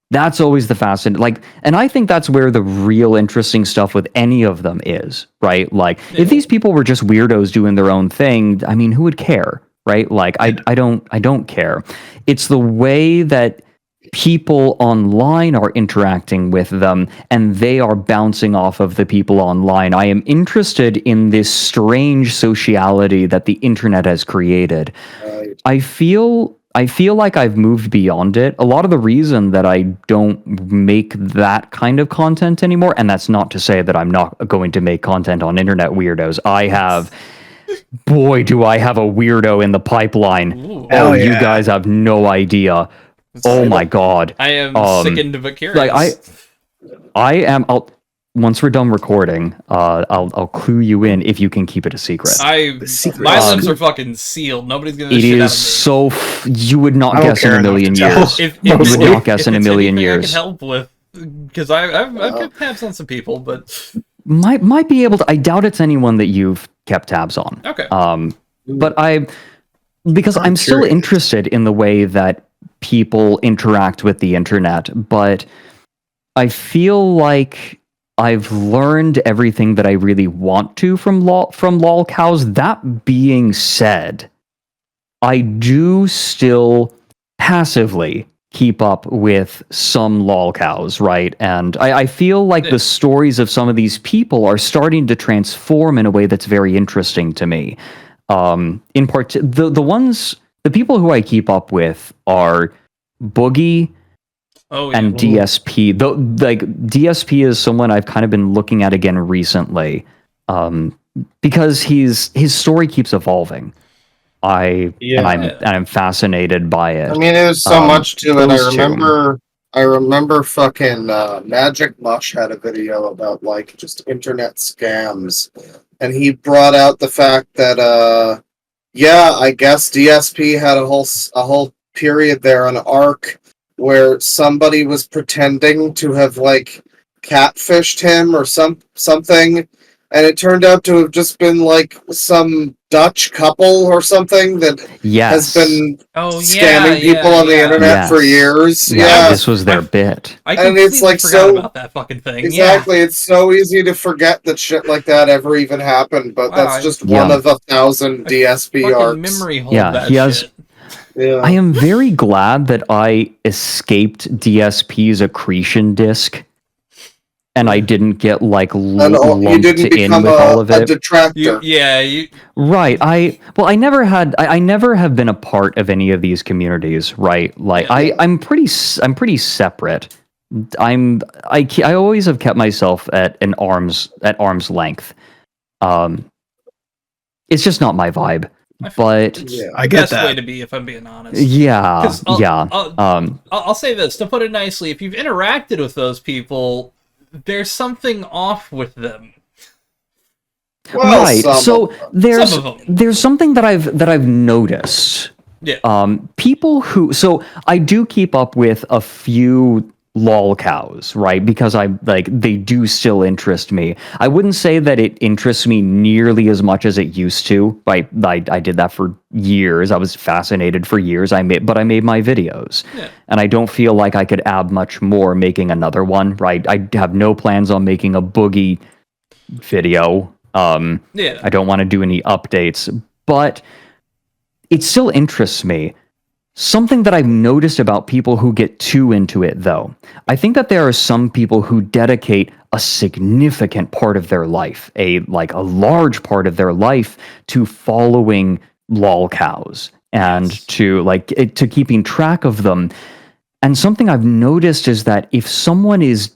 That's always the fascinating, and I think that's where the real interesting stuff with any of them is, right? Like, if these people were just weirdos doing their own thing, I mean, who would care, right? Like, I don't care. It's the way that people online are interacting with them and they are bouncing off of the people online. I am interested in this strange sociality that the internet has created. Right. I feel like I've moved beyond it. A lot of the reason that I don't make that kind of content anymore, and that's not to say that I'm not going to make content on internet weirdos. Boy, do I have a weirdo in the pipeline. Ooh. Oh, yeah. you guys have no idea. Oh my god. I am sickened but curious. Like I am. Once we're done recording, I'll clue you in if you can keep it a secret. My lips are fucking sealed. Nobody's gonna. It is so. You would not guess in a million years. You would not guess in a million years. I can help with, because I've kept tabs on some people, but might be able to. I doubt it's anyone that you've kept tabs on. Okay. But because I'm still interested in the way that people interact with the internet, but I feel like I've learned everything that I really want to from lolcows. That being said, I do still passively keep up with some lolcows, right? And I feel like the stories of some of these people are starting to transform in a way that's very interesting to me. In part, the people who I keep up with are Boogie and DSP. Though, like, DSP is someone I've kind of been looking at again recently, because his story keeps evolving. I'm fascinated by it. I mean, there's so much to it. I remember fucking Magic Mush had a video about like just internet scams, and he brought out the fact that I guess DSP had a whole period there, an arc where somebody was pretending to have like catfished him or something, and it turned out to have just been like some Dutch couple or something that has been scamming people on the internet for years. Yeah, this was their bit. And it's like forgot about that fucking thing. Exactly, it's so easy to forget that shit like that ever even happened, but that's just one of 1,000 DSP arcs. Memory hold that shit. Yeah. I am very glad that I escaped DSP's accretion disk, and I didn't get like lumped in with all of it. A detractor. Right. I never have been a part of any of these communities. Right. Like I'm pretty separate. I always have kept myself at arm's length. It's just not my vibe. But I get best way to be, if I'm being honest. I'll say this, to put it nicely: if you've interacted with those people, there's something off with them. Well, right. So there's something that I've noticed. Yeah. People who I do keep up with a few lolcows, right? Because they do still interest me. I wouldn't say that it interests me nearly as much as it used to. I did that for years. I was fascinated for years. I made my videos, and I don't feel like I could add much more making another one. Right? I have no plans on making a Boogie video. I don't want to do any updates, but it still interests me. Something that I've noticed about people who get too into it, though, I think that there are some people who dedicate a significant part of their life, a large part of their life, to following lolcows and to keeping track of them. And something I've noticed is that if someone is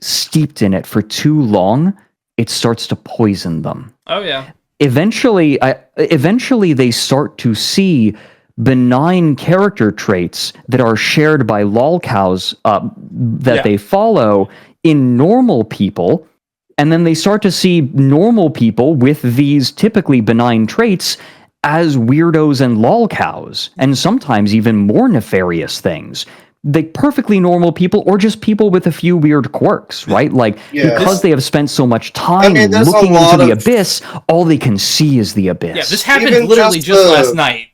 steeped in it for too long, it starts to poison them. Oh yeah. Eventually they start to see benign character traits that are shared by lolcows that they follow in normal people, and then they start to see normal people with these typically benign traits as weirdos and lolcows, and sometimes even more nefarious things. Like perfectly normal people, or just people with a few weird quirks, right? Like, because they have spent so much time looking into the abyss, all they can see is the abyss. Yeah, this happened literally just last night.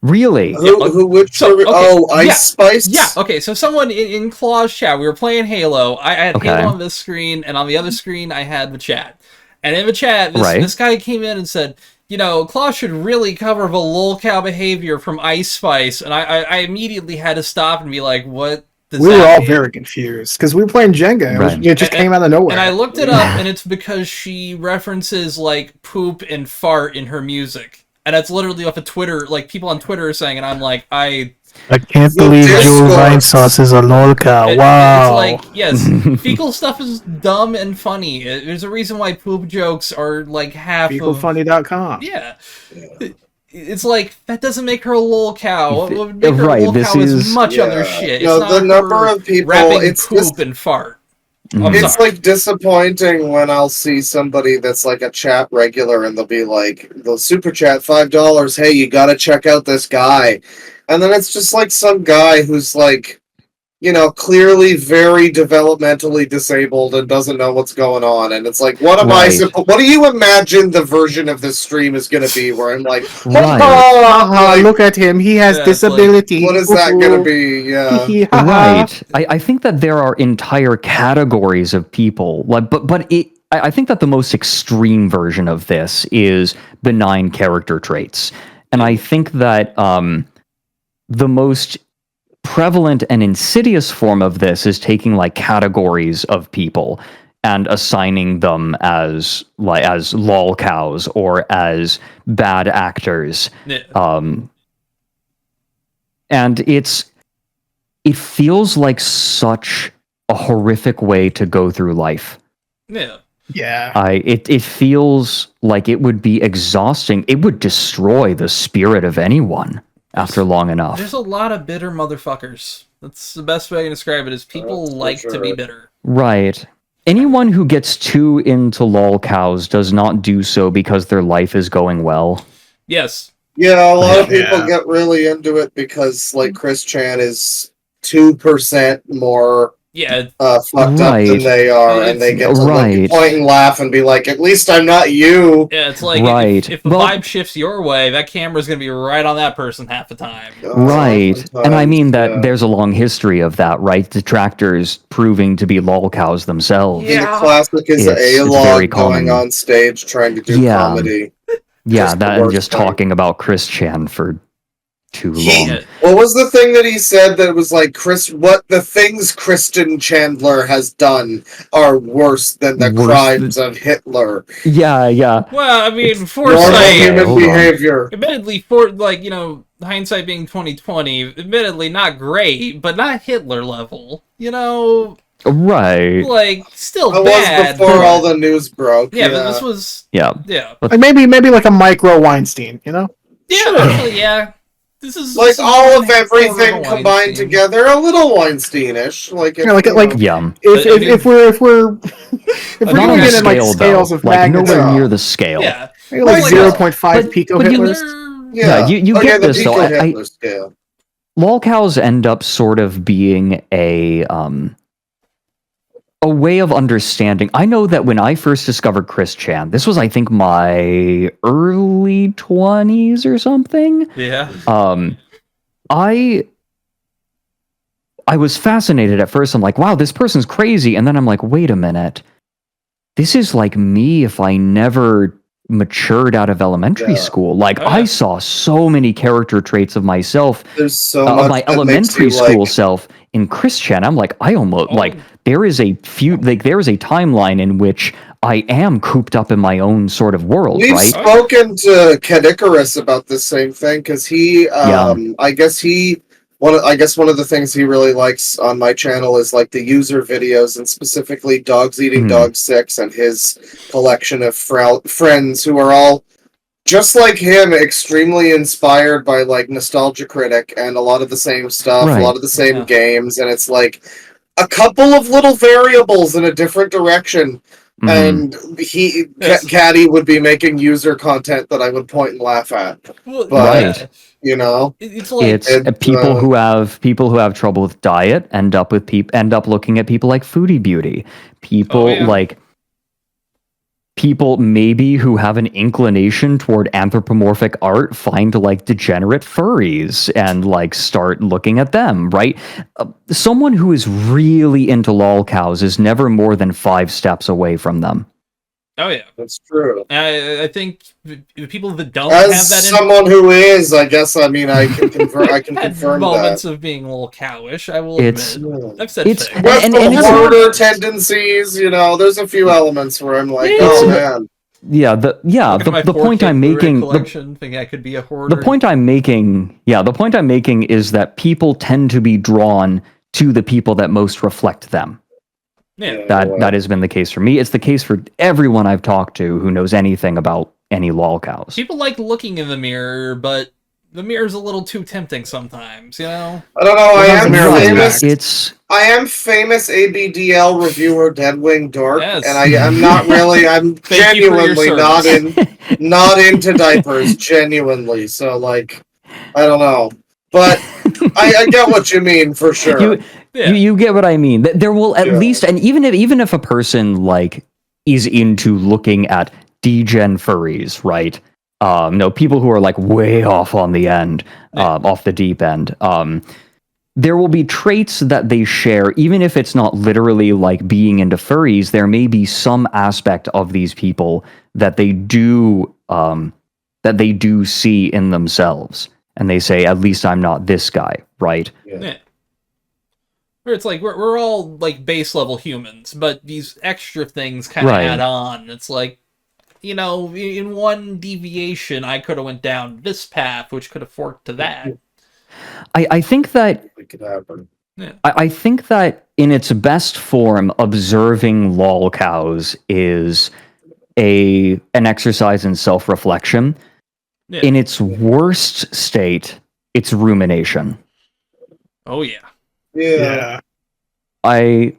Really? Ice Spice? Yeah, okay, so someone in Claw's chat, we were playing Halo. I had Halo on this screen, and on the other screen, I had the chat. And in the chat, this guy came in and said, you know, Claw should really cover the lolcow behavior from Ice Spice, and I immediately had to stop and be like, what does that mean? We were all very confused, because we were playing Jenga. It just came out of nowhere. And I looked it up, and it's because she references, like, poop and fart in her music. And that's literally off of Twitter, like, people on Twitter are saying, and I'm like, I can't believe Joe Vinesauce is a lolcow. Wow. It's like, yes, fecal stuff is dumb and funny. There's a reason why poop jokes are like half Fecalfunny.com. Yeah. It's like, that doesn't make her a lolcow. What would make her a lolcow is much other shit. No, it's not the number of people, it's poop and fart. It's like disappointing when I'll see somebody that's like a chat regular and they'll be like, they'll super chat $5, hey, you gotta check out this guy. And then it's just like some guy who's like, you know, clearly very developmentally disabled and doesn't know what's going on. And it's like, what do you imagine the version of this stream is going to be where I'm like, look at him, he has disability. Like, what is that going to be? Yeah. Right. I think that there are entire categories of people, like, I think that the most extreme version of this is benign character traits. And I think that the most prevalent and insidious form of this is taking like categories of people and assigning them as lolcows or as bad actors. And it feels like such a horrific way to go through life. Yeah. It feels like it would be exhausting. It would destroy the spirit of anyone after long enough. There's a lot of bitter motherfuckers. That's the best way I can describe it, is people like to be bitter. Right. Anyone who gets too into lolcows does not do so because their life is going well. Yes. Yeah, a lot of people get really into it because, like, Chris Chan is 2% more fucked up than they are, and they get to point and laugh and be like, at least I'm not you. Yeah, it's like, if the vibe shifts your way, that camera's going to be right on that person half the time. Right. And I mean that there's a long history of that, right? Detractors proving to be lolcows themselves. Yeah. The classic is A-Log going on stage trying to do comedy. Yeah, and just talking about Chris Chan for too long. What was the thing that he said that was like, what the things Kristen Chandler has done are worse than the crimes of Hitler? Yeah. Well, I mean, human behavior. Admittedly, hindsight being 2020, admittedly not great, but not Hitler level. You know. Right. Like, still bad. It was before all the news broke. Yeah, but this was. Yeah. Like maybe like a micro Weinstein, you know? Yeah, actually, yeah. This is like all of everything combined together, a little Weinstein-ish. If we're doing it in like scales of magnitude, nowhere near the scale. Yeah, like 0.5 pico Hitlers. You get this though. Scale. Lolcows end up sort of being a way of understanding. I know that when I first discovered Chris Chan, this was, I think, my early 20s or something. Yeah. I was fascinated at first. I'm like, wow, this person's crazy. And then I'm like, wait a minute. This is like me if I never matured out of elementary school. Like, I saw so many character traits of myself. There's so much of my elementary school self in Chris Chan. I'm like, I almost there is a timeline in which I am cooped up in my own sort of world, We've right? spoken to Ked Icarus about this same thing because he, I guess one of the things he really likes on my channel is like the user videos and specifically Dogs Eating Dog 6 and his collection of friends who are all just like him, extremely inspired by like Nostalgia Critic and a lot of the same stuff, a lot of the same games, and it's like a couple of little variables in a different direction. And Caddy would be making user content that I would point and laugh at. But you know, it's like people who have trouble with diet end up looking at people like Foodie Beauty. People maybe who have an inclination toward anthropomorphic art find like degenerate furries and like start looking at them, right? Someone who is really into lolcows is never more than 5 steps away from them. Oh yeah, that's true. I think the people that don't as have that someone who is, I guess, I mean, I can confirm moments that. of being a little cowish. I will admit. I've said it's things. With the hoarder tendencies, you know, there's a few elements where I'm like, oh man. The point I'm making, thinking I could be a hoarder. The point I'm making is that people tend to be drawn to the people that most reflect them. Yeah. That has been the case for me. It's the case for everyone I've talked to who knows anything about any lolcows. People like looking in the mirror, but the mirror's a little too tempting sometimes, you know? I don't know, I am famous ABDL reviewer Deadwing Dork, and I'm not really, I'm genuinely not into diapers, genuinely, so like, I don't know. But I get what you mean, for sure. You get what I mean. There will at least, and even if a person like is into looking at degen furries, right? No, people who are like way off on the end, off the deep end. There will be traits that they share, even if it's not literally like being into furries. There may be some aspect of these people that they do see in themselves, and they say, "At least I'm not this guy," right? Yeah. Where it's like we're all like base level humans, but these extra things kind of add on. It's like, you know, in one deviation, I could have went down this path, which could have forked to that. I think that it could happen. Yeah. I think that in its best form, observing lolcows is an exercise in self-reflection. Yeah. In its worst state, it's rumination. Oh yeah. Yeah. I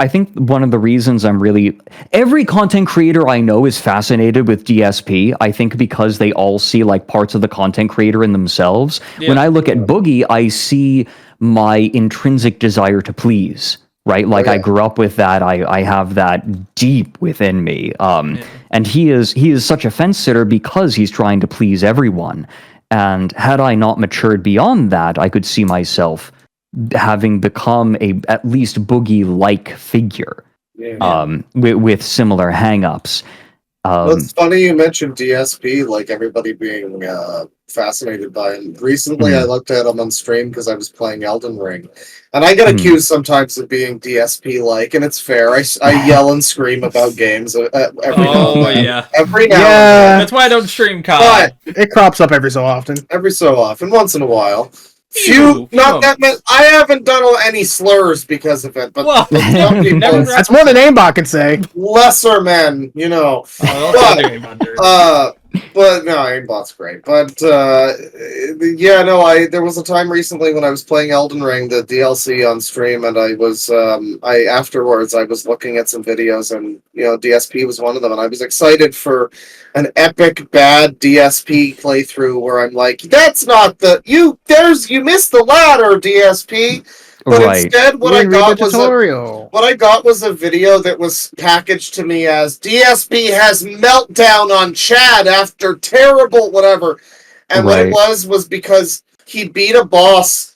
think one of the reasons every content creator I know is fascinated with DSP. I think because they all see like parts of the content creator in themselves. Yeah. When I look at Boogie, I see my intrinsic desire to please, right? Like I grew up with that. I have that deep within me. And he is such a fence sitter because he's trying to please everyone. And had I not matured beyond that, I could see myself having become at least Boogie-like figure with similar hang-ups. Well, it's funny you mentioned DSP, like everybody being fascinated by him. Recently, I looked at him on stream because I was playing Elden Ring, and I get accused sometimes of being DSP-like, and it's fair. I yell and scream about games every now and then. Every now and then. That's why I don't stream COD. But it crops up every so often. Once in a not that many. I haven't done any slurs because of it, but some people, that's more than aimbot can say. Lesser men, you know. But no, aimbot's great. But there was a time recently when I was playing Elden Ring, the DLC on stream, and afterwards I was looking at some videos, and you know, DSP was one of them, and I was excited for an epic bad DSP playthrough where I'm like, that's not you missed the ladder, DSP. But instead, what I got was a video that was packaged to me as DSP has meltdown on Chad after terrible whatever. And what it was because he beat a boss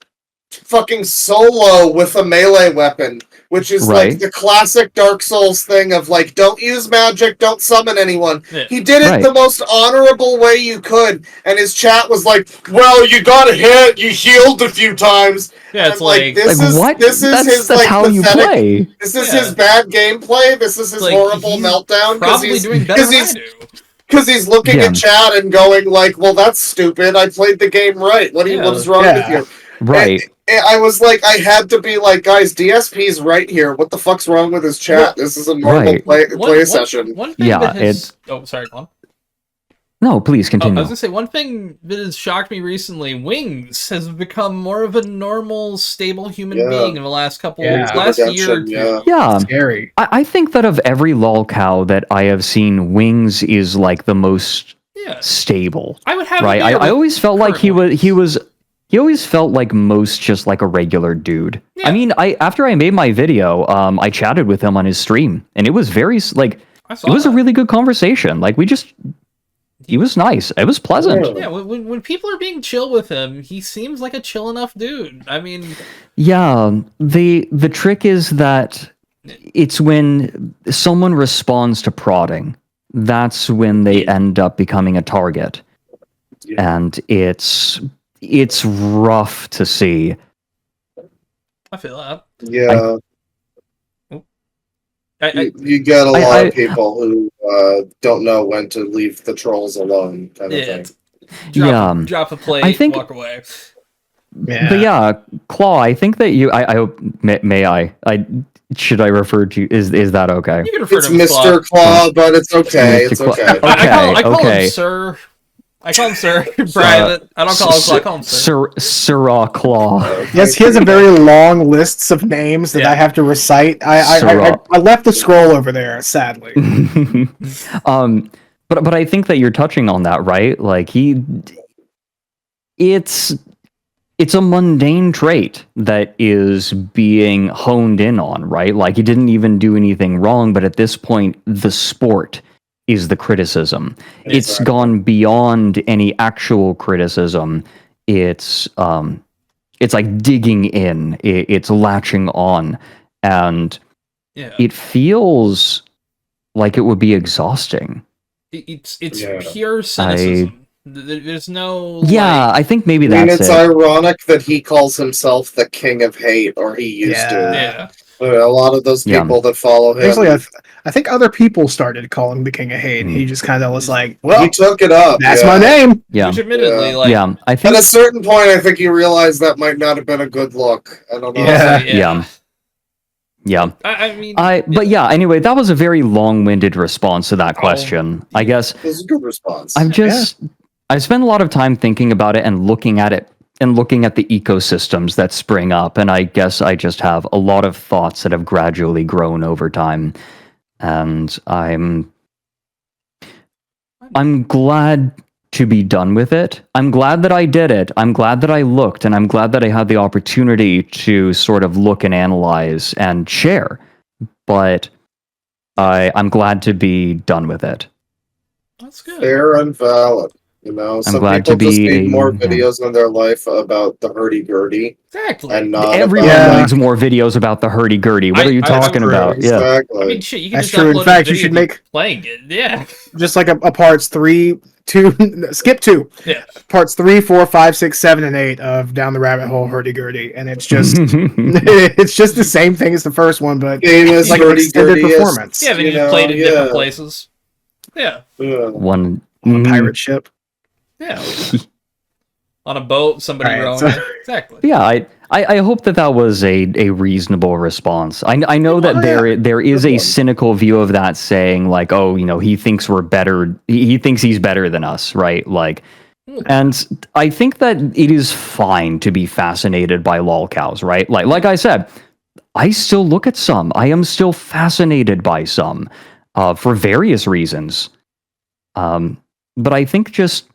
fucking solo with a melee weapon which is Right. like the classic Dark Souls thing of like, don't use magic, don't summon anyone. Yeah. He did it Right. the most honorable way you could, and his chat was like, well, you got hit, you healed a few times. Yeah, it's And, like, this Like is what? this is that's his that's like how you pathetic. play. This is Yeah. his bad gameplay. This is his like, horrible he's meltdown probably doing better than I do. because he's looking Yeah. at chat and going like, "Well, that's stupid. I played the game right. What is wrong with you?" Right. And I was like, I had to be like, guys, DSP's right here. What the fuck's wrong with his chat? This is a normal Right. play session. One thing Yeah, that has... Oh, sorry, go on. No, please Oh, I continue. was gonna say, one thing that has shocked me recently, Wings has become more of a normal, stable human Yeah. being in the last Yeah. last year or Redemption, two. yeah. Yeah. Scary. I think that of every lolcow that I have seen, Wings is like the most Yeah. stable. I would have Right. a beer I with always felt like current Wings. he always felt like most just like a regular dude. Yeah. I mean, after I made my video, I chatted with him on his stream, and it was very like I saw it was that. a really good conversation. Like he was nice. It was pleasant. Yeah, when people are being chill with him, he seems like a chill enough dude. I mean, Yeah, the trick is that it's when someone responds to prodding, that's when they end up becoming a target. Yeah. And it's rough to see. I feel that. Yeah. I You get a lot I- of people who don't know when to leave the trolls alone, kind of yeah, thing. drop a plate, I think- walk away. Yeah. But yeah, Claw, I think that you I hope may I should I refer to is that okay? You can refer It's to him as Claw. Mr. Claw, but it's okay. Mr. It's Claw. okay. I call Okay. him Sir. I call him Sir in private. I don't call him Claw. I call him Sir. Sirrah Claw. Yes, he has a very long lists of names that Yeah. I have to recite. I left the scroll over there, sadly. But I think that you're touching on that, right? Like it's a mundane trait that is being honed in on, right? Like he didn't even do anything wrong, but at this point, the sport is the criticism. It's Exactly. gone beyond any actual criticism. It's like digging in. It's latching on, and Yeah, it feels like it would be exhausting. it's Yeah. pure cynicism. There's no Yeah, like, I think maybe I mean, that's it's it. ironic that he calls himself the king of hate, or he used Yeah. to. yeah. But a lot of those Yeah. people that follow him, Actually, I think other people started calling him the King of Hate. He just kind of was like, well, he took it up. that's yeah. my name. Yeah, Which admittedly, Yeah. like, yeah. I At think a certain point, I think he realized that might not have been a good look. I don't know. Yeah. yeah. I mean, But yeah. Anyway, that was a very long-winded response to that Oh. question. I guess It was a good response. I've spent a lot of time thinking about it and looking at it and looking at the ecosystems that spring up, and I guess I just have a lot of thoughts that have gradually grown over time, and I'm glad to be done with it. I'm glad that I did it. I'm glad that I looked, and I'm glad that I had the opportunity to sort of look and analyze and share. But I'm glad to be done with it. that's good. Fair and valid. You know, some glad people to just be need more yeah. videos in their life about the hurdy-gurdy Exactly. and not Everyone about, needs more videos about the hurdy-gurdy. What I- are you I- talking true. about? Yeah. Exactly. I mean, shit, you can That's just true. In upload a fact, you video should of you make- playing it. Yeah. Just like a parts 3, 2, skip 2. Yeah. Parts 3, 4, 5, 6, 7, and 8 of Down the Rabbit Hole hurdy-gurdy. And it's just it's just the same thing as the first one, but Famous like an extended hurdy-gurdy-est, performance. Yeah, then you you just know, played in different yeah. places. Yeah. Yeah. One On a pirate ship. Yeah. On a boat, somebody Right, rowing so- it. Exactly. Yeah, I hope that was a reasonable response. I know that Oh, yeah. there is Good a one. cynical view of that, saying like, oh, you know, he thinks we're better. He thinks he's better than us, right? Like, and I think that it is fine to be fascinated by lolcows, right? Like I said, I still look at some. I am still fascinated by some, for various reasons. But I think just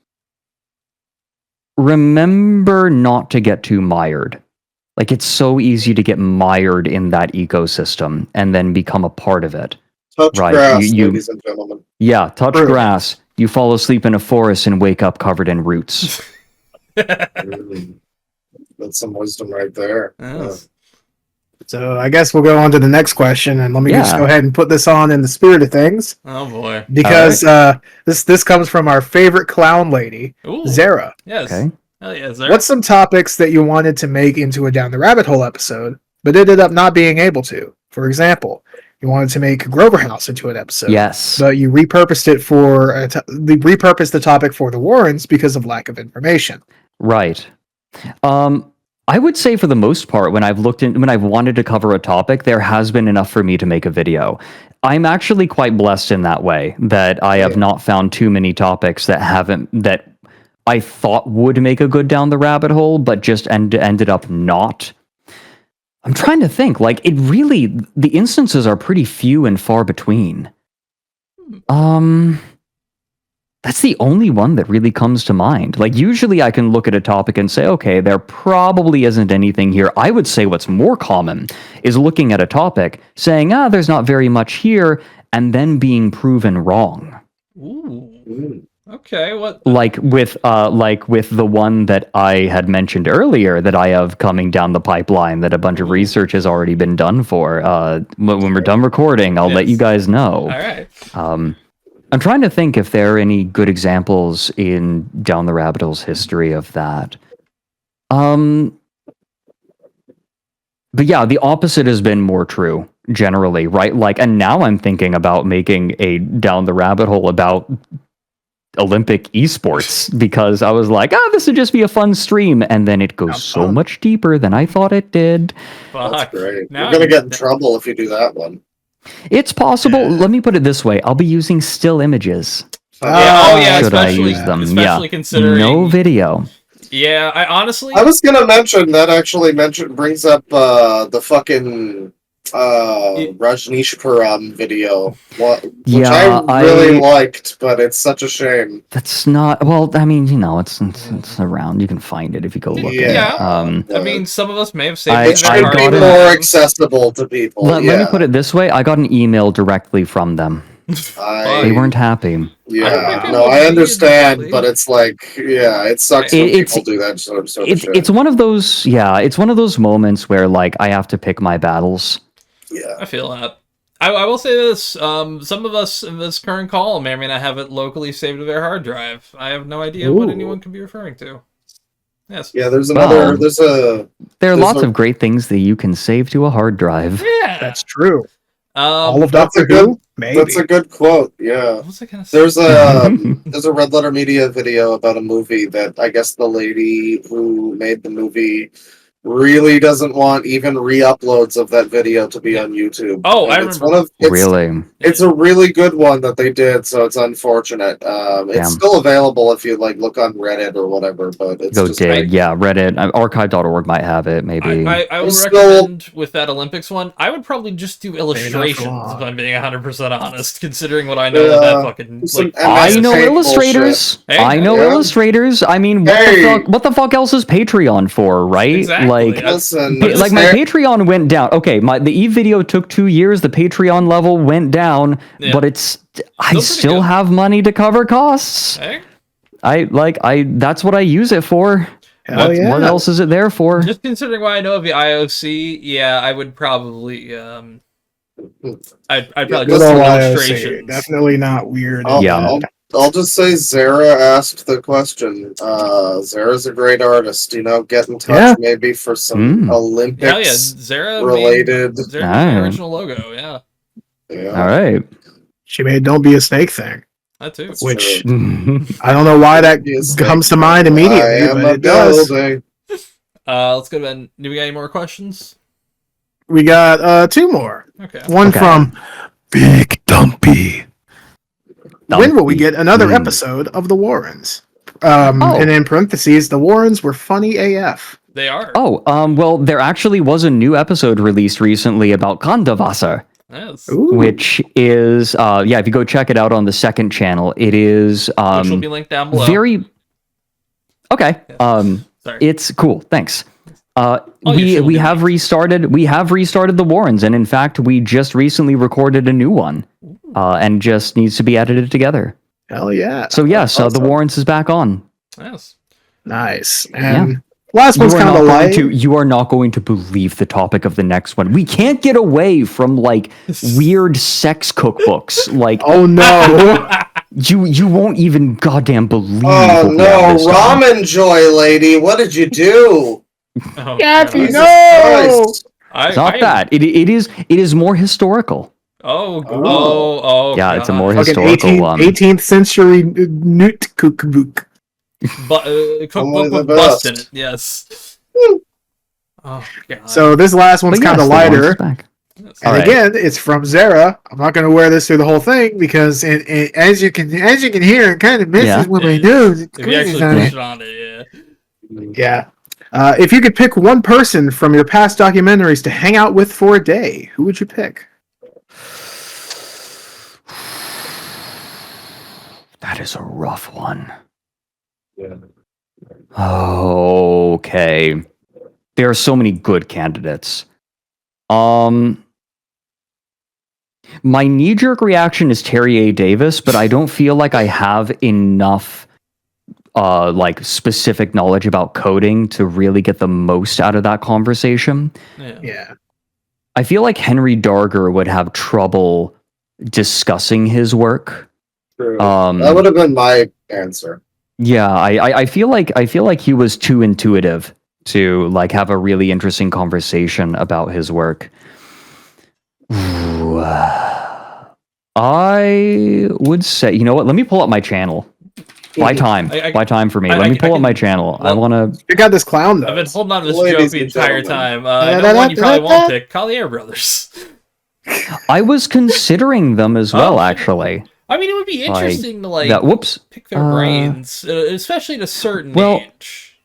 remember not to get too mired. Like, it's so easy to get mired in that ecosystem and then become a part of it. Touch Right, grass, you- ladies and gentlemen. Yeah, touch True. grass. You fall asleep in a forest and wake up covered in roots. Mm. That's some wisdom right there. Yes. So I guess we'll go on to the next question, and let me just Yeah. go ahead and put this on in the spirit of things, Oh boy. because this comes from our favorite clown lady, Ooh. Zara. Yes. Okay. Hell yeah, Zara. What's some topics that you wanted to make into a Down the Rabbit Hole episode, but ended up not being able to? For example, you wanted to make Grover House into an episode. Yes. But you repurposed it for repurposed the topic for the Warrens because of lack of information. Right. I would say for the most part, when I've wanted to cover a topic, there has been enough for me to make a video. I'm actually quite blessed in that way, that I have not found too many topics that I thought would make a good down the rabbit hole, but just ended up not. I'm trying to think, like, the instances are pretty few and far between. That's the only one that really comes to mind. Like, usually I can look at a topic and say, okay, there probably isn't anything here. I would say what's more common is looking at a topic, saying, there's not very much here, and then being proven wrong. Ooh. Okay, what? Like with the one that I had mentioned earlier that I have coming down the pipeline that a bunch of research has already been done for. When we're done recording, I'll let you guys know. All right. I'm trying to think if there are any good examples in Down the Rabbit Hole's history of that. But yeah, the opposite has been more true generally, right? Like, and now I'm thinking about making a Down the Rabbit Hole about Olympic esports because I was like, this would just be a fun stream, and then it goes so much deeper than I thought it did. Fuck. That's great. Now You're gonna get in trouble if you do that one. It's possible. Let me put it this way: I'll be using still images. Yeah. Should I Especially, use them? especially considering No video. Yeah, I honestly. I was gonna mention that brings up the fucking Rajneeshpuram video, which I really liked, but it's such a shame. That's not I mean, it's around. You can find it if you go look at it. I mean, some of us may have saved it. Should be more accessible to people. Let me put it this way: I got an email directly from them. They weren't happy. Yeah, I understand, but it's like, it sucks when people do that sort of shit. It's one of those, it's one of those moments where, like, I have to pick my battles. Yeah, I feel that. I will say this: some of us in this current call may or may not have it locally saved to their hard drive. I have no idea what anyone could be referring to. Yes. Yeah, there's another. There are lots of great things that you can save to a hard drive. Yeah, that's true. All of that's Doctor Who? Maybe. That's a good quote. Yeah. What was I gonna say? There's a Red Letter Media video about a movie that I guess the lady who made the movie really doesn't want even re-uploads of that video to be on YouTube. Oh, I remember. Really? It's a really good one that they did, so it's unfortunate. It's still available if you look on Reddit or whatever, but it's Reddit. Archive.org might have it, maybe. I will recommend with that Olympics one, I would probably just do illustrations if I'm being 100% honest, considering what I know of that fucking... I know illustrators. I know illustrators. I mean, what the fuck else is Patreon for, right? Exactly. My Patreon went down. Okay, the Eve video took 2 years. The Patreon level went down, but I still have money to cover costs. Hey? That's what I use it for. What else is it there for? Just considering what I know of the IOC, I would probably I'd probably do some illustrations. Definitely not weird. I'll just say Zara asked the question. Zara's a great artist. Get in touch maybe for some Olympics Zara related. Zara made the original logo, yeah. All right. She made "Don't Be a Snake" thing. That too. Which I don't know why that comes to mind immediately, but it does. Let's go to do we got any more questions? We got 2 more. Okay. One from Big Dumpy. When will we get another episode of The Warrens? And in parentheses, The Warrens were funny AF. They are. Well, there actually was a new episode released recently about Kandavasar. Yes. Which is, if you go check it out on the second channel, it is... which will be linked down below. Okay. Sorry. It's cool. Thanks. We have restarted the Warrens, and in fact, we just recently recorded a new one, and just needs to be edited together. Hell yeah! So yes, the Warrens is back on. Yes, nice. And Last one's kind of light. You are not going to believe the topic of the next one. We can't get away from like weird sex cookbooks. Like, oh no, you won't even goddamn believe. Oh no, ramen joy lady, what did you do? Oh, Kathy, God. no. It's not that. It is more historical. Oh, Yeah, it's a God. more Fucking historical one. 18th century Knut cookbook. Cookbook with bust in it, yes. Oh, God. So this last one's kind of lighter. And Right. again, it's from Zara. I'm not going to wear this through the whole thing because, as you can hear, it kind of messes with my nose. If you actually push it on it, yeah. If you could pick one person from your past documentaries to hang out with for a day, who would you pick? That is a rough one. Okay. There are so many good candidates. My knee-jerk reaction is Terry A. Davis, but I don't feel like I have enough like specific knowledge about coding to really get the most out of that conversation. Yeah. I feel like Henry Darger would have trouble discussing his work. True. That would have been my answer. Yeah, I feel like he was too intuitive to like have a really interesting conversation about his work. Ooh, I would say, you know what? Let me pull up my channel. Buy time. Buy time for me. Let me pull up my channel. I want to... You got this clown, though. I've been holding on to this Ladies joke the and entire gentlemen. time. I know one you probably won't pick. Collier Brothers. I was considering them as well, actually. I mean, it would be interesting to like whoops. pick their brains, especially at a certain well, age.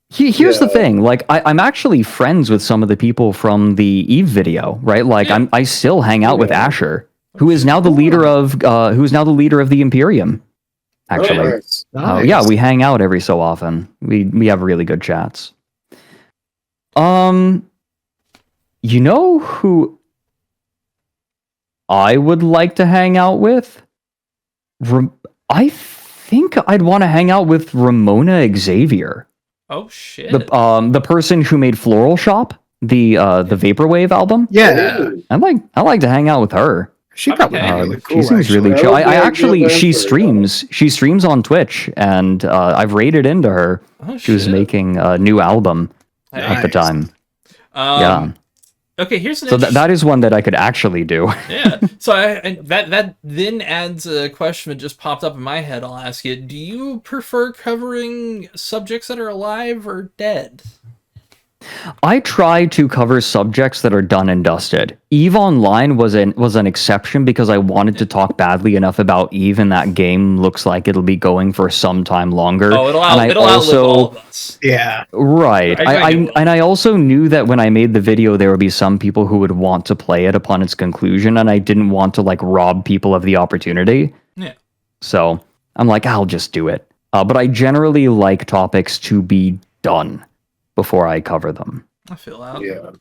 Here's the thing. Like, I'm actually friends with some of the people from the Eve video, right? Like, I still hang out with Asher, who is now the leader of the Imperium. Actually, Nice. yeah, we hang out every so often. We have really good chats. You know who I would like to hang out with? I think I'd want to hang out with Ramona Xavier. Oh shit! The person who made Floral Shop, the Vaporwave album. Yeah, I like to hang out with her. She probably really cool. She seems really chill. I actually she streams on Twitch, and I've raided into her. Oh, she was making a new album at the time. Yeah. Okay, here's an that is one that I could actually do. Yeah. So that then adds a question that just popped up in my head. I'll ask you: do you prefer covering subjects that are alive or dead? I try to cover subjects that are done and dusted. Eve Online was an exception because I wanted to talk badly enough about Eve, and that game looks like it'll be going for some time longer. Oh, it'll outlive all of us. Yeah. Right. I also knew that when I made the video, there would be some people who would want to play it upon its conclusion, and I didn't want to like rob people of the opportunity. Yeah. So I'm like, I'll just do it. But I generally like topics to be done before I cover them. I feel that. Yeah.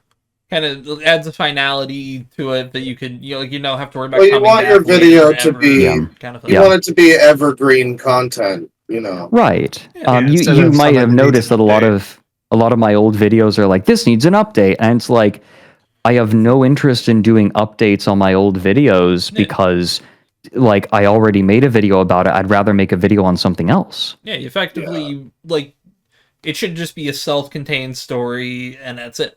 Kind of adds a finality to it that you can, have to worry about. Well, you want your video to be, kind of you want it to be evergreen content, you know. Right. Yeah. You might have noticed that a lot of my old videos are like, this needs an update, and it's like, I have no interest in doing updates on my old videos because, like, I already made a video about it. I'd rather make a video on something else. Yeah, effectively, like, it should just be a self-contained story, and that's it.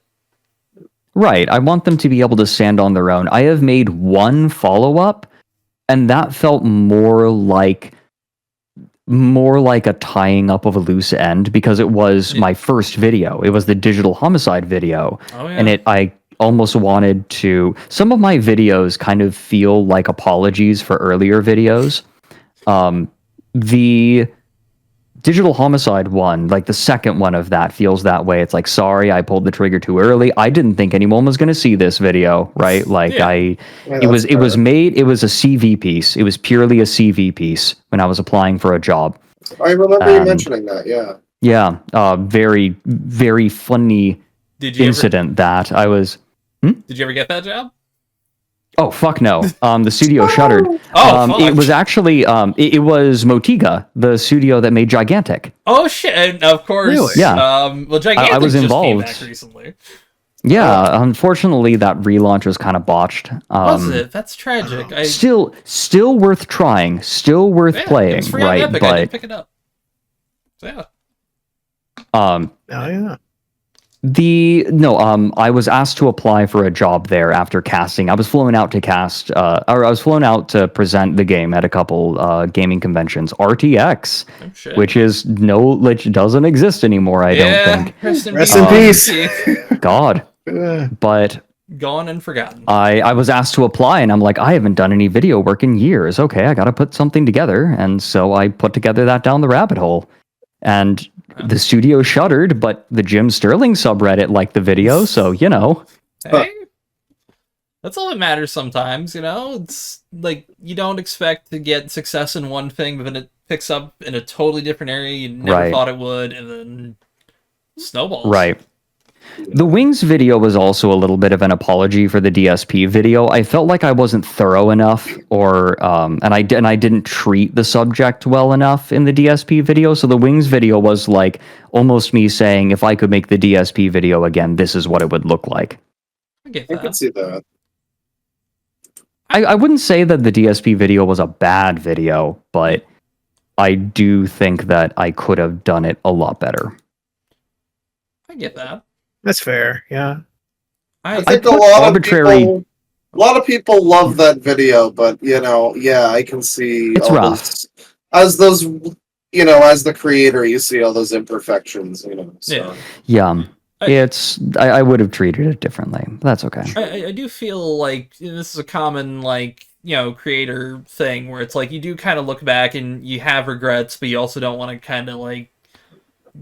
Right. I want them to be able to stand on their own. I have made one follow-up, and that felt more like a tying up of a loose end because it was my first video. It was the digital homicide video. Oh, yeah. And I almost wanted to... Some of my videos kind of feel like apologies for earlier videos. The digital homicide one, like the second one of that, feels that way. It's like, sorry, I pulled the trigger too early. I didn't think anyone was going to see this video, right? Like it was a CV piece. It was purely a CV piece when I was applying for a job. I remember you mentioning that. Yeah. Yeah. Very, very funny incident that I was. Did you ever get that job? Oh fuck no! The studio shuttered. Fuck. It was actually it was Motiga, the studio that made Gigantic. Oh shit! And of course, Really? Yeah. Well, Gigantic I was just involved. came back recently. Yeah, unfortunately, that relaunch was kind of botched. Was it? That's tragic. Still worth trying. Still worth It playing, was free on right? Epic. I didn't pick it up. So yeah. Oh yeah. I was asked to apply for a job there after casting. I was flown out to cast, or I was flown out to present the game at a couple gaming conventions. RTX, Oh, shit. which doesn't exist anymore. I don't think. Rest in peace. God, but Gone and forgotten. I was asked to apply, and I'm like, I haven't done any video work in years. Okay, I got to put something together, and so I put together that down the rabbit hole, and. The studio shuttered, but the Jim Sterling subreddit liked the video, so Hey, that's all that matters sometimes, It's like you don't expect to get success in one thing, but then it picks up in a totally different area you never thought it would, and then snowballs. Right. The Wings video was also a little bit of an apology for the DSP video. I felt like I wasn't thorough enough, and I didn't treat the subject well enough in the DSP video. So the Wings video was like almost me saying, if I could make the DSP video again, this is what it would look like. I get I that. can see that. I wouldn't say that the DSP video was a bad video, but I do think that I could have done it a lot better. I get that. That's fair. Yeah. I think a lot of people love that video, but I can see It's all rough. as the creator, you see all those imperfections, So. Yeah. I would have treated it differently. That's okay. I do feel like this is a common creator thing where it's like you do kind of look back and you have regrets, but you also don't want to kind of like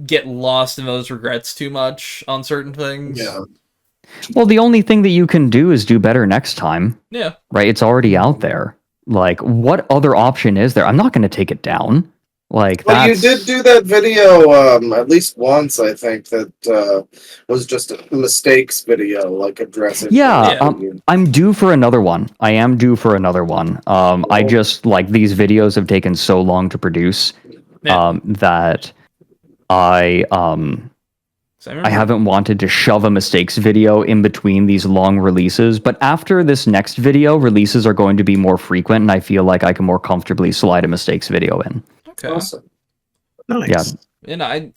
get lost in those regrets too much on certain things. Yeah. Well, the only thing that you can do is do better next time. Yeah. Right? It's already out there. Like, what other option is there? I'm not going to take it down. Like, well, you did do that video at least once, I think, that was just a mistakes video, like addressing. Yeah, I'm due for another one. I am due for another one. I just, like, these videos have taken so long to produce that I haven't wanted to shove a mistakes video in between these long releases, but after this next video, releases are going to be more frequent, and I feel like I can more comfortably slide a mistakes video in. Okay. Awesome. Nice.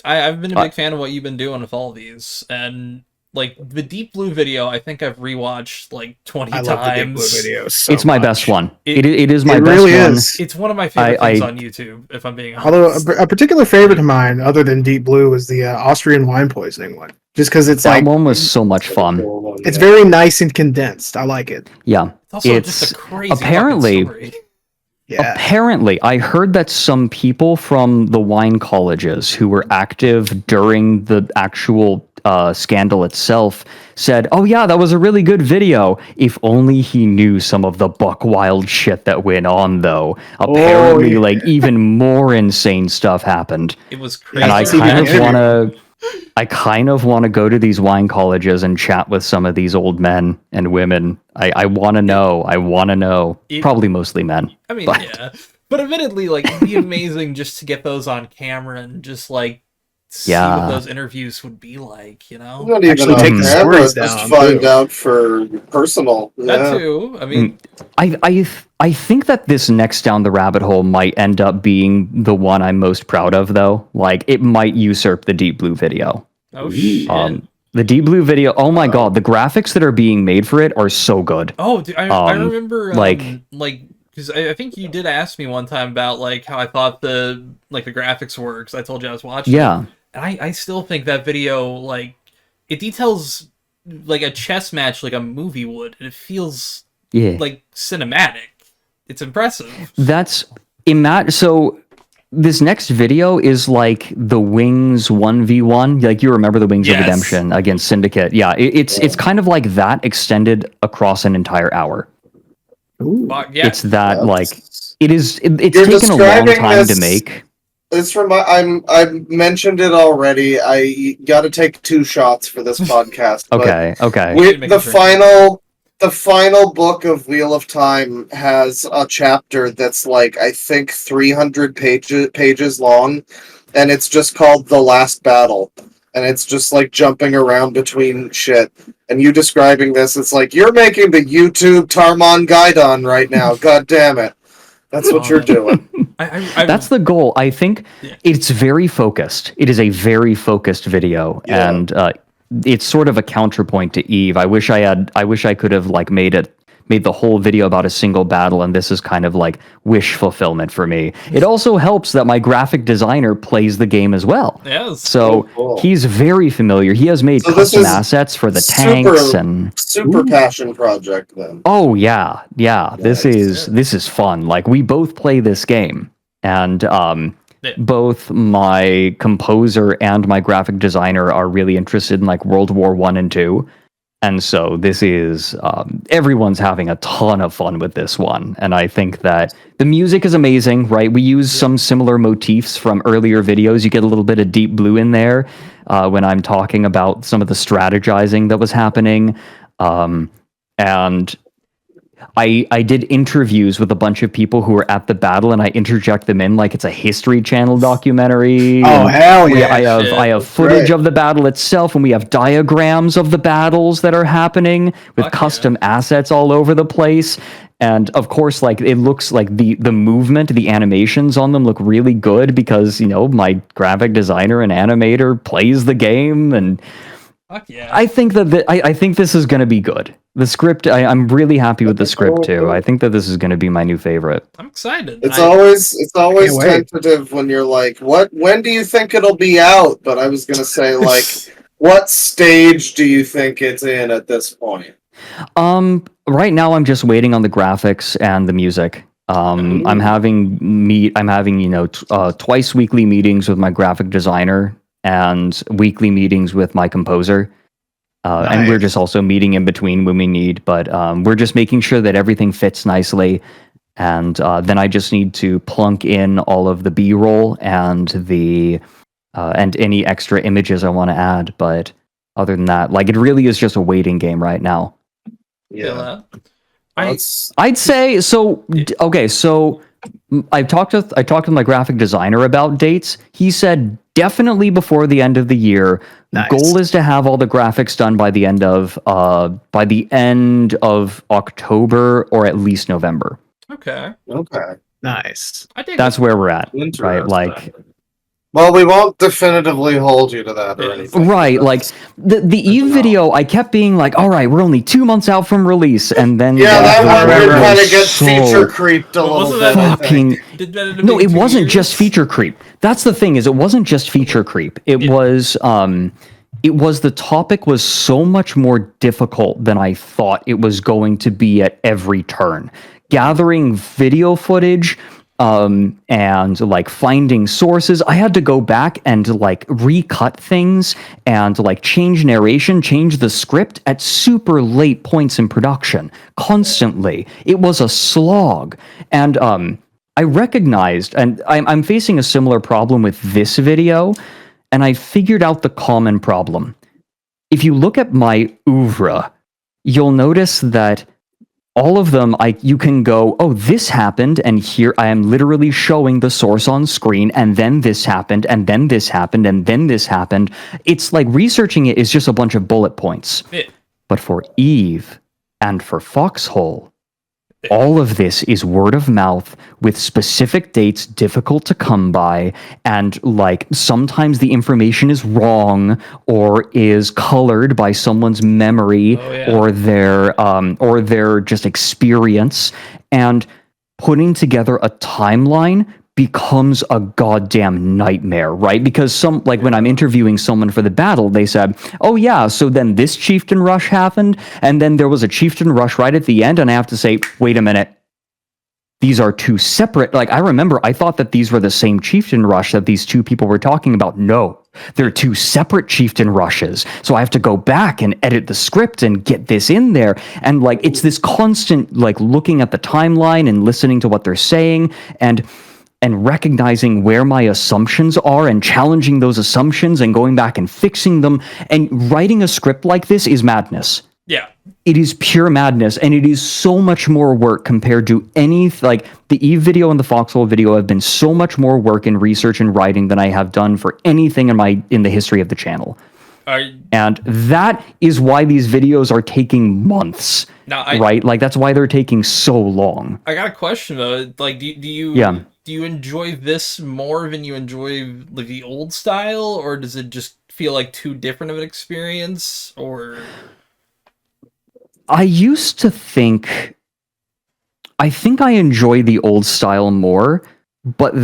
I've been a big fan of what you've been doing with all these, and like the Deep Blue video, I think I've rewatched like 20 times. Love the Deep Blue videos so it's my much. best one. It is my It best really one. is. It's one of my favorite things on YouTube, if I'm being honest. Although a particular favorite of mine, other than Deep Blue, was the Austrian wine poisoning one. Just because it's That one was so much fun. It's very nice and condensed. I like it. Yeah. It's also just a crazy apparently fucking story. Yeah. Apparently, I heard that some people from the wine colleges who were active during the actual scandal itself said, "Oh yeah, that was a really good video. If only he knew some of the buck wild shit that went on, though. Apparently, like even more insane stuff happened." It was crazy. And I kind of want to go to these wine colleges and chat with some of these old men and women. I want to know. Probably mostly men. I mean, yeah. But admittedly, like, it'd be amazing just to get those on camera and just, like, see what those interviews would be like, Not even Actually take the stories just down, find too. out for personal. That too. I mean, I think that this next down the rabbit hole might end up being the one I'm most proud of, though. Like, it might usurp the Deep Blue video. oh shit. The Deep Blue video, oh my god, the graphics that are being made for it are so good. Oh, dude, I remember, like, because I think you did ask me one time about, like, how I thought the graphics were, because I told you I was watching yeah. it. And I still think that video, like, it details, like, a chess match like a movie would, and it feels, like, cinematic. It's impressive. So this next video is like the Wings 1v1. Like, you remember the Wings of Redemption against Syndicate. Yeah, it's kind of like that extended across an entire hour. Ooh. Yeah. It's that, like, it's You're taken a long describing time to this- make. It's from I mentioned it already. I got to take 2 shots for this podcast. but Okay. with Make the a drink. final the final book of Wheel of Time has a chapter that's like, I think 300 pages long, and it's just called The Last Battle. And it's just like jumping around between shit. And you describing this, it's like, you're making the YouTube Tarmon Gaidon right now. God damn it. That's what you're doing. That's the goal. I think it's very focused. It is a very focused video, and it's sort of a counterpoint to Eve. I wish I could have like made the whole video about a single battle, and this is kind of like wish fulfillment for me. It also helps that my graphic designer plays the game as well. Yes. So he's very familiar. He has made custom assets for the tanks and super passion project then. Oh yeah. Nice. This is fun. Like we both play this game, and both my composer and my graphic designer are really interested in like World War I and II. And so this is, everyone's having a ton of fun with this one. And I think that the music is amazing, right? We use some similar motifs from earlier videos. You get a little bit of Deep Blue in there when I'm talking about some of the strategizing that was happening. And I did interviews with a bunch of people who were at the battle, and I interject them in like it's a History Channel documentary. Oh, hell yeah. I have footage of the battle itself, and we have diagrams of the battles that are happening with custom assets all over the place. And of course, like it looks like the movement, the animations on them look really good because, you know, my graphic designer and animator plays the game, and I think that I think this is going to be good. The script, I'm really happy with the script too. I think that this is going to be my new favorite. I'm excited. It's always tentative when you're like, when do you think it'll be out? But I was going to say, like, what stage do you think it's in at this point? Right now I'm just waiting on the graphics and the music. I'm having twice weekly meetings with my graphic designer and weekly meetings with my composer. And we're just also meeting in between when we need, but we're just making sure that everything fits nicely. And then I just need to plunk in all of the B-roll and and any extra images I want to add. But other than that, like it really is just a waiting game right now. Yeah. I'd say so. Okay, so I talked with my graphic designer about dates. He said definitely before the end of the year. Nice. Goal is to have all the graphics done by the end of October or at least November. Okay. Nice. I think that's where we're at, right? Like, well, we won't definitively hold you to that or anything. Right, like the Eve video, I kept being like, all right, we're only 2 months out from release, and then that one would kind of get feature creeped a little bit. No, it wasn't just feature creep. That's the thing, is it wasn't just feature creep. It was the topic was so much more difficult than I thought it was going to be at every turn. Gathering video footage, and like finding sources. I had to go back and like recut things and like change narration, change the script at super late points in production, constantly. It was a slog. And I recognized, and I'm facing a similar problem with this video, and I figured out the common problem. If you look at my oeuvre, you'll notice that all of them, you can go, oh, this happened, and here I am literally showing the source on screen, and then this happened, and then this happened, and then this happened. It's like researching it is just a bunch of bullet points. But for Eve and for Foxhole, all of this is word of mouth with specific dates difficult to come by, and like sometimes the information is wrong or is colored by someone's memory or their just experience, and putting together a timeline becomes a goddamn nightmare, right? Because when I'm interviewing someone for the battle, they said, oh yeah, so then this chieftain rush happened, and then there was a chieftain rush right at the end, and I have to say, wait a minute, these are two separate, like I remember I thought that these were the same chieftain rush that these two people were talking about. No, they're two separate chieftain rushes. So I have to go back and edit the script and get this in there. And like, it's this constant, like looking at the timeline and listening to what they're saying and recognizing where my assumptions are and challenging those assumptions and going back and fixing them. And writing a script like this is madness. Yeah. it is pure madness, and it is so much more work compared to any, like, the Eve video and the Foxhole video have been so much more work in research and writing than I have done for anything in the history of the channel. And that is why these videos are taking months, right? Like, that's why they're taking so long. I got a question though. Like, do you enjoy this more than you enjoy the old style, or does it just feel like too different of an experience? Or I used to think I enjoy the old style more, but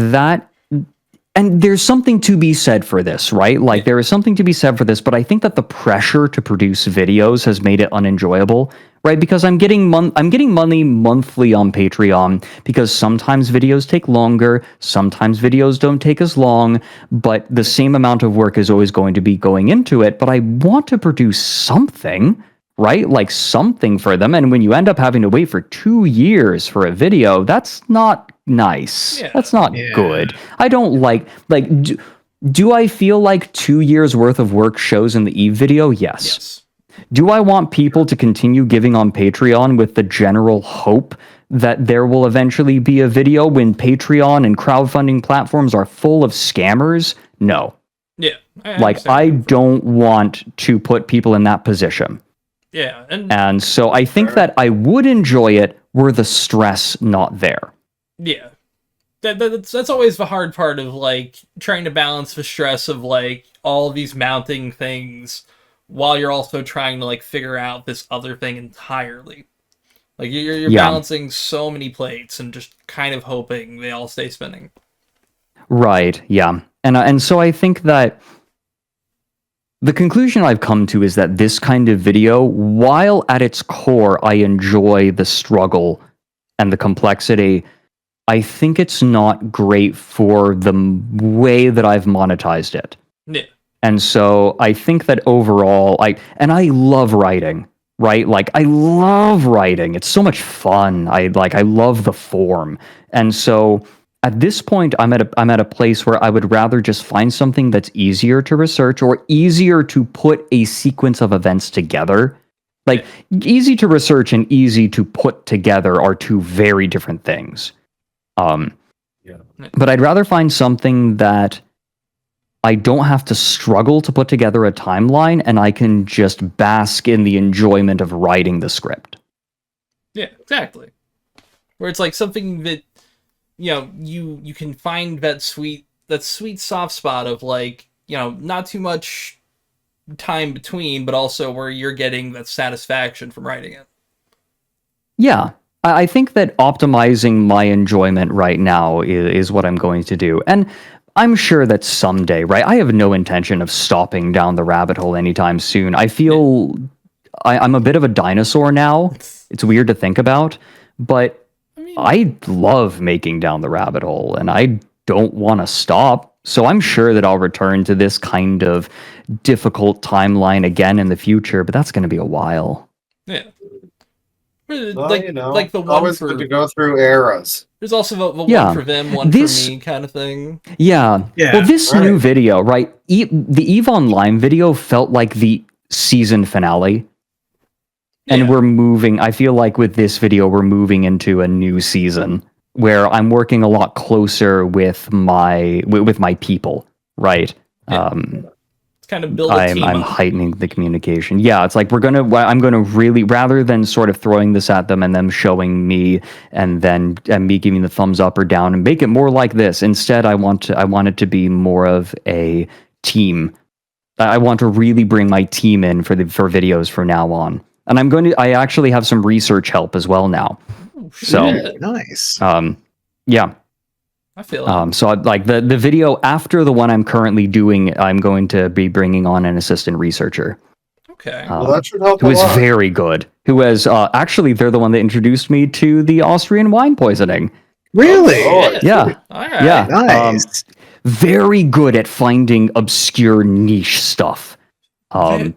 and there's something to be said for this, right? Like, there is something to be said for this, but I think that the pressure to produce videos has made it unenjoyable, right? Because I'm getting money monthly on Patreon, because sometimes videos take longer, sometimes videos don't take as long, but the same amount of work is always going to be going into it, but I want to produce something, right? Like, something for them, and when you end up having to wait for 2 years for a video, that's not nice. Yeah. That's not good. I don't like do I feel like 2 years worth of work shows in the Eve video? Yes. Do I want people to continue giving on Patreon with the general hope that there will eventually be a video when Patreon and crowdfunding platforms are full of scammers? No. Yeah. I don't want to put people in that position. Yeah. And so I think that I would enjoy it were the stress not there. Yeah. That's always the hard part of, like, trying to balance the stress of, like, all these mounting things while you're also trying to, like, figure out this other thing entirely. Like, you're balancing so many plates and just kind of hoping they all stay spinning. Right, yeah. And so I think that the conclusion I've come to is that this kind of video, while at its core I enjoy the struggle and the complexity, I think it's not great for the way that I've monetized it. Yeah. And so I think that overall, I love writing, right? Like, I love writing. It's so much fun. I love the form. And so at this point, I'm at a place where I would rather just find something that's easier to research or easier to put a sequence of events together. Like, easy to research and easy to put together are two very different things. But I'd rather find something that I don't have to struggle to put together a timeline, and I can just bask in the enjoyment of writing the script. Yeah, exactly. Where it's like something that, you know, you can find that sweet soft spot of, like, you know, not too much time between, but also where you're getting that satisfaction from writing it. Yeah. I think that optimizing my enjoyment right now is what I'm going to do. And I'm sure that someday, right? I have no intention of stopping down the rabbit hole anytime soon. I feel I'm a bit of a dinosaur now. It's weird to think about, but I love making Down the Rabbit Hole, and I don't want to stop. So I'm sure that I'll return to this kind of difficult timeline again in the future, but that's going to be a while. Yeah. Well, like the one always for good to go through eras. There's also the one for them, one for me kind of thing. Yeah. Well, this new video, right? The EVE Online video felt like the season finale. And we're moving, I feel like with this video, we're moving into a new season where I'm working a lot closer with my people, right? Yeah. It's kind of build a team I'm up. heightening the communication. Yeah, it's like I'm gonna really, rather than sort of throwing this at them and them showing me and me giving the thumbs up or down and make it more like this. Instead, I want it to be more of a team. I want to really bring my team in for videos from now on. And I actually have some research help as well now. Oh, so nice. Yeah. I feel it. So like the video after the one I'm currently doing, I'm going to be bringing on an assistant researcher. Okay. Well, that should help. Who is very good. Who has actually they're the one that introduced me to the Austrian wine poisoning. Really? Oh, Yeah. All right. Yeah. Nice. Very good at finding obscure niche stuff.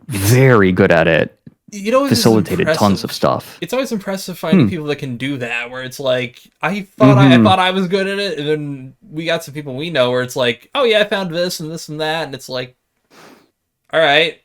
Very good at it. You know, Facilitated tons of stuff. It's always impressive finding people that can do that, where it's like, I thought I was good at it, and then we got some people we know where it's like, oh yeah, I found this and this and that, and it's like, all right,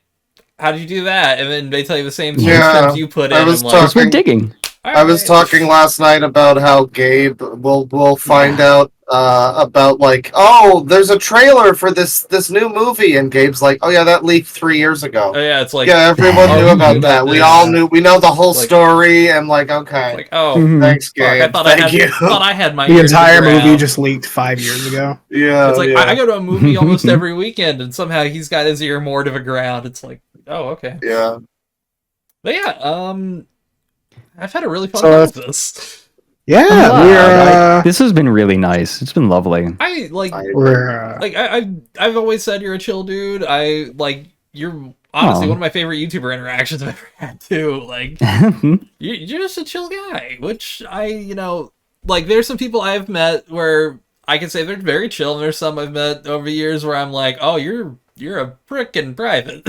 how did you do that? And then they tell you the same Yeah, terms you put in. I was I'm like, Because we're digging. I was talking last night about how Gabe will find out about like, oh, there's a trailer for this new movie, and Gabe's like, oh yeah, that leaked 3 years ago. Oh yeah, it's like, yeah, everyone oh, knew we about knew that. about We this. all knew. We know the whole Like- story, and like, okay, like, oh, Mhm. thanks, fuck, I Gabe. thought Thank I had, you. thought I had my The ear to entire the movie ground. just leaked 5 years ago. Yeah, It's like yeah. I go to a movie almost every weekend, and somehow he's got his ear more to the ground. It's like, oh, okay. yeah. But yeah, I've had a really fun So, time with this. Yeah, I'm we're glad. This has been really nice. It's been lovely. I like, we're I've always said you're a chill dude. I like you're honestly Aw. one of my favorite YouTuber interactions I've ever had too. Like you're just a chill guy, which like there's some people I've met where I can say they're very chill, and there's some I've met over the years where I'm like, oh, you're a prick in private.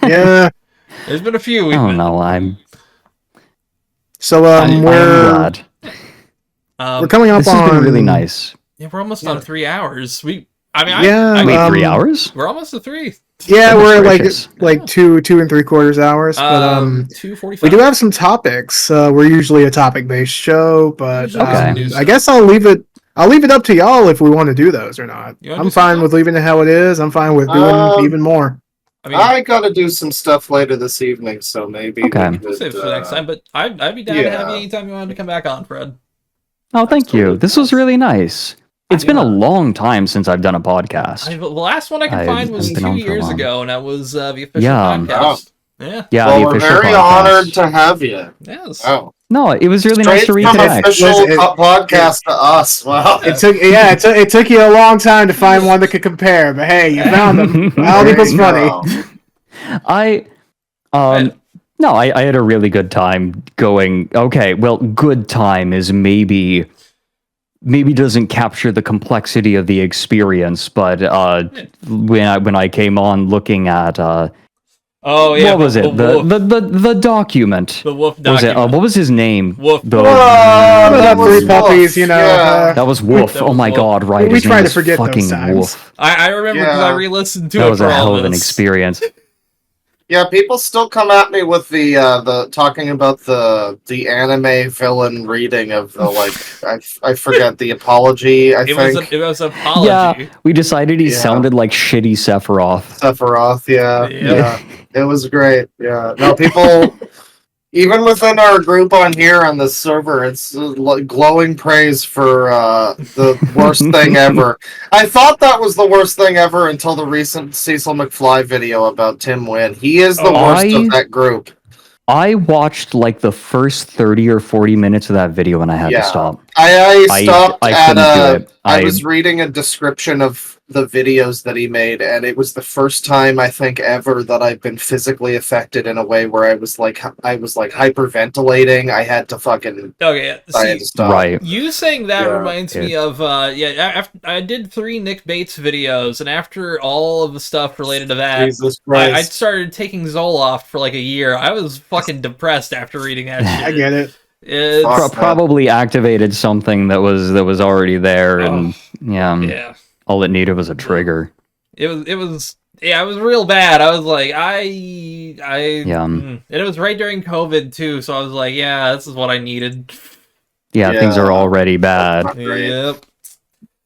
yeah. There's been a few. I We've don't met. know. I'm So I'm we're glad. we're coming up This has on been really nice. Yeah, we're almost Yeah. on 3 hours. I Yeah, Wait, Um, 3 hours? we're almost to 3. Yeah, Goodness we're gracious. like two and 3/4 hours. But 2:45. we do have some topics. We're usually a topic-based show, but Okay. I guess I'll leave it up to y'all if we want to do those or not. You wanna I'm do some fine with leaving it how it is. I'm fine with doing even more. I mean, I gotta do some stuff later this evening, so maybe Okay. we we'll save it for could, next time. But I'd be down to have you yeah. anytime you wanted to come back on, Fred. Oh, thank you. This was really nice. It's been a Yeah. long time since I've done a podcast. The last one I could I've find was been 2 on for a years while. ago, and that was the official Yeah. podcast. Yeah. Yeah, well, the we're official very podcast. honored to have you. Yes. Oh, No, it was really nice to straight from reconnect. official Listen, podcast to us. Wow. It took you a long time to find one that could compare, but hey, you found them. All There equals you funny. go. I had a really good time going. Okay, well, good time is maybe doesn't capture the complexity of the experience, but when I came on looking at Oh yeah. what was it, the document, the wolf what was it, document? what was his name? Wolf. The- That Three was puppies, Wolf, you know. yeah. that was Wolf. That Oh was my Wolf. God! Right, We his try name to was forget those fucking times. Wolf. I remember because Yeah. I re-listened to That it was for a all hell of an this. experience. Yeah, people still come at me with the talking about the anime villain reading of the I forget the apology. I It think was an apology. Yeah, we decided he Yeah. sounded like shitty Sephiroth. Sephiroth. Yeah, Yeah. yeah, it was great. Yeah, no people. Even within our group on here on the server, it's glowing praise for the worst thing ever. I thought that was the worst thing ever until the recent Cecil McFly video about Tim Wynn. He is the worst of that group. I watched like the first 30 or 40 minutes of that video and I had Yeah. to stop. I stopped I at couldn't do it. I was reading a description of the videos that he made, and it was the first time I think ever that I've been physically affected in a way where I was like hyperventilating. I had to fucking Okay. I had See, to stop. Right. you saying that Yeah. reminds me of after I did 3 Nick Bates videos, and after all of the stuff related to that, Jesus I Christ. started taking Zoloft for like a year. I was fucking depressed after reading that shit. I get it. It's, Fuck. Probably activated something that was already there, and yeah. all it needed was a trigger. It was real bad. I was like, and it was right during COVID too, so I was like, yeah, this is what I needed. Yeah, Yeah. things are already bad. Great. Yep.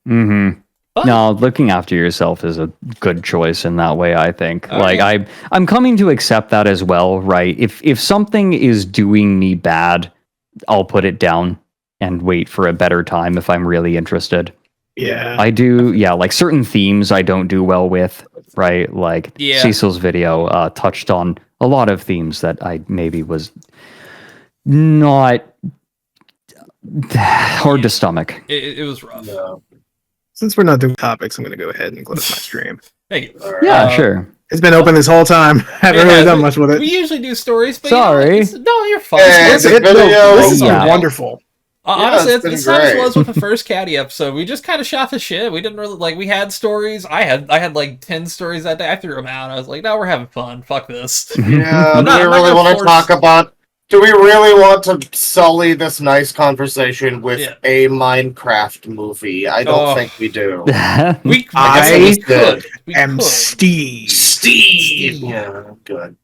Mm-hmm. But- No, looking after yourself is a good choice in that way, I think. Oh, like yeah. I'm coming to accept that as well, right? If something is doing me bad, I'll put it down and wait for a better time if I'm really interested. Yeah. I do, yeah, like certain themes I don't do well with, right? Like Yeah. Cecil's video touched on a lot of themes that I maybe was not hard to stomach. It was rough. Yeah. Since we're not doing topics, I'm going to go ahead and close my stream. Thank you. Yeah, Uh, sure. It's been open this whole time. Haven't Yeah, really done much with We it. usually do stories, but Sorry. no, you're fine. Hey, It's- the video- This is Yeah. wonderful. Honestly, it's been it's how it great. was with the first Caddy episode. We just kind of shot the shit. We didn't really we had stories. I had like 10 stories that day. I threw them out. I was like, no, we're having fun. Fuck this. Yeah, I'm not- do I'm you not really gonna want to force- talk about? Do we really want to sully this nice conversation with Yeah. a Minecraft movie? I don't think we do. We I could. We am could. Steve. Yeah, good.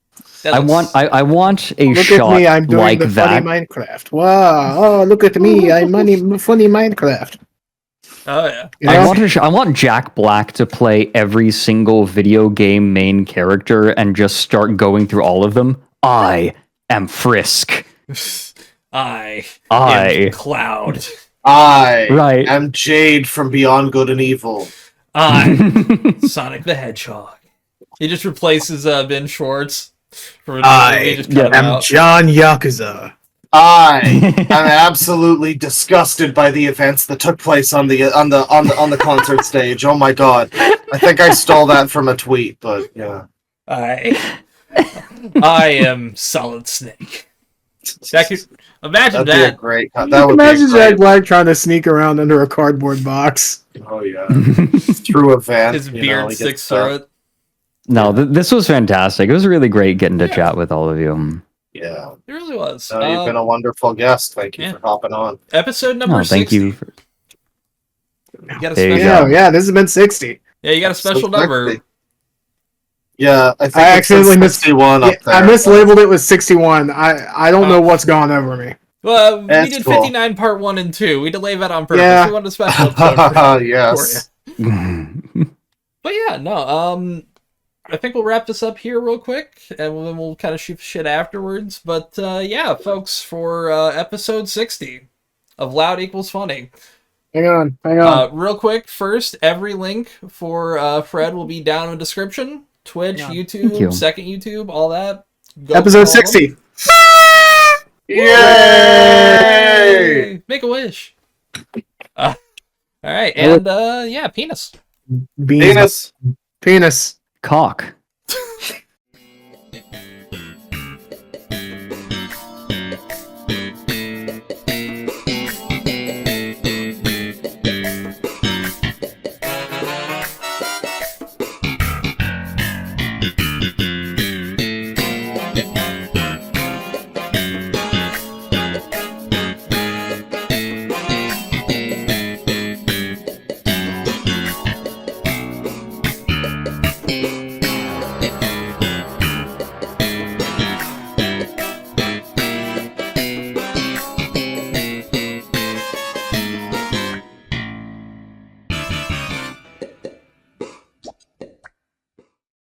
That I looks- want a Look shot at me, I'm doing like the that. funny Minecraft. Wow! Oh, look at me, I'm funny Minecraft. Oh yeah. You know? I want Jack Black to play every single video game main character and just start going through all of them. I am Frisk. I I- Cloud. I Right. am Jade from Beyond Good and Evil. I Sonic the Hedgehog. He just replaces Ben Schwartz. From I just cut him am out. John Yakuza. I am absolutely disgusted by the events that took place on the concert stage. Oh my god! I think I stole that from a tweet, but yeah. I am Solid Snake. Imagine That'd be a that. great. That would Imagine be Jack great. Black trying to sneak around under a cardboard box. Oh yeah, through a vent. His you know, beard he gets sticks that. through it. No, this was fantastic. It was really great getting to chat with all of you. Yeah. It really was. No, you've been a wonderful guest. Thank you yeah. for hopping on. Episode number No, 60. thank you. You got a There you special. go. Yeah, this has been 60. Yeah, you got a special So number. 60. Yeah, I think I it says accidentally missed 61 up there. I mislabeled it with 61. I don't know what's gone over me. Well, we That's did cool. 59 part 1 and 2. We delayed that on purpose. Yeah. We wanted a special episode for Yes. you. But yeah, no, I think we'll wrap this up here real quick, and then we'll kind of shoot the shit afterwards. But yeah, folks, for episode 60 of Loud Equals Funny. Hang on. Real quick, first, every link for Fred will be down in the description. Twitch, Yeah. Thank you. YouTube, second YouTube, all that. Go Episode follow them. 60. Yay! Make a wish. All right, and yeah, penis. Beans. Penis. Penis. Cock.